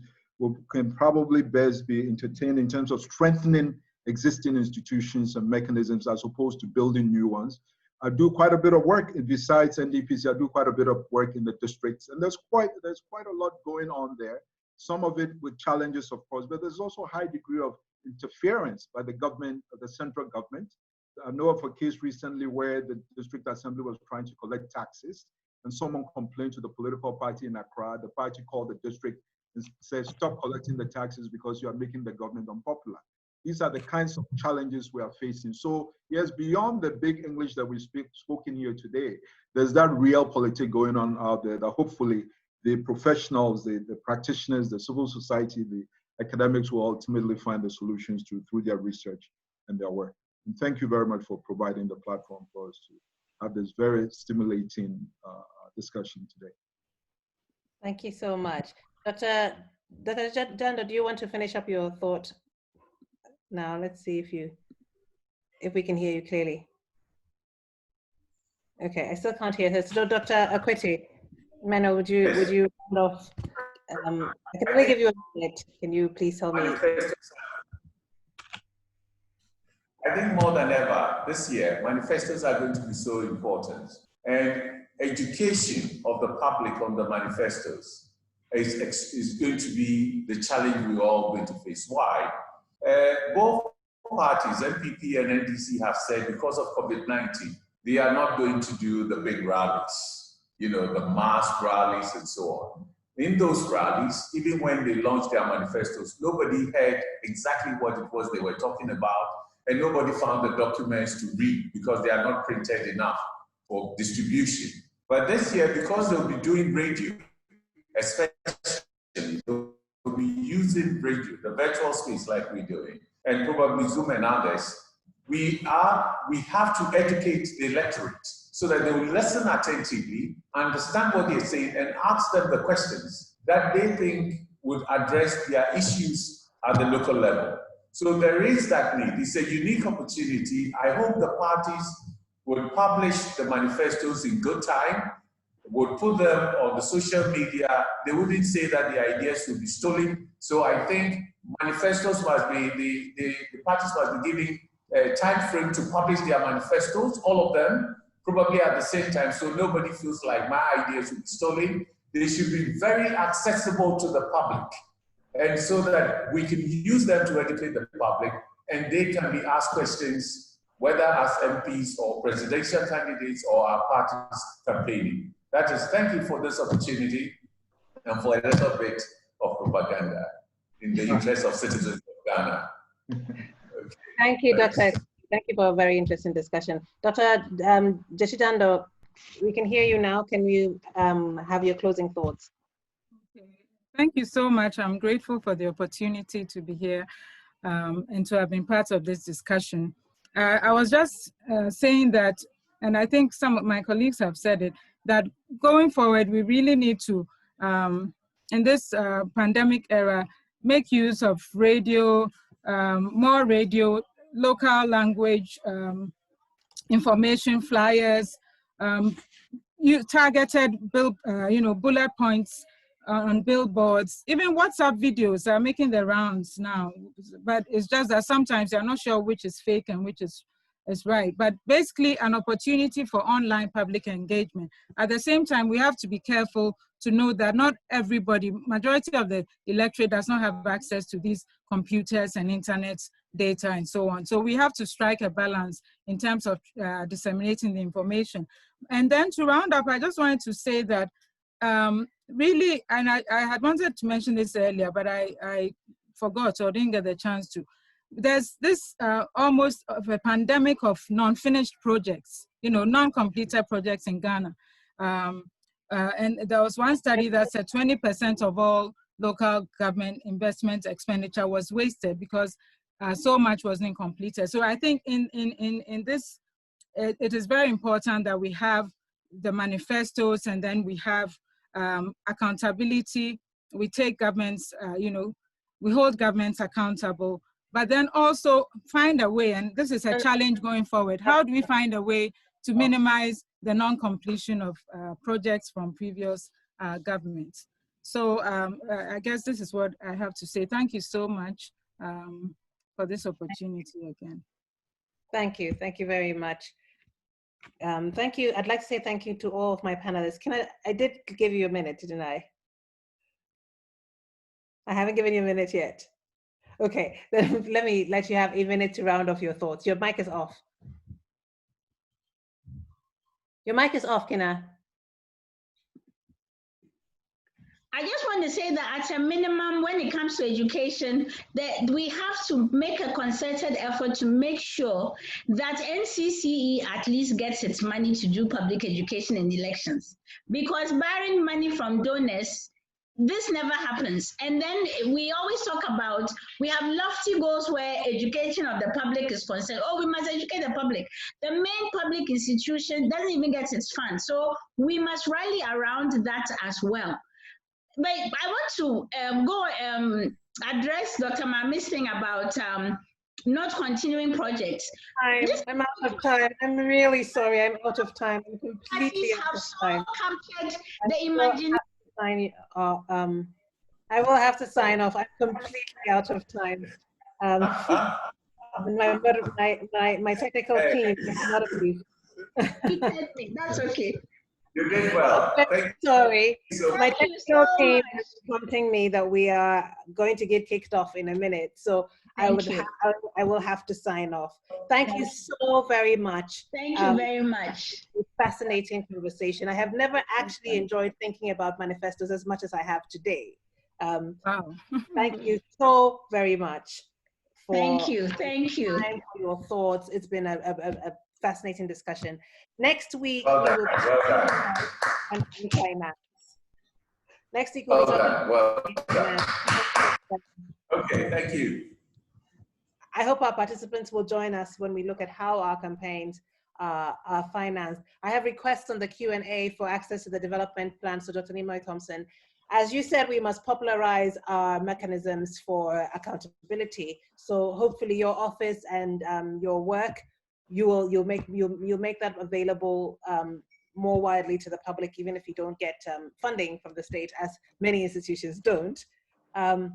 can probably best be entertained in terms of strengthening existing institutions and mechanisms as opposed to building new ones. I do quite a bit of work besides NDPC. I do quite a bit of work in the districts, and there's quite a lot going on there. Some of it with challenges, of course, but there's also a high degree of interference by the government, the central government. I know of a case recently where the district assembly was trying to collect taxes, and someone complained to the political party in Accra. The party called the district and said, "Stop collecting the taxes because you are making the government unpopular." These are the kinds of challenges we are facing. So yes, beyond the big English that we spoken here today, there's that real politics going on out there that hopefully the professionals, the practitioners, the civil society, the academics will ultimately find the solutions through their research and their work. And thank you very much for providing the platform for us to have this very stimulating discussion today. Thank you so much. Dr. Gyekye-Jandoh, do you want to finish up your thought? Now, let's see if we can hear you clearly. Okay, I still can't hear her. So Dr. Akwetey, Emmanuel, would you round off? I can only give you a minute. Can you please tell me? I think more than ever this year, manifestos are going to be so important. And education of the public on the manifestos is going to be the challenge we're all going to face. Why? Both parties, NPP and NDC, have said because of COVID-19, they are not going to do the big rallies, the mass rallies and so on. In those rallies, even when they launched their manifestos, nobody heard exactly what it was they were talking about, and nobody found the documents to read because they are not printed enough for distribution. But this year, because they'll be doing radio, especially, they'll be using radio, the virtual space like we're doing, and probably Zoom and others. We have to educate the electorate so that they will listen attentively, understand what they're saying, and ask them the questions that they think would address their issues at the local level. So there is that need. It's a unique opportunity. I hope the parties would publish the manifestos in good time, would put them on the social media. They wouldn't say that the ideas will be stolen. So I think manifestos must be, the parties must be giving a time frame to publish their manifestos, all of them, probably at the same time, so nobody feels like my ideas will be stolen. They should be very accessible to the public, and so that we can use them to educate the public, and they can be asked questions, whether as MPs or presidential candidates or our parties campaigning. That is, thank you for this opportunity and for a little bit of propaganda in the interest of citizens of Ghana. Thank you, Dr. Thank you for a very interesting discussion. Dr. Gyekye-Jandoh, we can hear you now. Can you have your closing thoughts? Okay. Thank you so much. I'm grateful for the opportunity to be here and to have been part of this discussion. I was just saying that, and I think some of my colleagues have said it, that going forward, we really need to, in this pandemic era, make use of radio, more radio, local language information, flyers, targeted bullet points on billboards. Even WhatsApp videos are making the rounds now, but it's just that sometimes you're not sure which is fake and which is right. But basically an opportunity for online public engagement. At the same time, we have to be careful to know that not everybody, majority of the electorate does not have access to these computers and internet data and so on. So we have to strike a balance in terms of disseminating the information. And then to round up, I just wanted to say that really, and I had wanted to mention this earlier, but I forgot or didn't get the chance to. There's this almost of a pandemic of non-finished projects, non-completed projects in Ghana. And there was one study that said 20% of all local government investment expenditure was wasted because so much wasn't completed. So I think in this, it is very important that we have the manifestos and then we have accountability. We take governments, we hold governments accountable, but then also find a way, and this is a challenge going forward, how do we find a way to minimize the non-completion of projects from previous governments? So I guess this is what I have to say. Thank you so much for this opportunity again. Thank you very much. Thank you. I'd like to say thank you to all of my panelists. I did give you a minute, didn't I? I haven't given you a minute yet. Okay, then let me let you have a minute to round off your thoughts. Your mic is off. Your mic is off, Kinna. I just want to say that at a minimum, when it comes to education, that we have to make a concerted effort to make sure that NCCE at least gets its money to do public education in elections. Because barring money from donors, this never happens. And then we always talk about, we have lofty goals where education of the public is concerned. Oh, we must educate the public. The main public institution doesn't even get its funds. So we must rally around that as well. But I want to address Dr. Maame's thing about not continuing projects. I'm out of time. I'm really sorry. I'm out of time. I'm completely out of time. Captured the imagination. I will have to sign off. I'm completely out of time. My technical team is not a brief. That's okay. You did well. Sorry. My technical team is prompting me that we are going to get kicked off in a minute. So I will have to sign off. Thank you so very much. Thank you very much. Fascinating conversation. I have never actually enjoyed thinking about manifestos as much as I have today. Wow. Thank you so very much. Thank you. For your thoughts. It's been a fascinating discussion. Next week, well we will done. on finance. Next week, we'll Okay, thank you. I hope our participants will join us when we look at how our campaigns are financed. I have requests on the Q&A for access to the development plan. So Dr. Emmanuel Thompson, as you said, we must popularize our mechanisms for accountability. So hopefully your office and your work, you'll make that available more widely to the public, even if you don't get funding from the state, as many institutions don't. I'll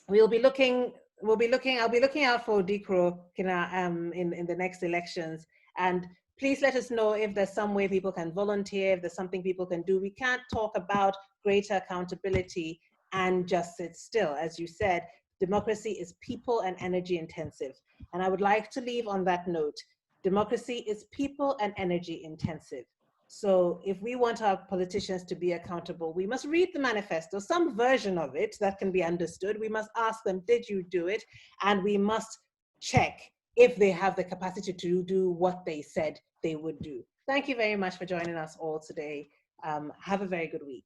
be looking out for Odekro, Kinna, in the next elections. And please let us know if there's some way people can volunteer, if there's something people can do. We can't talk about greater accountability and just sit still. As you said, democracy is people and energy intensive. And I would like to leave on that note. Democracy is people and energy intensive. So if we want our politicians to be accountable, we must read the manifesto, some version of it that can be understood. We must ask them, did you do it? And we must check if they have the capacity to do what they said they would do. Thank you very much for joining us all today. Have a very good week.